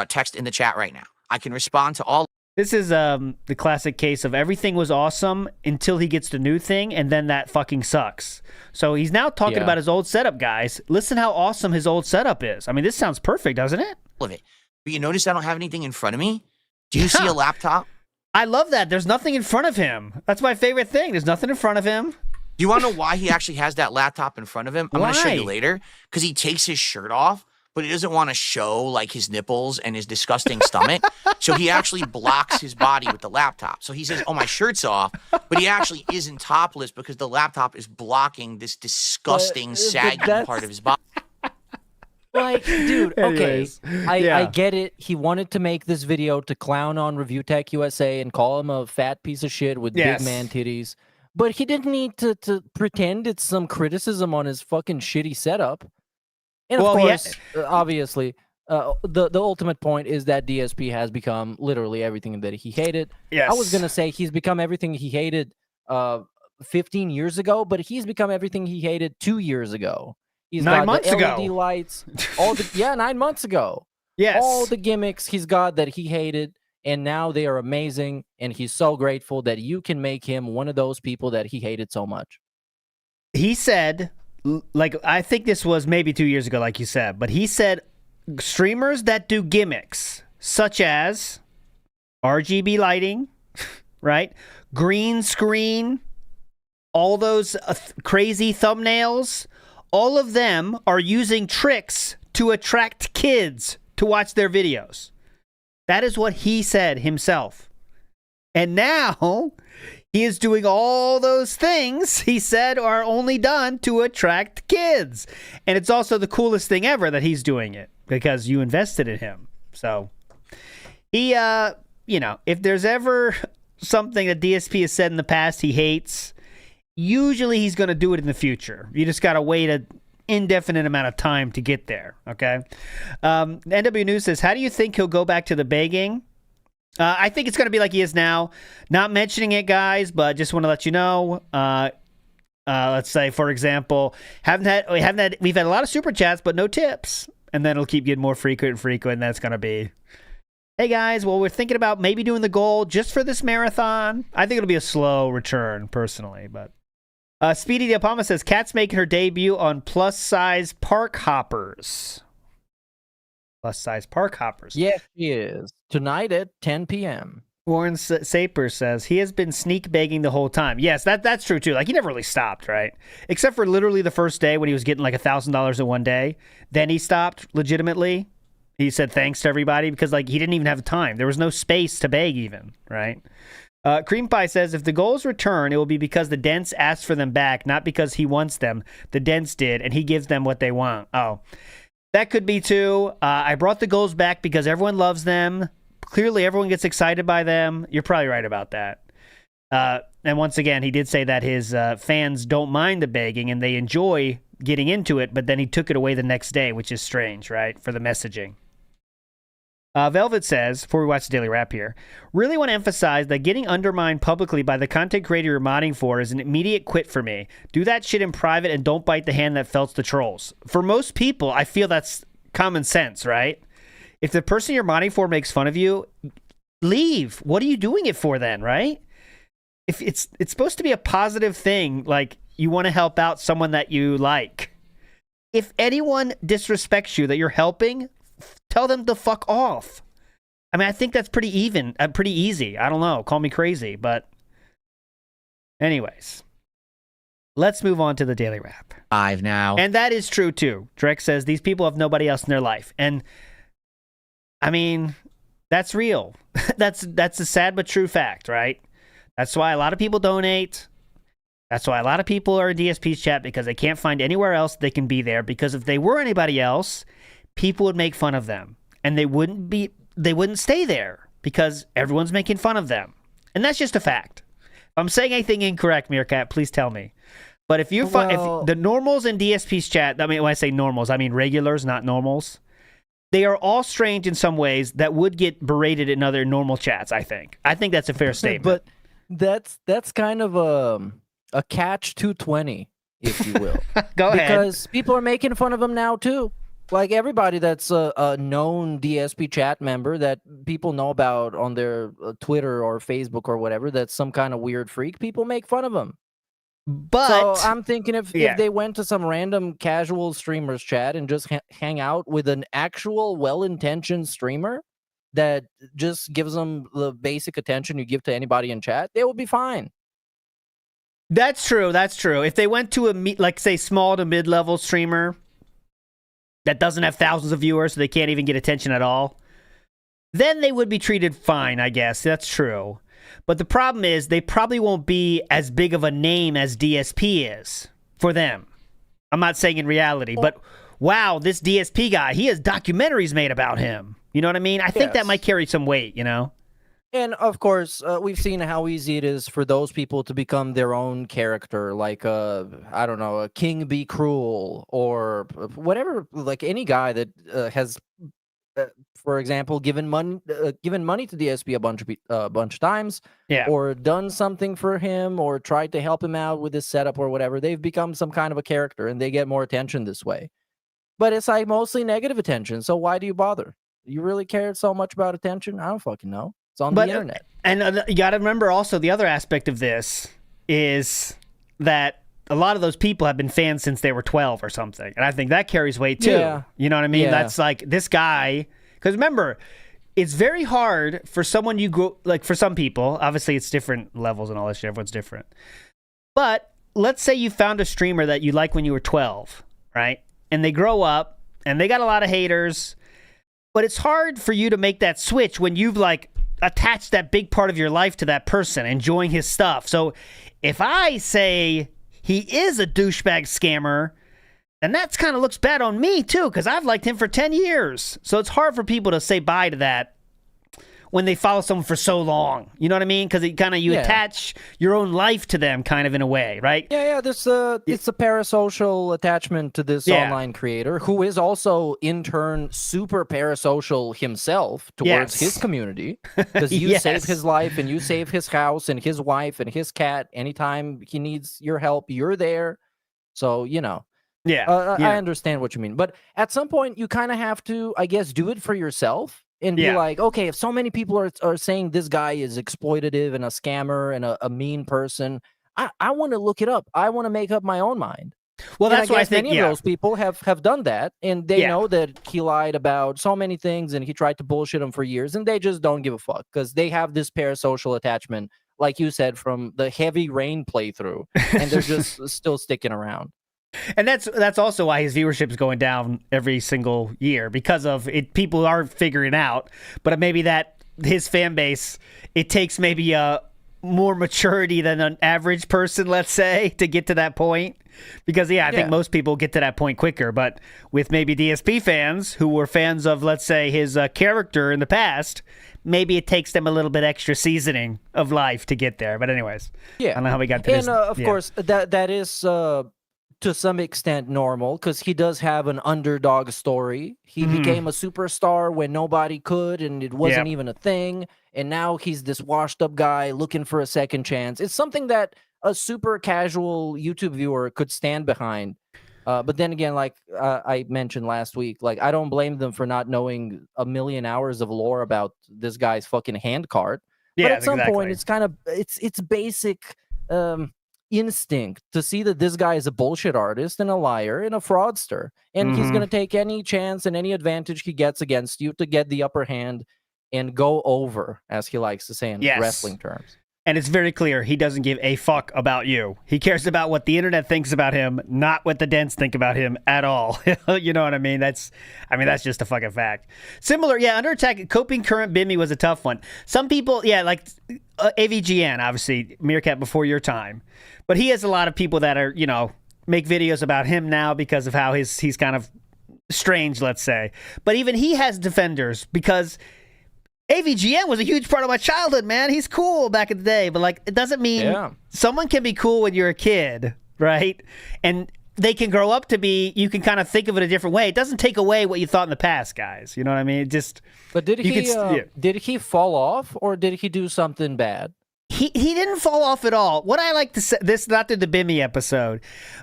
Speaker 5: text in the chat right now. I can respond to all.
Speaker 2: This is the classic case of everything was awesome until he gets the new thing, and then that fucking sucks. So he's now talking about his old setup, guys. Listen how awesome his old setup is. I mean, this sounds perfect, doesn't it?
Speaker 5: of it. But you notice I don't have anything in front of me? Do you see a laptop?
Speaker 2: I love that. There's nothing in front of him. That's my favorite thing. There's nothing in front of him.
Speaker 5: Do you want to know why he actually has that laptop in front of him? I'm going to show you
Speaker 2: Why?
Speaker 5: later. Because he takes his shirt off, but he doesn't want to show like his nipples and his disgusting stomach. So he actually blocks his body with the laptop. So he says, oh, my shirt's off. But he actually isn't topless because the laptop is blocking this disgusting, sagging part of his body.
Speaker 3: Like, dude, okay,
Speaker 2: Anyways,
Speaker 3: I
Speaker 2: yeah.
Speaker 3: get it. He wanted to make this video to clown on Review Tech USA and call him a fat piece of shit with
Speaker 2: Yes.
Speaker 3: big man titties. But he didn't need to pretend it's some criticism on his fucking shitty setup. And of
Speaker 2: Well, yeah.
Speaker 3: course, obviously, the ultimate point is that DSP has become literally everything that he hated.
Speaker 2: Yes.
Speaker 3: I was gonna say he's become everything he hated 15 years ago, but he's become everything he hated 2 years ago. He's
Speaker 2: 9
Speaker 3: got
Speaker 2: months
Speaker 3: the
Speaker 2: ago.
Speaker 3: LED lights, 9 months ago.
Speaker 2: Yes.
Speaker 3: All the gimmicks he's got that he hated, and now they are amazing, and he's so grateful that you can make him one of those people that he hated so much.
Speaker 2: He said, like, I think this was maybe 2 years ago, like you said, but he said streamers that do gimmicks such as RGB lighting, right? Green screen, all those crazy thumbnails, all of them are using tricks to attract kids to watch their videos. That is what he said himself. And now he is doing all those things he said are only done to attract kids. And it's also the coolest thing ever that he's doing it because you invested in him. So he, if there's ever something that DSP has said in the past he hates, usually he's going to do it in the future. You just got to wait an indefinite amount of time to get there, okay? NW News says, how do you think he'll go back to the begging? I think it's going to be like he is now. Not mentioning it, guys, but just want to let you know. Let's say, for example, we've had a lot of super chats, but no tips. And then it'll keep getting more frequent. And that's going to be, hey, guys, well, we're thinking about maybe doing the goal just for this marathon. I think it'll be a slow return, personally, but Speedy De Palma says, Kat's making her debut on plus-size park hoppers. Plus-size park hoppers.
Speaker 3: Yes, she is. Tonight at 10 p.m.
Speaker 2: Warren Saper says, he has been sneak begging the whole time. Yes, that's true, too. Like, he never really stopped, right? Except for literally the first day when he was getting like $1,000 in one day. Then he stopped legitimately. He said thanks to everybody because, like, he didn't even have time. There was no space to beg even, right? Cream Pie says, if the goals return, it will be because the Dents asked for them back, not because he wants them. The Dents did, and he gives them what they want. Oh, that could be too. I brought the goals back because everyone loves them. Clearly, everyone gets excited by them. You're probably right about that. And once again, he did say that his fans don't mind the begging, and they enjoy getting into it, but then he took it away the next day, which is strange, right, for the messaging. Velvet says, before we watch the Daily Wrap here, really want to emphasize that getting undermined publicly by the content creator you're modding for is an immediate quit for me. Do that shit in private and don't bite the hand that felts the trolls. For most people, I feel that's common sense, right? If the person you're modding for makes fun of you, leave. What are you doing it for then, right? If it's supposed to be a positive thing, like you want to help out someone that you like. If anyone disrespects you that you're helping, tell them to fuck off. I mean, I think that's pretty easy. I don't know. Call me crazy, but anyways, let's move on to the Daily Wrap.
Speaker 5: 5 now.
Speaker 2: And that is true too. Drek says these people have nobody else in their life. And I mean, that's real. that's a sad but true fact, right? That's why a lot of people donate. That's why a lot of people are in DSP's chat because they can't find anywhere else they can be there, because if they were anybody else, people would make fun of them, and they wouldn't stay there because everyone's making fun of them. And that's just a fact. If I'm saying anything incorrect, Meerkat, please tell me. But if you find if the normals in DSP's chat, I mean, when I say normals, I mean regulars, not normals. They are all strange in some ways that would get berated in other normal chats, I think. I think that's a fair statement.
Speaker 3: But that's kind of a catch 220, if you will.
Speaker 2: Go ahead.
Speaker 3: Because people are making fun of him now too. Like everybody that's a known DSP chat member that people know about on their Twitter or Facebook or whatever, that's some kind of weird freak, people make fun of him.
Speaker 2: But
Speaker 3: so I'm thinking if they went to some random casual streamers chat and just hang out with an actual well-intentioned streamer that just gives them the basic attention you give to anybody in chat, they will be fine.
Speaker 2: That's true. That's true. If they went to like say small to mid-level streamer that doesn't have thousands of viewers, so they can't even get attention at all, then they would be treated fine, I guess. That's true. But the problem is they probably won't be as big of a name as DSP is for them. I'm not saying in reality, but wow, this DSP guy, he has documentaries made about him. You know what I mean? I think that might carry some weight, you know?
Speaker 3: And of course, we've seen how easy it is for those people to become their own character, like I don't know, a King Be Cruel or whatever. Like any guy that has, for example, given money to DSP a bunch of times,
Speaker 2: Yeah.
Speaker 3: or done something for him, or tried to help him out with his setup or whatever. They've become some kind of a character, and they get more attention this way. But it's like mostly negative attention. So why do you bother? You really care so much about attention? I don't fucking know. It's on the internet.
Speaker 2: And you got to remember also the other aspect of this is that a lot of those people have been fans since they were 12 or something. And I think that carries weight too.
Speaker 3: Yeah.
Speaker 2: You know what I mean?
Speaker 3: Yeah.
Speaker 2: That's like this guy. Because remember, it's very hard for someone you go, like for some people, obviously it's different levels and all this shit. Everyone's different. But let's say you found a streamer that you like when you were 12, right? And they grow up and they got a lot of haters. But it's hard for you to make that switch when you've like attached that big part of your life to that person, enjoying his stuff. So if I say he is a douchebag scammer, then that kind of looks bad on me too, because I've liked him for 10 years. So it's hard for people to say bye to that when they follow someone for so long. You know what I mean? Because you attach your own life to them kind of in a way, right?
Speaker 3: Yeah. It's a parasocial attachment to this online creator who is also in turn super parasocial himself towards his community, because you save his life and you save his house and his wife and his cat. Anytime he needs your help, you're there. So, you know. I understand what you mean. But at some point, you kind of have to, I guess, do it for yourself. And be like, okay, if so many people are saying this guy is exploitative and a scammer and a mean person, I want to look it up. I want to make up my own mind.
Speaker 2: Well, that's why I think
Speaker 3: many of those people have done that, and they know that he lied about so many things and he tried to bullshit them for years, and they just don't give a fuck because they have this parasocial attachment, like you said, from the Heavy Rain playthrough, and they're just still sticking around.
Speaker 2: And that's also why his viewership is going down every single year, because of it. People are figuring out, but maybe that his fan base, it takes maybe a more maturity than an average person, let's say, to get to that point. Because I think most people get to that point quicker. But with maybe DSP fans who were fans of, let's say, his character in the past, maybe it takes them a little bit extra seasoning of life to get there. But anyways, I don't know how we got to this.
Speaker 3: And of course, that is to some extent normal, because he does have an underdog story. He became a superstar when nobody could, and it wasn't even a thing. And now he's this washed up guy looking for a second chance. It's something that a super casual YouTube viewer could stand behind. But then again, like I mentioned last week, like I don't blame them for not knowing a million hours of lore about this guy's fucking Handcart. But at some point, it's kind of it's basic instinct to see that this guy is a bullshit artist and a liar and a fraudster, and he's going to take any chance and any advantage he gets against you to get the upper hand and go over, as he likes to say in wrestling terms.
Speaker 2: And it's very clear he doesn't give a fuck about you. He cares about what the internet thinks about him, not what the Dents think about him at all. You know what I mean? That's just a fucking fact. Similar, Under Attack, Coping Current Bimmy was a tough one. Some people, like AVGN, obviously, Meerkat before your time. But he has a lot of people that are, make videos about him now because of how he's kind of strange, let's say. But even he has defenders, because AVGN was a huge part of my childhood, man. He's cool back in the day, but like it doesn't mean someone can be cool when you're a kid, right? And they can grow up to be, you can kind of think of it a different way. It doesn't take away what you thought in the past, guys. You know what I mean? It just.
Speaker 3: But did he fall off, or did he do something bad?
Speaker 2: He didn't fall off at all. What I like to say, this not through the Bimmy episode,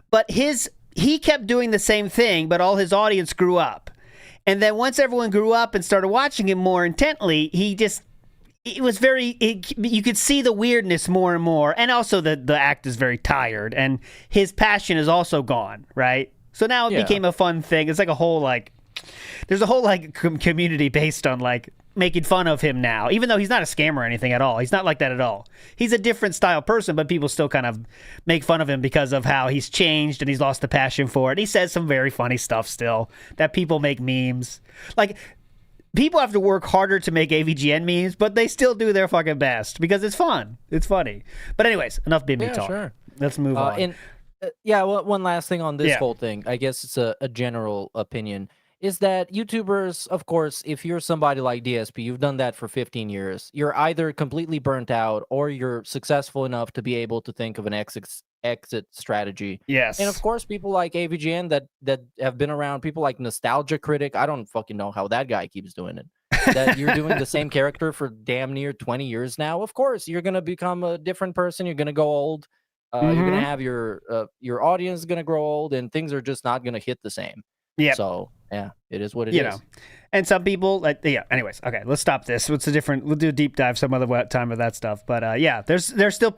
Speaker 2: but he kept doing the same thing, but all his audience grew up. And then once everyone grew up and started watching him more intently, you could see the weirdness more and more. And also the act is very tired, and his passion is also gone, right? So now it became a fun thing. It's like there's a whole community based on making fun of him now, even though he's not a scammer or anything at all. He's not like that at all. He's a different style person, but people still kind of make fun of him because of how he's changed and he's lost the passion for it. He says some very funny stuff still that people make memes. Like, people have to work harder to make AVGN memes, but they still do their fucking best because it's fun. It's funny. But anyways, enough Bimmy talk.
Speaker 3: Sure.
Speaker 2: Let's move on.
Speaker 3: One last thing on this whole thing. I guess it's a general opinion. is that YouTubers, of course, if you're somebody like DSP, you've done that for 15 years, you're either completely burnt out or you're successful enough to be able to think of an exit strategy.
Speaker 2: Yes.
Speaker 3: And of course, people like AVGN that have been around, people like Nostalgia Critic, I don't fucking know how that guy keeps doing it. That you're doing the same character for damn near 20 years now. Of course, you're going to become a different person. You're going to go old. You're going to have your audience is going to grow old, and things are just not going to hit the same.
Speaker 2: Yeah.
Speaker 3: So, yeah, it is what it is.
Speaker 2: You know, and some people, anyways, okay, let's stop this. We'll do a deep dive some other time with that stuff. But yeah, there's still,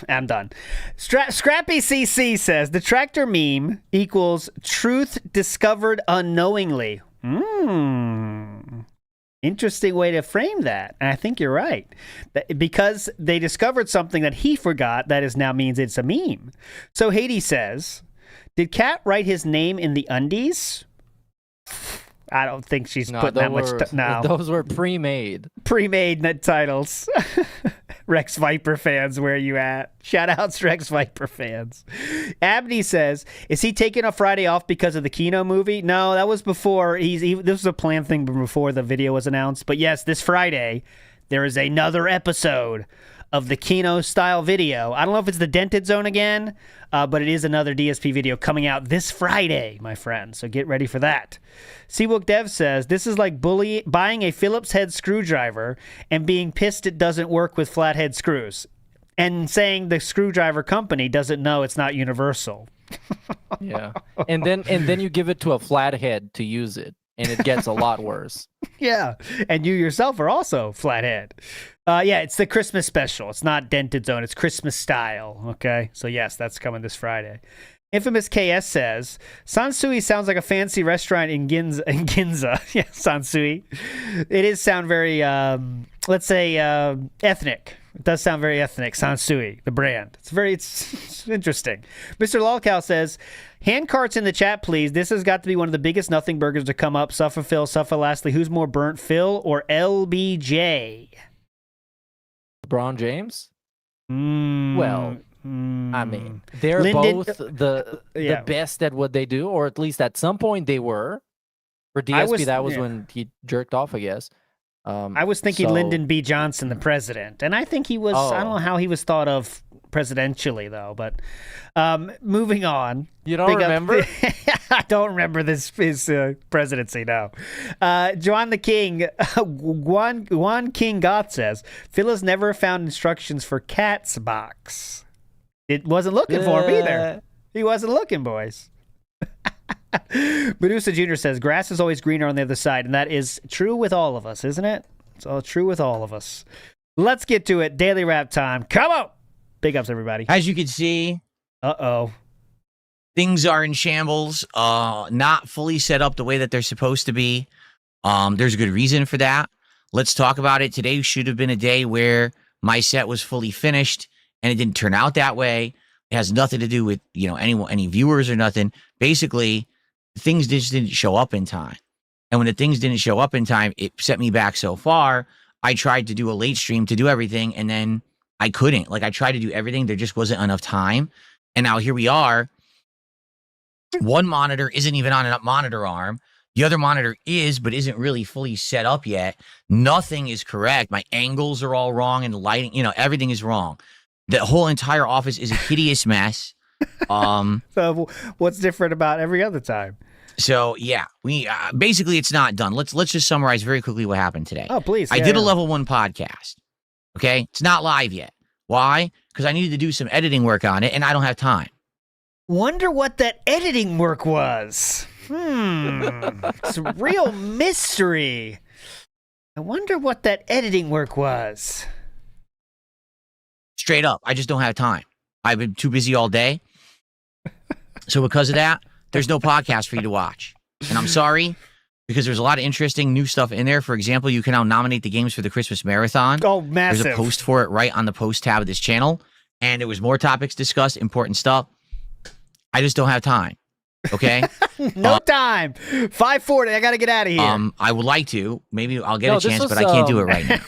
Speaker 2: I'm done. Scrappy CC says, the tractor meme equals truth discovered unknowingly. Interesting way to frame that. And I think you're right. Because they discovered something that he forgot, that is now means it's a meme. So Hades says, did Kat write his name in the undies? I don't think she's putting that much. No,
Speaker 3: those were pre-made.
Speaker 2: Pre-made titles. Rex Viper fans, where you at? Shout outs, Rex Viper fans. Abney says, is he taking a Friday off because of the Kino movie? No, that was before. This was a planned thing before the video was announced. But yes, this Friday, there is another episode of the Kino style video. I don't know if it's the Dented Zone again, but it is another DSP video coming out this Friday, my friend. So get ready for that. Seabook Dev says, this is like buying a Phillips head screwdriver and being pissed it doesn't work with flathead screws and saying the screwdriver company doesn't know it's not universal.
Speaker 3: Yeah. And then you give it to a flathead to use it, and it gets a lot worse.
Speaker 2: Yeah. And you yourself are also flathead. Yeah, it's the Christmas special. It's not Dented Zone. It's Christmas style. Okay. So yes, that's coming this Friday. Infamous KS says, Sansui sounds like a fancy restaurant in Ginza. Yeah, Sansui. It is sound very, let's say, ethnic. It does sound very ethnic. Sansui, the brand. It's interesting. Mr. Lolcow says, Handcarts in the chat, please. This has got to be one of the biggest nothing burgers to come up. Suffer Phil, suffer lastly. Who's more burnt, Phil or LBJ?
Speaker 3: LeBron James? Well, I mean, they're both the best at what they do, or at least at some point they were. For DSP, that was when he jerked off, I guess.
Speaker 2: I was thinking Lyndon B. Johnson, the president, and I think he was. I don't know how he was thought of presidentially, though. But moving on.
Speaker 3: You don't remember?
Speaker 2: I don't remember his presidency. No. Juan the King, Juan King God says, Phil has never found instructions for Cat's box. It wasn't looking for him either. He wasn't looking, boys. Medusa Jr. says, grass is always greener on the other side, and that is true with all of us, isn't it? It's all true with all of us. Let's get to it. Daily Wrap time. Come on! Big ups, everybody.
Speaker 5: As you can see, things are in shambles, not fully set up the way that they're supposed to be. There's a good reason for that. Let's talk about it. Today should have been a day where my set was fully finished, and it didn't turn out that way. It has nothing to do with, any viewers or nothing. Basically, things just didn't show up in time. And when the things didn't show up in time, it set me back so far. I tried to do a late stream to do everything, and then I couldn't. Like, I tried to do everything. There just wasn't enough time. And now here we are. One monitor isn't even on a monitor arm. The other monitor is, but isn't really fully set up yet. Nothing is correct. My angles are all wrong, and the lighting, everything is wrong. The whole entire office is a hideous mess.
Speaker 2: So what's different about every other time?
Speaker 5: So yeah, we basically it's not done. Let's just summarize very quickly what happened today.
Speaker 2: Oh, please.
Speaker 5: I did a level 1 podcast. Okay, it's not live yet. Why? Because I needed to do some editing work on it, and I don't have time.
Speaker 2: Wonder what that editing work was. It's a real mystery. I wonder what that editing work was.
Speaker 5: Straight up, I just don't have time. I've been too busy all day. So because of that, there's no podcast for you to watch. And I'm sorry, because there's a lot of interesting new stuff in there. For example, you can now nominate the games for the Christmas Marathon.
Speaker 2: Oh, massive.
Speaker 5: There's a post for it right on the post tab of this channel. And there was more topics discussed, important stuff. I just don't have time. Okay?
Speaker 2: No time. 5:40. I got to get out of here.
Speaker 5: I would like to. Maybe I'll get a chance, but I can't do it right now.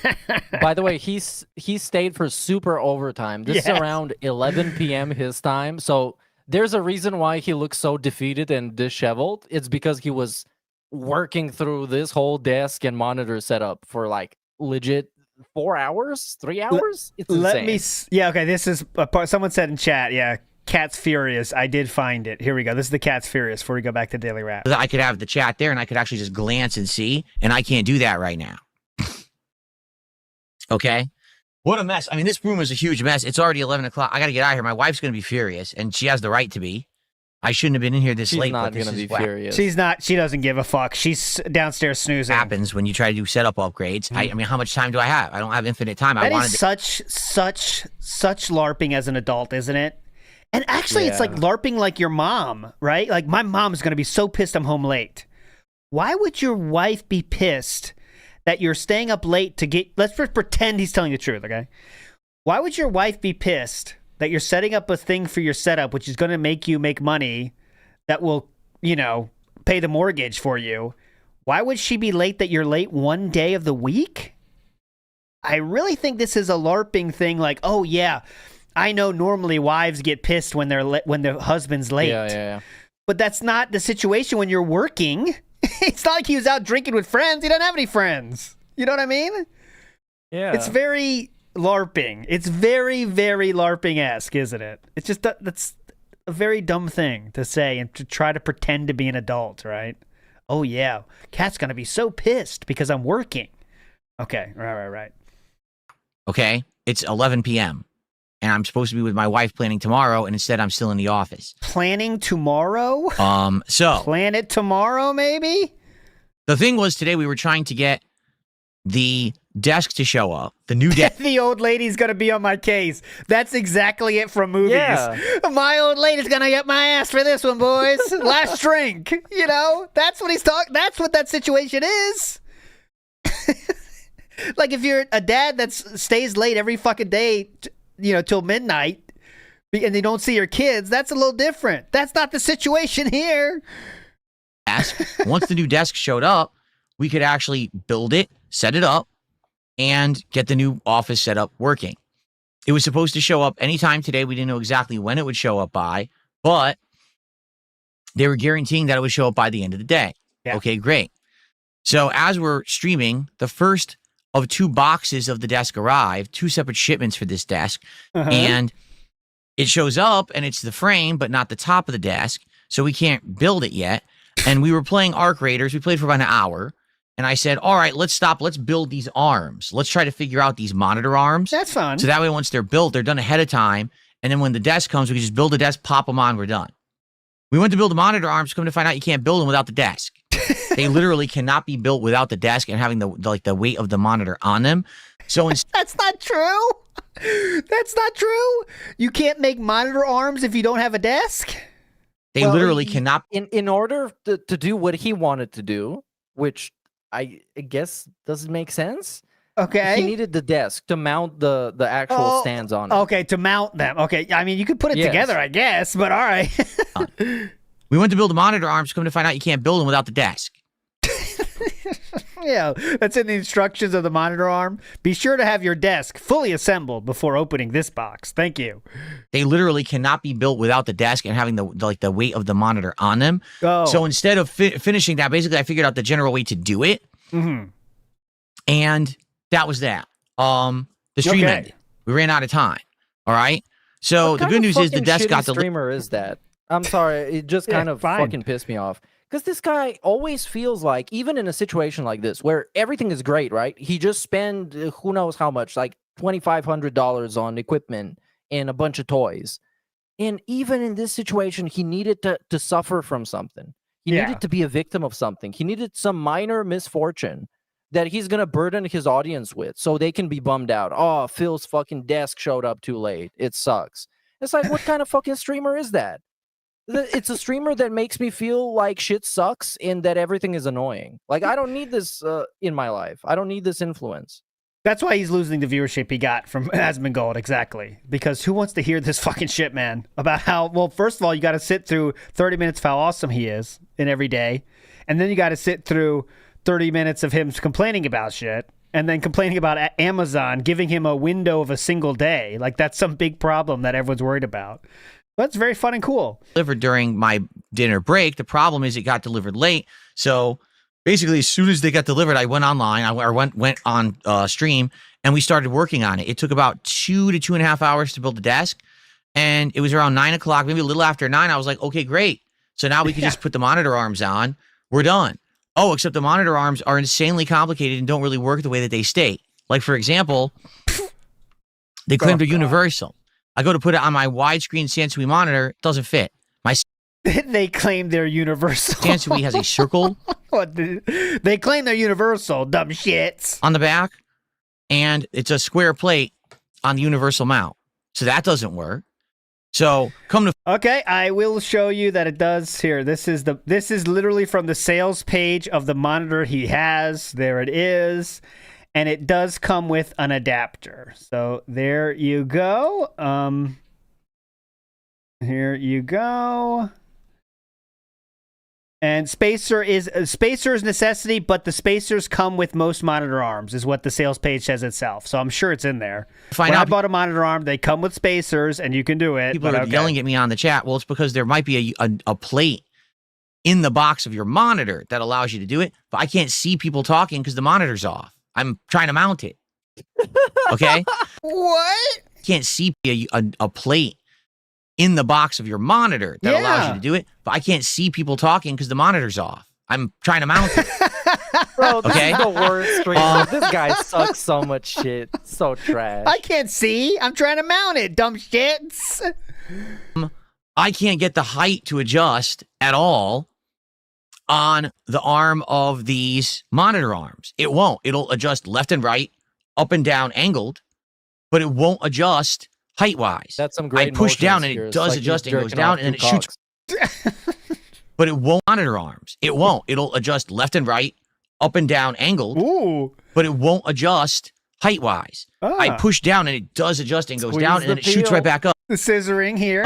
Speaker 3: By the way, he stayed for super overtime. This is around 11 p.m. his time. So There's a reason why he looks so defeated and disheveled. It's because he was working through this whole desk and monitor setup for like legit 4 hours, 3 hours. It's insane.
Speaker 2: Yeah, okay. This is a part. Someone said in chat. Yeah, Cat's Furious. I did find it. Here we go. This is the Cat's Furious. Before we go back to Daily Wrap.
Speaker 5: I could have the chat there, and I could actually just glance and see, and I can't do that right now. Okay. What a mess. I mean, this room is a huge mess. It's already 11 o'clock. I got to get out of here. My wife's going to be furious, and she has the right to be. I shouldn't have been in here this late.
Speaker 3: She's not
Speaker 5: going to
Speaker 3: be furious.
Speaker 2: She's not. She doesn't give a fuck. She's downstairs snoozing.
Speaker 5: Happens when you try to do setup upgrades. I mean, how much time do I have? I don't have infinite time.
Speaker 2: That is such LARPing as an adult, isn't it? And actually, it's like LARPing like your mom, right? Like my mom's going to be so pissed I'm home late. Why would your wife be pissed that you're staying up late to get... Let's pretend he's telling the truth, okay? Why would your wife be pissed that you're setting up a thing for your setup, which is going to make you make money that will, you know, pay the mortgage for you? Why would she be late that you're late one day of the week? I really think this is a LARPing thing like, oh, yeah, I know normally wives get pissed when when their husband's late.
Speaker 3: Yeah.
Speaker 2: But that's not the situation when you're working. It's not like he was out drinking with friends. He doesn't have any friends. You know what I mean?
Speaker 3: Yeah.
Speaker 2: It's very LARPing. It's very, very LARPing-esque, isn't it? It's just that's a very dumb thing to say and to try to pretend to be an adult, right? Oh, yeah. Cat's going to be so pissed because I'm working. Okay. Right.
Speaker 5: Okay. It's 11 p.m. and I'm supposed to be with my wife planning tomorrow, and instead I'm still in the office.
Speaker 2: Planning tomorrow?
Speaker 5: So
Speaker 2: plan it tomorrow, maybe?
Speaker 5: The thing was, today we were trying to get the desk to show up. The new desk.
Speaker 2: The old lady's going to be on my case. That's exactly it from movies.
Speaker 3: Yeah.
Speaker 2: My old lady's going to get my ass for this one, boys. Last drink. You know, that's what he's talking. That's what that situation is. Like if you're a dad that stays late every fucking day, you know, till midnight, and they don't see your kids, that's a little different. That's not the situation here.
Speaker 5: Once the new desk showed up, we could actually build it, set it up, and get the new office set up working. It was supposed to show up anytime today. We didn't know exactly when it would show up by, but they were guaranteeing that it would show up by the end of the day. Yeah. Okay, great. So as we're streaming, the first of 2 boxes of the desk arrived, 2 separate shipments for this desk, and it shows up, and it's the frame, but not the top of the desk, so we can't build it yet. And we were playing Arc Raiders. We played for about an hour, and I said, all right, let's stop. Let's build these arms. Let's try to figure out these monitor arms.
Speaker 2: That's fun.
Speaker 5: So that way, once they're built, they're done ahead of time, and then when the desk comes, we can just build the desk, pop them on, we're done. We went to build the monitor arms, come to find out you can't build them without the desk. They literally cannot be built without the desk and having the weight of the monitor on them. So
Speaker 2: that's not true. That's not true. You can't make monitor arms if you don't have a desk.
Speaker 5: They literally cannot.
Speaker 3: In order to do what he wanted to do, which I guess doesn't make sense.
Speaker 2: Okay.
Speaker 3: He needed the desk to mount the actual stands on it.
Speaker 2: Okay, to mount them. Okay, I mean you could put it together, I guess, but all right.
Speaker 5: We went to build the monitor arms, come to find out you can't build them without the desk.
Speaker 2: Yeah, that's in the instructions of the monitor arm. Be sure to have your desk fully assembled before opening this box. Thank you.
Speaker 5: They literally cannot be built without the desk and having the weight of the monitor on them. Oh. So instead of finishing that, basically I figured out the general way to do it. Mm-hmm. And that was that. The stream ended. We ran out of time. All right. So the good news is the desk got the
Speaker 3: streamer is that. I'm sorry. It just kind of fucking pissed me off. Because this guy always feels like, even in a situation like this, where everything is great, right? He just spent who knows how much, like $2,500 on equipment and a bunch of toys. And even in this situation, he needed to suffer from something. He needed to be a victim of something. He needed some minor misfortune that he's going to burden his audience with so they can be bummed out. Oh, Phil's fucking desk showed up too late. It sucks. It's like, what kind of fucking streamer is that? It's a streamer that makes me feel like shit sucks and that everything is annoying. Like, I don't need this in my life. I don't need this influence.
Speaker 2: That's why he's losing the viewership he got from Asmongold, exactly. Because who wants to hear this fucking shit, man? About how, well, first of all, you got to sit through 30 minutes of how awesome he is in every day. And then you got to sit through 30 minutes of him complaining about shit. And then complaining about Amazon giving him a window of a single day. Like, that's some big problem that everyone's worried about. That's very fun and cool.
Speaker 5: Delivered during my dinner break. The problem is it got delivered late. So basically, as soon as they got delivered, I went online. I went on stream, and we started working on it. It took about 2 to 2.5 hours to build the desk, and it was around 9 o'clock, maybe a little after 9. I was like, okay, great. So now we can just put the monitor arms on. We're done. Oh, except the monitor arms are insanely complicated and don't really work the way that they state. Like, for example, they claim they're universal. I go to put it on my widescreen Sansui monitor, it doesn't fit. My
Speaker 2: They claim they're universal.
Speaker 5: Sansui has a circle
Speaker 2: They claim they're universal, dumb shits.
Speaker 5: on the back, and it's a square plate on the universal mount. So that doesn't work. So come to
Speaker 2: Okay, I will show you that it does here. This is literally from the sales page of the monitor he has. There it is. And it does come with an adapter. So there you go. Here you go. And spacer is necessity, but the spacers come with most monitor arms, is what the sales page says itself. So I'm sure it's in there. When I bought a monitor arm, they come with spacers, and you can do it.
Speaker 5: people are yelling at me on the chat. Well, it's because there might be a plate in the box of your monitor that allows you to do it, but I can't see people talking because the monitor's off. I'm trying to mount it. Okay?
Speaker 2: What?
Speaker 5: Can't see a plate in the box of your monitor that allows you to do it, but I can't see people talking because the monitor's off. I'm trying to mount it.
Speaker 3: Bro, this
Speaker 5: Okay.
Speaker 3: is the worst stream. This guy sucks so much shit. So trash.
Speaker 2: I can't see. I'm trying to mount it, dumb shits.
Speaker 5: I can't get the height to adjust at all on the arm of these monitor arms. It won't. It'll adjust left and right, up and down, angled, but it won't adjust height-wise.
Speaker 3: That's some great
Speaker 5: I push down
Speaker 3: motion
Speaker 5: and it
Speaker 3: skills,
Speaker 5: does
Speaker 3: like
Speaker 5: adjust
Speaker 3: he's
Speaker 5: and goes
Speaker 3: jerking
Speaker 5: down
Speaker 3: off
Speaker 5: and then it
Speaker 3: two
Speaker 5: shoots. But it won't monitor arms. It won't. It'll adjust left and right, up and down, angled,
Speaker 2: Ooh.
Speaker 5: but it won't adjust height-wise. I push down and it does adjust and goes
Speaker 3: Squeeze
Speaker 5: down and then
Speaker 3: the
Speaker 5: it shoots
Speaker 3: peel.
Speaker 5: right back up.
Speaker 2: The scissoring here.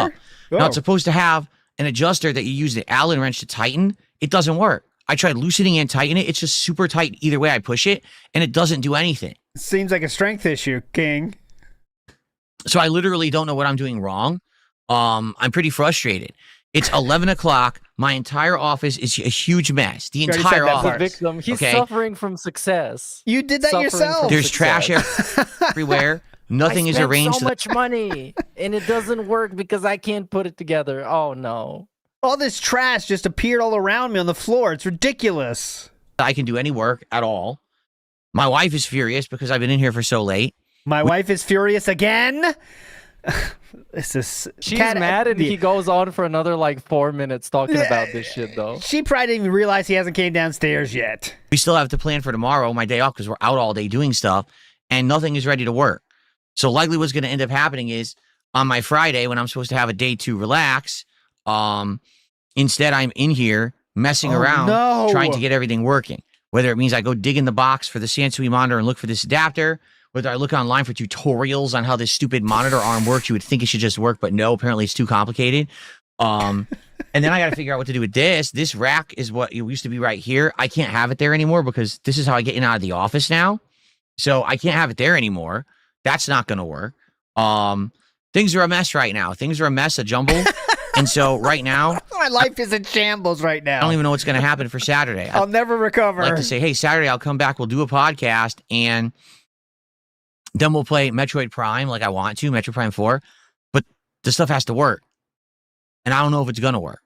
Speaker 5: Now
Speaker 2: Oh.
Speaker 5: it's supposed to have an adjuster that you use the Allen wrench to tighten. It doesn't work. I tried loosening and tightening it. It's just super tight either way I push it, and it doesn't do anything.
Speaker 2: Seems like a strength issue, King.
Speaker 5: So I literally don't know what I'm doing wrong. I'm pretty frustrated. It's 11 o'clock. My entire office is a huge mess. The
Speaker 2: You already
Speaker 5: entire
Speaker 2: said that
Speaker 5: office.
Speaker 2: part.
Speaker 3: Victim. He's
Speaker 5: Okay.
Speaker 3: suffering from success.
Speaker 2: You did that
Speaker 3: Suffering
Speaker 2: yourself.
Speaker 3: from
Speaker 5: There's trash
Speaker 3: success.
Speaker 5: everywhere. Nothing
Speaker 3: I
Speaker 5: is
Speaker 3: spent
Speaker 5: arranged.
Speaker 3: so much money, and it doesn't work because I can't put it together. Oh no.
Speaker 2: All this trash just appeared all around me on the floor. It's ridiculous.
Speaker 5: I can do any work at all. My wife is furious because I've been in here for so late.
Speaker 2: My wife is furious again.
Speaker 3: She's mad and he goes on for another like 4 minutes talking about this shit though.
Speaker 2: She probably didn't even realize he hasn't came downstairs yet.
Speaker 5: We still have to plan for tomorrow, my day off, because we're out all day doing stuff, and nothing is ready to work. So likely what's going to end up happening is on my Friday, when I'm supposed to have a day to relax, instead I'm in here messing around,
Speaker 2: no.
Speaker 5: trying to get everything working. Whether it means I go dig in the box for the Sansui monitor and look for this adapter, whether I look online for tutorials on how this stupid monitor arm works. You would think it should just work, but no, apparently it's too complicated. And then I got to figure out what to do with this. This rack is what it used to be right here. I can't have it there anymore because this is how I get in and out of the office now. So I can't have it there anymore. That's not going to work. Things are a mess right now. Things are a mess, a jumble. And so right now,
Speaker 2: My life is in shambles right now.
Speaker 5: I don't even know what's going to happen for Saturday.
Speaker 2: I'll never recover.
Speaker 5: I'd like to say, hey, Saturday I'll come back, we'll do a podcast, and then we'll play Metroid Prime like I want to, Metroid Prime 4, but the stuff has to work. And I don't know if it's going to work.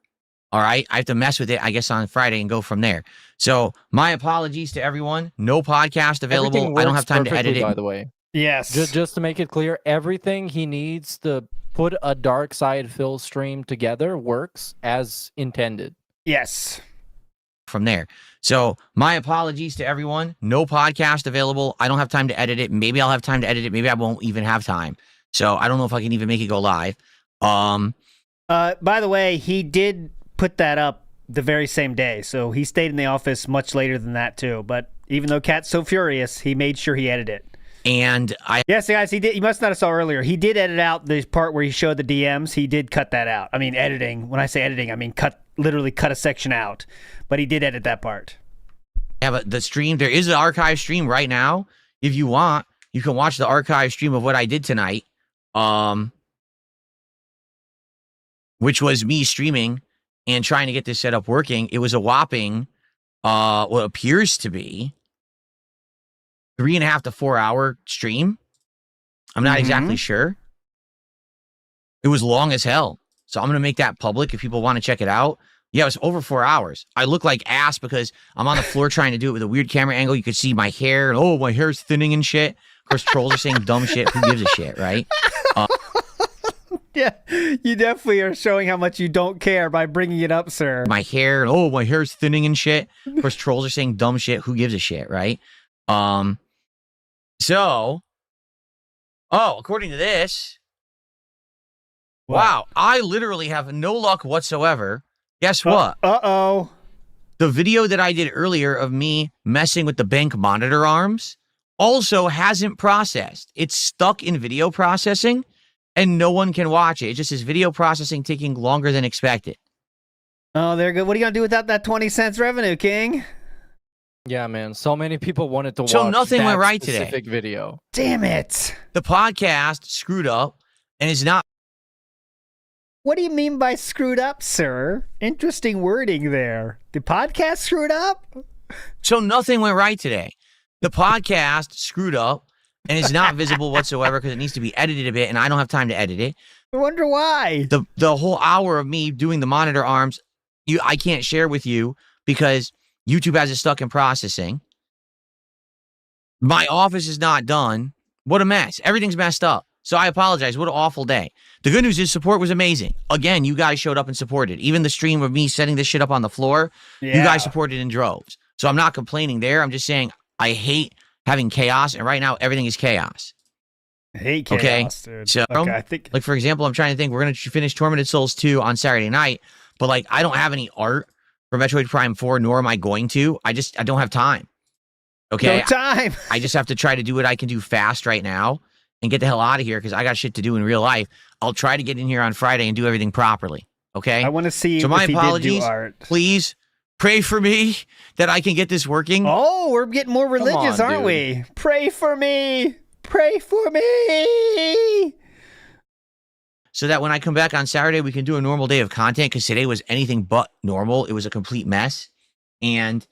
Speaker 5: All right? I have to mess with it, I guess, on Friday and go from there. So my apologies to everyone. No podcast available.
Speaker 3: Everything
Speaker 5: I don't
Speaker 3: works
Speaker 5: have time to
Speaker 3: perfectly,
Speaker 5: edit it.
Speaker 3: by the way.
Speaker 2: Yes.
Speaker 3: Just to make it clear, everything he needs to put a dark side fill stream together works as intended.
Speaker 2: Yes.
Speaker 5: From there. So my apologies to everyone. No podcast available. I don't have time to edit it. Maybe I'll have time to edit it. Maybe I won't even have time. So I don't know if I can even make it go live.
Speaker 2: By the way, he did put that up the very same day, so he stayed in the office much later than that too. But even though Cat's so furious, he made sure he edited it.
Speaker 5: And I
Speaker 2: Yes, guys, he did. You must not have saw earlier. He did edit out the part where he showed the DMs. He did cut that out. I mean, editing. When I say editing, I mean literally cut a section out. But he did edit that part.
Speaker 5: have the stream. There is an archive stream right now. If you want, you can watch the archive stream of what I did tonight. which was me streaming and trying to get this setup working. It was a whopping, what appears to be 3.5 to 4 hour stream. I'm not exactly sure. It was long as hell. So I'm going to make that public if people want to check it out. Yeah, it was over 4 hours. I look like ass because I'm on the floor trying to do it with a weird camera angle. You could see my hair. And, oh, my hair's thinning and shit. Of course, trolls are saying dumb shit. Who gives a shit, right?
Speaker 2: Yeah, you definitely are showing how much you don't care by bringing it up, sir.
Speaker 5: My hair. And, oh, my hair's thinning and shit. Of course, trolls are saying dumb shit. Who gives a shit, right? According to this, wow, I literally have no luck whatsoever. Guess what?
Speaker 2: Uh-oh.
Speaker 5: The video that I did earlier of me messing with the bank monitor arms also hasn't processed. It's stuck in video processing, and no one can watch it. It just is video processing taking longer than expected.
Speaker 2: Oh, they're good. What are you going to do without that 20 cents revenue, King?
Speaker 3: Yeah, man. So many people wanted to watch
Speaker 5: So nothing
Speaker 3: that
Speaker 5: went right
Speaker 3: specific
Speaker 5: today.
Speaker 3: video.
Speaker 2: Damn it.
Speaker 5: The podcast screwed up and is not.
Speaker 2: What do you mean by screwed up, sir? Interesting wording there. The podcast screwed up?
Speaker 5: So nothing went right today. The podcast screwed up and is not visible whatsoever because it needs to be edited a bit, and I don't have time to edit it.
Speaker 2: I wonder why.
Speaker 5: The whole hour of me doing the monitor arms, I can't share with you because YouTube has it stuck in processing. My office is not done. What a mess. Everything's messed up. So I apologize. What an awful day. The good news is support was amazing. Again, you guys showed up and supported. Even the stream of me setting this shit up on the floor, you guys supported in droves. So I'm not complaining there. I'm just saying I hate having chaos, and right now everything is chaos.
Speaker 2: I hate chaos, dude.
Speaker 5: So,
Speaker 2: I think,
Speaker 5: like, for example, I'm trying to think, we're going to finish Tormented Souls 2 on Saturday night, but, like, I don't have any art for Metroid Prime 4, nor am I going to. I don't have time. Okay?
Speaker 2: No time.
Speaker 5: I just have to try to do what I can do fast right now and get the hell out of here because I got shit to do in real life. I'll try to get in here on Friday and do everything properly. Okay?
Speaker 2: I want to see
Speaker 5: so my
Speaker 2: if he
Speaker 5: apologies.
Speaker 2: did do art.
Speaker 5: Please pray for me that I can get this working.
Speaker 2: Oh, we're getting more religious,
Speaker 3: on,
Speaker 2: aren't
Speaker 3: dude.
Speaker 2: we? Pray for me. Pray for me.
Speaker 5: So that when I come back on Saturday, we can do a normal day of content because today was anything but normal. It was a complete mess. And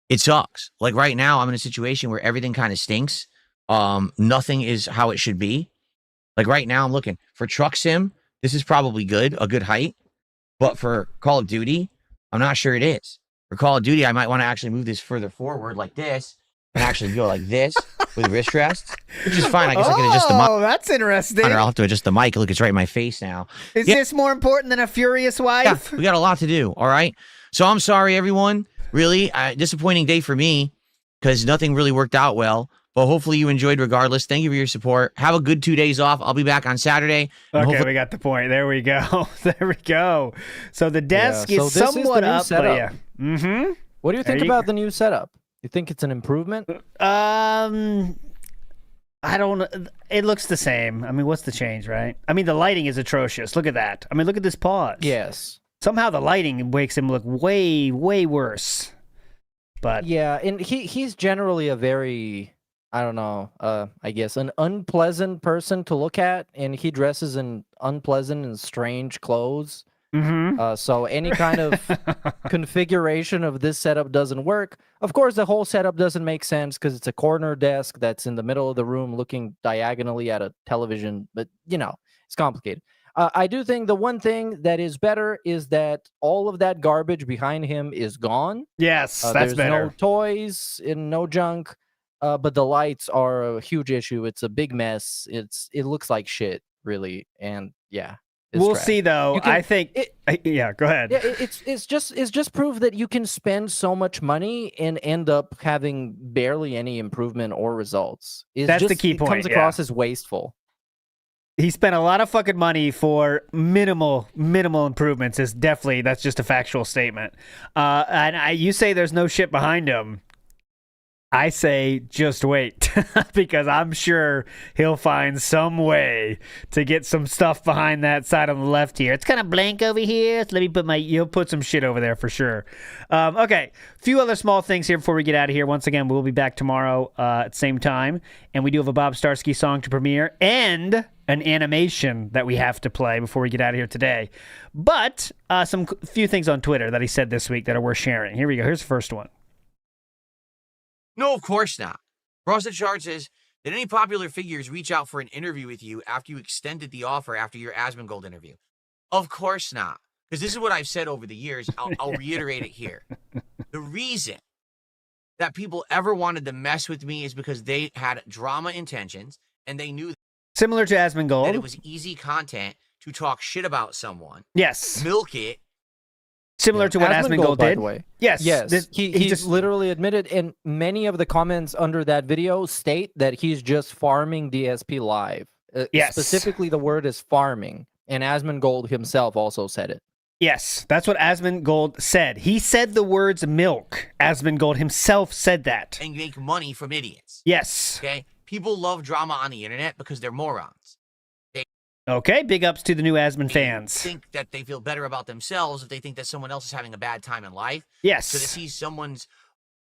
Speaker 5: it sucks. Like right now, I'm in a situation where everything kind of stinks. Nothing is how it should be. Like right now, I'm looking for Truck Sim. This is probably good, a good height. But for Call of Duty, I'm not sure it is. For Call of Duty, I might want to actually move this further forward like this and actually go like this with wrist rests, which is fine. I guess I can adjust the mic.
Speaker 2: Oh, that's interesting.
Speaker 5: I'll have to adjust the mic. Look, it's right in my face now.
Speaker 2: Is this more important than a furious
Speaker 5: Yeah,
Speaker 2: wife?
Speaker 5: we got a lot to do. All right. So I'm sorry, everyone. Really, disappointing day for me because nothing really worked out well. But hopefully you enjoyed regardless. Thank you for your support. Have a good 2 days off. I'll be back on Saturday.
Speaker 2: Okay, we got the point. There we go. There we go. So the desk
Speaker 3: Yeah, so
Speaker 2: is
Speaker 3: this is
Speaker 2: somewhat
Speaker 3: the new
Speaker 2: up, but
Speaker 3: setup.
Speaker 2: yeah. Mm-hmm.
Speaker 3: What do you think about the new setup? You think it's an improvement?
Speaker 2: I don't. It looks the same. I mean, what's the change, right? I mean, the lighting is atrocious. Look at that. I mean, look at this pause.
Speaker 3: Yes.
Speaker 2: Somehow the lighting makes him look way, way worse. But
Speaker 3: Yeah, and he's generally a very, I don't know, I guess an unpleasant person to look at, and he dresses in unpleasant and strange clothes. So any kind of configuration of this setup doesn't work. Of course, the whole setup doesn't make sense because it's a corner desk that's in the middle of the room looking diagonally at a television, but, you know, it's complicated. I do think the one thing that is better is that all of that garbage behind him is gone.
Speaker 2: yes, that's
Speaker 3: There's
Speaker 2: better.
Speaker 3: no toys and no junk, but the lights are a huge issue. It's a big mess. It looks like shit, really, and yeah. It's
Speaker 2: We'll
Speaker 3: trash.
Speaker 2: see, though.
Speaker 3: You can-
Speaker 2: I think. Yeah, go ahead.
Speaker 3: Yeah, it's just proof that you can spend so much money and end up having barely any improvement or results.
Speaker 2: That's the key
Speaker 3: It
Speaker 2: point,
Speaker 3: comes across as wasteful.
Speaker 2: He spent a lot of fucking money for minimal improvements. That's just a factual statement. And you say there's no shit behind him. I say just wait because I'm sure he'll find some way to get some stuff behind that side on the left here. It's kind of blank over here. So let me you'll put some shit over there for sure. Okay, a few other small things here before we get out of here. Once again, we'll be back tomorrow at the same time. And we do have a Bob Starsky song to premiere and an animation that we have to play before we get out of here today. But some few things on Twitter that he said this week that are worth sharing. Here we go. Here's the first one.
Speaker 5: No, of course not. Frosted Shard says, did any popular figures reach out for an interview with you after you extended the offer after your Asmongold interview? Of course not. Because this is what I've said over the years. I'll reiterate it here. The reason that people ever wanted to mess with me is because they had drama intentions and they knew
Speaker 2: Similar to
Speaker 5: that
Speaker 2: Asmongold.
Speaker 5: it was easy content to talk shit about someone,
Speaker 2: Yes.
Speaker 5: milk it.
Speaker 2: Similar to what Asmongold
Speaker 3: by
Speaker 2: did.
Speaker 3: the way.
Speaker 2: Yes.
Speaker 3: Yes. He just literally admitted, and many of the comments under that video state that he's just farming DSP live.
Speaker 2: Yes.
Speaker 3: Specifically, the word is farming. And Asmongold himself also said it.
Speaker 2: Yes, that's what Asmongold said. He said the words milk. Asmongold himself said that.
Speaker 5: And make money from idiots.
Speaker 2: Yes.
Speaker 5: Okay? People love drama on the internet because they're morons.
Speaker 2: Okay, big ups to the new Asmon fans.
Speaker 5: Think that they feel better about themselves if they think that someone else is having a bad time in life.
Speaker 2: Yes.
Speaker 5: So to see someone's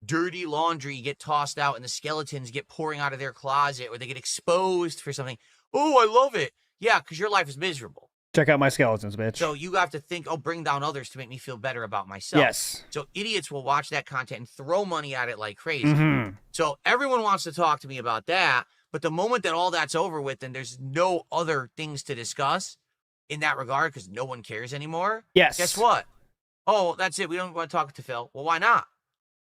Speaker 5: dirty laundry get tossed out and the skeletons get pouring out of their closet or they get exposed for something. Oh, I love it. Yeah, because your life is miserable.
Speaker 2: Check out my skeletons, bitch.
Speaker 5: So you have to think, oh, bring down others to make me feel better about myself.
Speaker 2: Yes.
Speaker 5: So idiots will watch that content and throw money at it like crazy.
Speaker 2: Mm-hmm.
Speaker 5: So everyone wants to talk to me about that. But the moment that all that's over with and there's no other things to discuss in that regard because no one cares anymore.
Speaker 2: Yes.
Speaker 5: Guess what? Oh, that's it. We don't want to talk to Phil. Well, why not?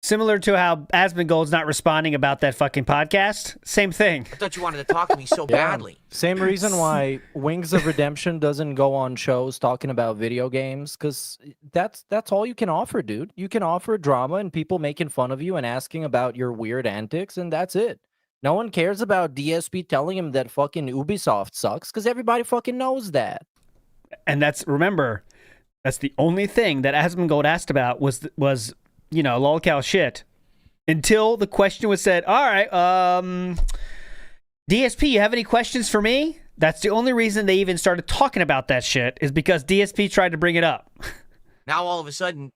Speaker 2: Similar to how Asmongold's not responding about that fucking podcast. Same thing.
Speaker 5: I thought you wanted to talk to me so badly.
Speaker 3: Same reason why Wings of Redemption doesn't go on shows talking about video games, because that's all you can offer, dude. You can offer drama and people making fun of you and asking about your weird antics, and that's it. No one cares about DSP telling him that fucking Ubisoft sucks, because everybody fucking knows that.
Speaker 2: And remember, that's the only thing that Asmongold asked about was lolcow shit. Until the question was said, all right, DSP, you have any questions for me? That's the only reason they even started talking about that shit is because DSP tried to bring it up.
Speaker 5: Now all of a sudden,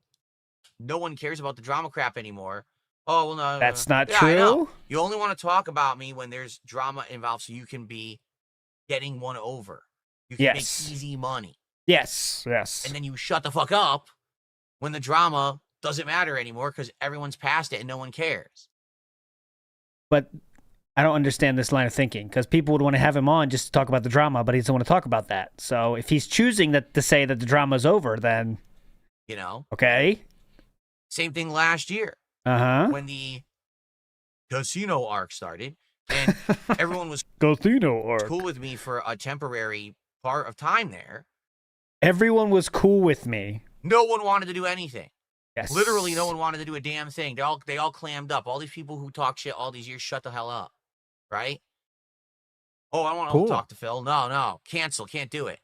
Speaker 5: no one cares about the drama crap anymore. Oh, well, no.
Speaker 2: That's not
Speaker 5: yeah, I know.
Speaker 2: true.
Speaker 5: You only want to talk about me when there's drama involved so you can be getting one over. You can make easy money.
Speaker 2: Yes.
Speaker 5: And then you shut the fuck up when the drama doesn't matter anymore because everyone's past it and no one cares.
Speaker 2: But I don't understand this line of thinking because people would want to have him on just to talk about the drama, but he doesn't want to talk about that. So if he's choosing to say that the drama's over, then... Okay.
Speaker 5: Same thing last year.
Speaker 2: Uh-huh.
Speaker 5: When the casino arc started and everyone was
Speaker 2: casino arc
Speaker 5: cool with me for a temporary part of time there.
Speaker 2: Everyone was cool with me.
Speaker 5: No one wanted to do anything.
Speaker 2: Yes.
Speaker 5: Literally no one wanted to do a damn thing. They all clammed up. All these people who talk shit all these years, shut the hell up. Right? Oh, I don't want to talk to Phil. No. Cancel. Can't do it.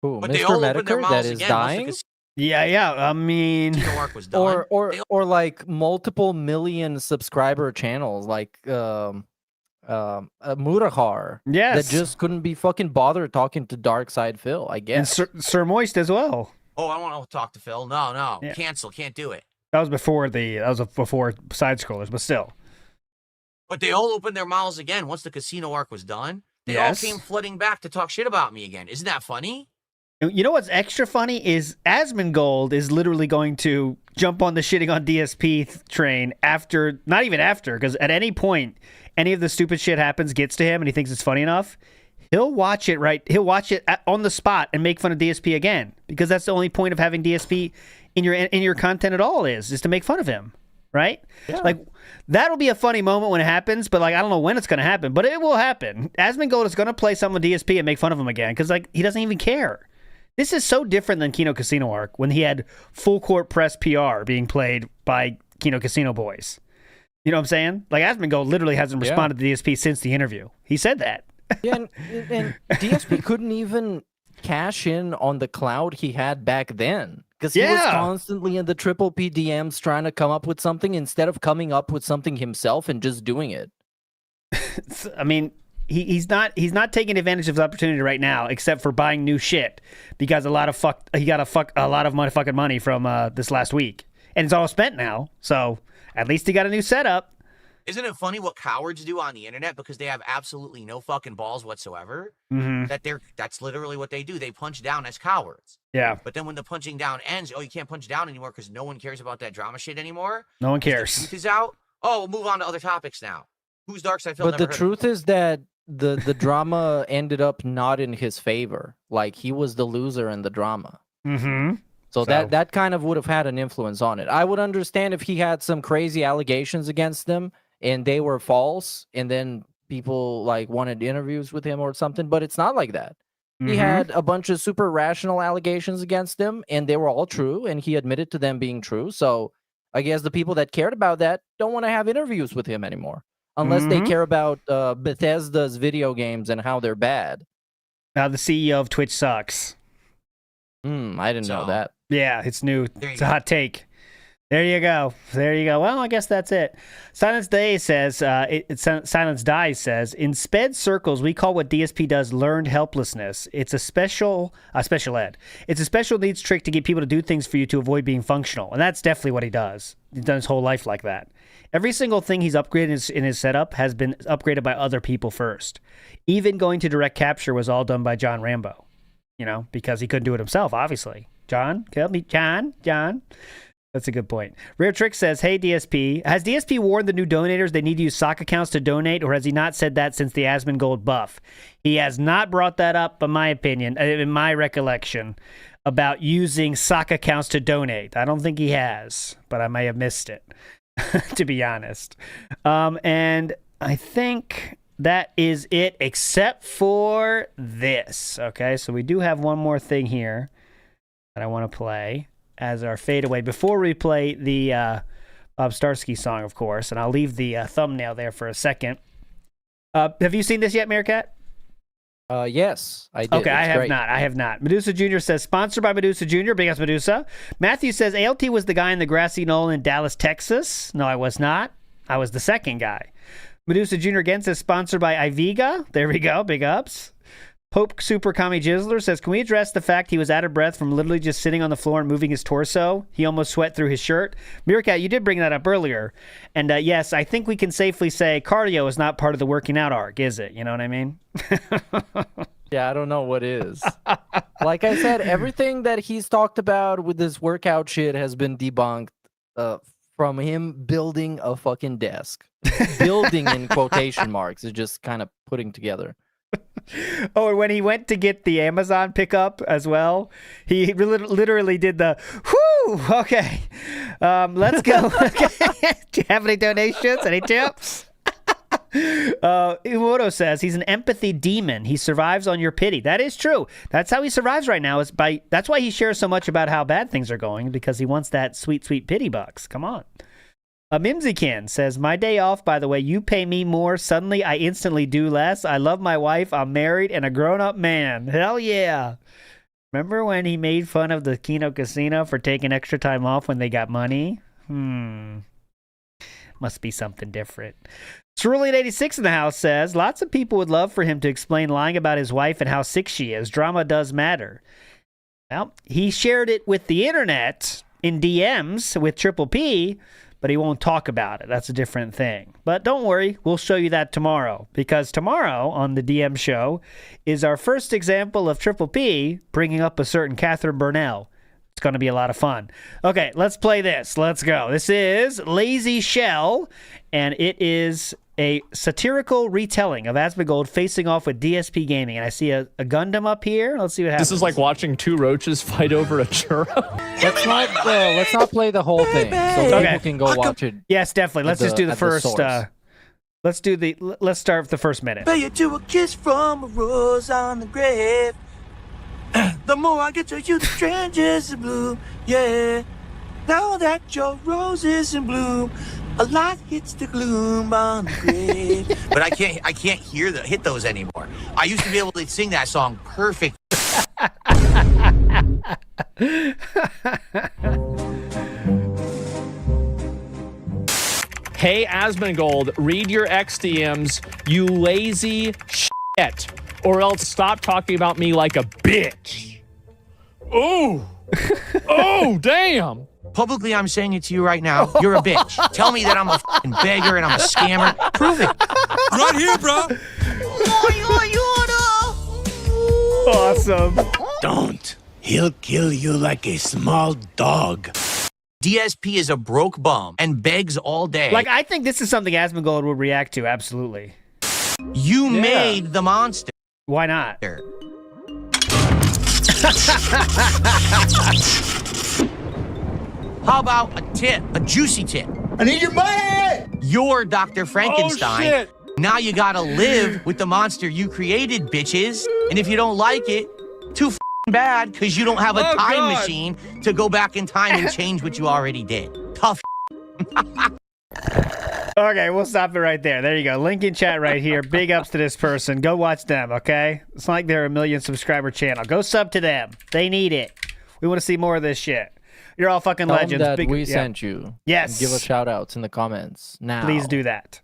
Speaker 3: Cool.
Speaker 5: But
Speaker 3: Mr.
Speaker 5: they all opened their
Speaker 3: Mediker,
Speaker 5: mouths
Speaker 3: that is
Speaker 5: again
Speaker 3: dying?
Speaker 2: Yeah. I mean,
Speaker 5: arc was done.
Speaker 3: Or like multiple million subscriber channels like Murahar.
Speaker 2: Yes.
Speaker 3: That just couldn't be fucking bothered talking to Darkside Phil, I guess.
Speaker 2: And Sir Moist as well.
Speaker 5: Oh, I don't want to talk to Phil. No.
Speaker 2: Yeah.
Speaker 5: Cancel. Can't do it.
Speaker 2: That was before side scrollers, but still.
Speaker 5: But they all opened their mouths again once the casino arc was done. They all came flooding back to talk shit about me again. Isn't that funny?
Speaker 2: You know what's extra funny is Asmongold is literally going to jump on the shitting on DSP train not even after, because at any point, any of the stupid shit gets to him and he thinks it's funny enough, he'll watch it on the spot and make fun of DSP again, because that's the only point of having DSP in your content at all is to make fun of him, right? Yeah. Like, that'll be a funny moment when it happens, but I don't know when it's going to happen, but it will happen. Asmongold is going to play some with DSP and make fun of him again, because he doesn't even care. This is so different than Kino Casino Arc when he had full court press PR being played by Kino Casino boys. You know what I'm saying? Asmongold literally hasn't responded to DSP since the interview. He said that.
Speaker 3: Yeah, and DSP couldn't even cash in on the cloud he had back then, Because he was constantly in the Triple P DMs trying to come up with something instead of coming up with something himself and just doing it.
Speaker 2: I mean, he's not taking advantage of his opportunity right now, except for buying new shit because he got a lot of motherfucking money from this last week, and it's all spent now. So at least he got a new setup.
Speaker 5: Isn't it funny what cowards do on the internet because they have absolutely no fucking balls whatsoever? That's literally what they do. They punch down as cowards.
Speaker 2: Yeah.
Speaker 5: But then when the punching down ends, you can't punch down anymore because no one cares about that drama shit anymore.
Speaker 2: No one cares.
Speaker 5: The truth is out. Oh, we'll move on to other topics now. Who's Darkseid Phil?
Speaker 3: But the truth is that the drama ended up not in his favor. Like, he was the loser in the drama. So that kind of would have had an influence on it. I would understand if he had some crazy allegations against him and they were false, and then people like wanted interviews with him or something, but it's not like that. He had a bunch of super rational allegations against him, and they were all true, and he admitted to them being true. So I guess the people that cared about that don't want to have interviews with him anymore, unless they care about Bethesda's video games and how they're bad.
Speaker 2: Now the CEO of Twitch sucks.
Speaker 3: I didn't know that.
Speaker 2: Yeah, it's new. It's a hot take. There you go. Well, I guess that's it. Silence Day says, Silence Dies says, in SPED circles, we call what DSP does learned helplessness. It's a special ed. It's a special needs trick to get people to do things for you to avoid being functional. And that's definitely what he does. He's done his whole life like that. Every single thing he's upgraded in his setup has been upgraded by other people first. Even going to direct capture was all done by John Rambo, because he couldn't do it himself, obviously. John, help me. John. That's a good point. Rare Trick says, hey, DSP, has DSP warned the new donators they need to use sock accounts to donate, or has he not said that since the Asmongold buff? He has not brought that up, in my opinion, in my recollection, about using sock accounts to donate. I don't think he has, but I may have missed it, to be honest. And I think that is it, except for this. Okay, so we do have one more thing here that I want to play as our fadeaway before we play the Bob Starsky song, of course, and I'll leave the thumbnail there for a second. Have you seen this yet, Meerkat?
Speaker 3: Yes, I did.
Speaker 2: Okay, I have not. Medusa Jr. says, sponsored by Medusa Jr. Big ass Medusa. Matthew says, ALT was the guy in the grassy knoll in Dallas, Texas. No, I was not. I was the second guy. Medusa Jr. again says, sponsored by Iviga. There we go. Big ups. Pope Super Kami Jizzler says, can we address the fact he was out of breath from literally just sitting on the floor and moving his torso? He almost sweat through his shirt. Meerkat, you did bring that up earlier. And yes, I think we can safely say cardio is not part of the working out arc, is it? You know what I mean?
Speaker 3: Yeah, I don't know what is. Like I said, everything that he's talked about with this workout shit has been debunked from him building a fucking desk. Building in quotation marks is just kind of putting together.
Speaker 2: Oh, and when he went to get the Amazon pickup as well, he literally did the, whoo, okay, let's go. Okay. Do you have any donations? Any tips? Iwoto says he's an empathy demon. He survives on your pity. That is true. That's how he survives right now. That's why he shares so much about how bad things are going, because he wants that sweet, sweet pity bucks. Come on. Mimsycan says, my day off, by the way, you pay me more. Suddenly, I instantly do less. I love my wife. I'm married and a grown-up man. Hell yeah. Remember when he made fun of the Kino Casino for taking extra time off when they got money? Must be something different. Cerulean86 in the house says, lots of people would love for him to explain lying about his wife and how sick she is. Drama does matter. Well, he shared it with the internet in DMs with Triple P, but he won't talk about it. That's a different thing. But don't worry, we'll show you that tomorrow, because tomorrow on the DM show is our first example of Triple P bringing up a certain Catherine Burnell. It's going to be a lot of fun. Okay, let's play this. Let's go. This is Lazy Shell, and it is a satirical retelling of Asmongold facing off with DSP Gaming. And I see a Gundam up here. Let's see what happens.
Speaker 10: This is like watching two roaches fight over a churro.
Speaker 3: Let's not play the whole thing, so people can go watch it.
Speaker 2: Yes, definitely. Let's just do the first. Let's start with the first minute.
Speaker 1: Pay you to a kiss from a rose on the grave. The more I get to you, the strangers in bloom. Yeah. Now that your rose is in bloom, a light hits the gloom on the grave.
Speaker 5: But I can't hit those anymore. I used to be able to sing that song perfect.
Speaker 10: Hey, Asmongold, read your XDMs, you lazy shit, or else stop talking about me like a bitch. Oh, oh, damn.
Speaker 5: Publicly, I'm saying it to you right now. You're a bitch. Tell me that I'm a fucking beggar and I'm a scammer. Prove it.
Speaker 11: Right here, bro.
Speaker 2: Awesome.
Speaker 11: Don't. He'll kill you like a small dog.
Speaker 5: DSP is a broke bum and begs all day.
Speaker 2: Like, I think this is something Asmongold would react to, absolutely.
Speaker 5: You made the monster.
Speaker 2: Why not?
Speaker 5: How about a tip, a juicy tip?
Speaker 11: I need your money!
Speaker 5: You're Dr. Frankenstein.
Speaker 10: Oh, shit.
Speaker 5: Now you gotta live with the monster you created, bitches. And if you don't like it, too bad, because you don't have a time machine to go back in time and change what you already did. Tough.
Speaker 2: Okay, we'll stop it right there. There you go. Link in chat right here. Big ups to this person. Go watch them, okay? It's not like they're a 1 million subscriber channel. Go sub to them. They need it. We want to see more of this shit. You're all fucking
Speaker 3: Tell
Speaker 2: legends.
Speaker 3: them that we sent you.
Speaker 2: Yes.
Speaker 3: And give us shout outs in the comments now.
Speaker 2: Please do that.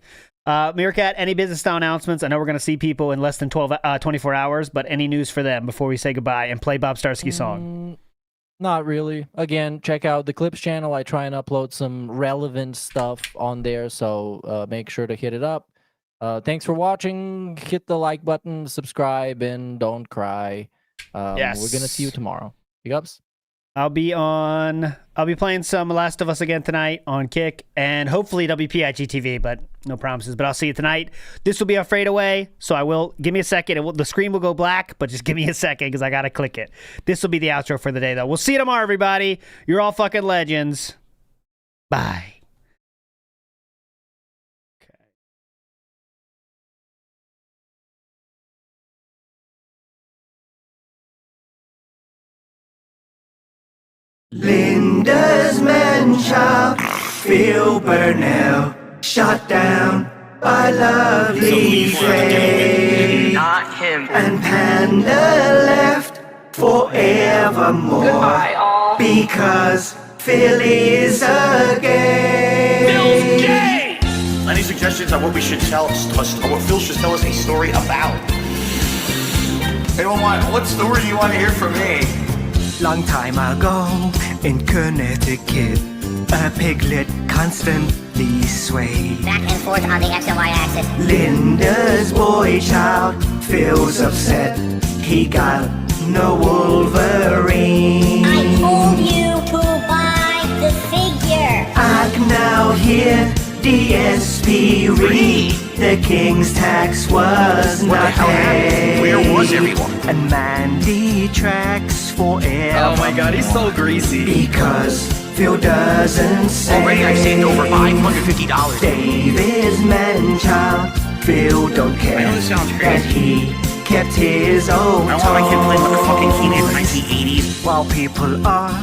Speaker 2: Meerkat, any business style announcements? I know we're going to see people in less than 24 hours, but any news for them before we say goodbye and play Bob Starsky's song?
Speaker 3: Not really. Again, check out the Clips channel. I try and upload some relevant stuff on there, so make sure to hit it up. Thanks for watching. Hit the like button, subscribe, and don't cry.
Speaker 2: Yes.
Speaker 3: We're going to see you tomorrow. Big ups.
Speaker 2: I'll be playing some Last of Us again tonight on Kick and hopefully WPIG-TV, but no promises. But I'll see you tonight. This will be a fadeaway, so I will, give me a second. The screen will go black, but just give me a second because I got to click it. This will be the outro for the day, though. We'll see you tomorrow, everybody. You're all fucking legends. Bye.
Speaker 1: Linda's man-child, Phil Burnell, shot down by lovely Faye.
Speaker 12: Not him.
Speaker 1: And Panda left forevermore.
Speaker 12: Goodbye, all.
Speaker 1: Because Phil is a gay.
Speaker 12: Phil's gay!
Speaker 11: Any suggestions on what we should tell, what Phil should tell us a story about? Anyone what story do you want to hear from me?
Speaker 1: Long time ago in Connecticut, a piglet constantly swayed.
Speaker 12: Back and forth on the X and Y axis.
Speaker 1: Linda's boy child feels upset. He got no Wolverine.
Speaker 12: I told you to buy the figure.
Speaker 1: I can now hear DSP read. The king's tax was
Speaker 5: What
Speaker 1: not
Speaker 5: the hell happened?
Speaker 1: paid.
Speaker 5: Where was everyone?
Speaker 1: And Mandy tracks forever.
Speaker 11: Oh my god, he's so greasy.
Speaker 1: Because Phil doesn't say.
Speaker 5: Already I've saved over $550.
Speaker 1: David's man-child, Phil don't care.
Speaker 11: I know this sounds
Speaker 1: that
Speaker 11: crazy.
Speaker 1: he kept his old
Speaker 11: I don't want my kid playing with the fucking
Speaker 1: toys.
Speaker 11: teenage 1980s.
Speaker 1: While people are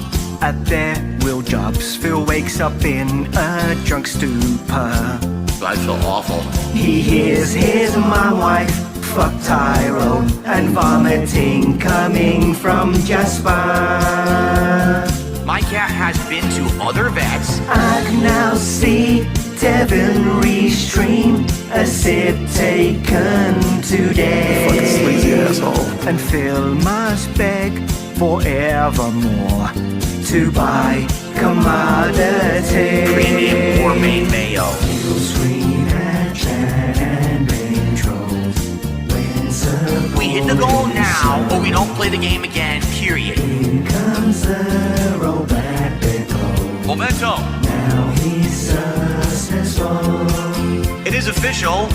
Speaker 1: at their real jobs, Phil wakes up in a drunk stupor.
Speaker 11: I feel awful.
Speaker 1: He hears his mom wife fuck Tyrone and vomiting coming from Jasper.
Speaker 5: My cat has been to other vets.
Speaker 1: I can now see Devin restream a sip taken today.
Speaker 11: Fucking sleazy asshole.
Speaker 1: And Phil must beg forevermore to buy commodity.
Speaker 5: Premium gourmet mayo.
Speaker 1: Screen and chat and intros.
Speaker 5: We hit the goal now, or we don't play the game again, period.
Speaker 1: In comes the robotico.
Speaker 5: Momentum.
Speaker 1: Now he's successful.
Speaker 5: It is official.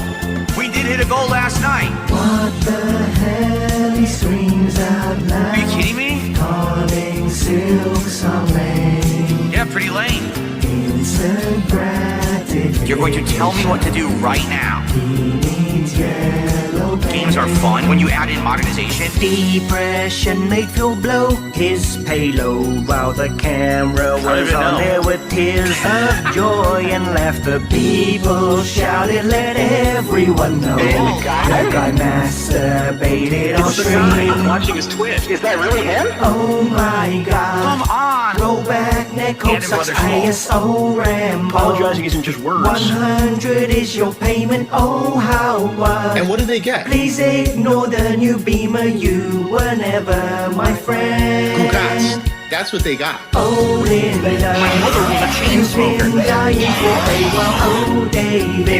Speaker 5: We did hit a goal last night.
Speaker 1: What the hell? He screams out loud.
Speaker 5: Are you kidding me?
Speaker 1: Calling Silk some lame.
Speaker 5: Yeah, pretty lame.
Speaker 1: Instant gratification.
Speaker 5: You're going to tell me what to do right now.
Speaker 1: He needs yellow
Speaker 11: games are fun when you add in modernization.
Speaker 1: Depression made Phil blow his payload while the camera was on there with tears of joy and laughter. People shouted, let everyone know that guy masturbated on stream.
Speaker 11: I'm watching his Twitch. Is that really him?
Speaker 1: Oh my god.
Speaker 11: Come on.
Speaker 1: Roll back, neck,
Speaker 11: Cannon
Speaker 1: sucks,
Speaker 11: Brothers
Speaker 1: ISO, Rambo.
Speaker 11: Apologizing isn't just words.
Speaker 1: 100 is your payment, oh how what?
Speaker 13: And what do they get?
Speaker 1: Please ignore the new Beamer, you were never my friend.
Speaker 13: Congrats. That's what they got.
Speaker 1: Oh Linda, you've been dying for a while, oh David.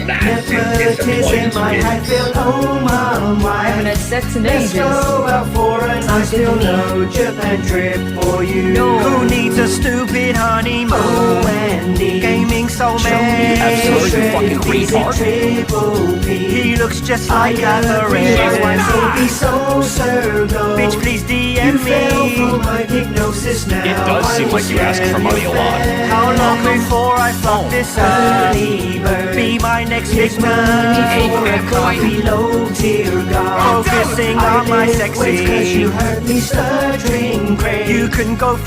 Speaker 1: Nepotism, my life felt, oh mama.
Speaker 14: I haven't had sex in
Speaker 1: Let's
Speaker 14: ages.
Speaker 1: go out for a nice little no Japan trip for you.
Speaker 14: No.
Speaker 1: Who needs a stupid honeymoon? Oh, Andy. Gaming so many.
Speaker 11: absolutely fucking retard.
Speaker 1: Triple P. He looks just like Catherine. Why be so circle? Bitch, please DM me. Hypnosis now.
Speaker 11: It does seem like you ask for money a lot.
Speaker 1: How long before I fuck this up? Be my next big money for a coffee low tier god. Focusing on my sexy. You heard me stuttering, Craig. You can go.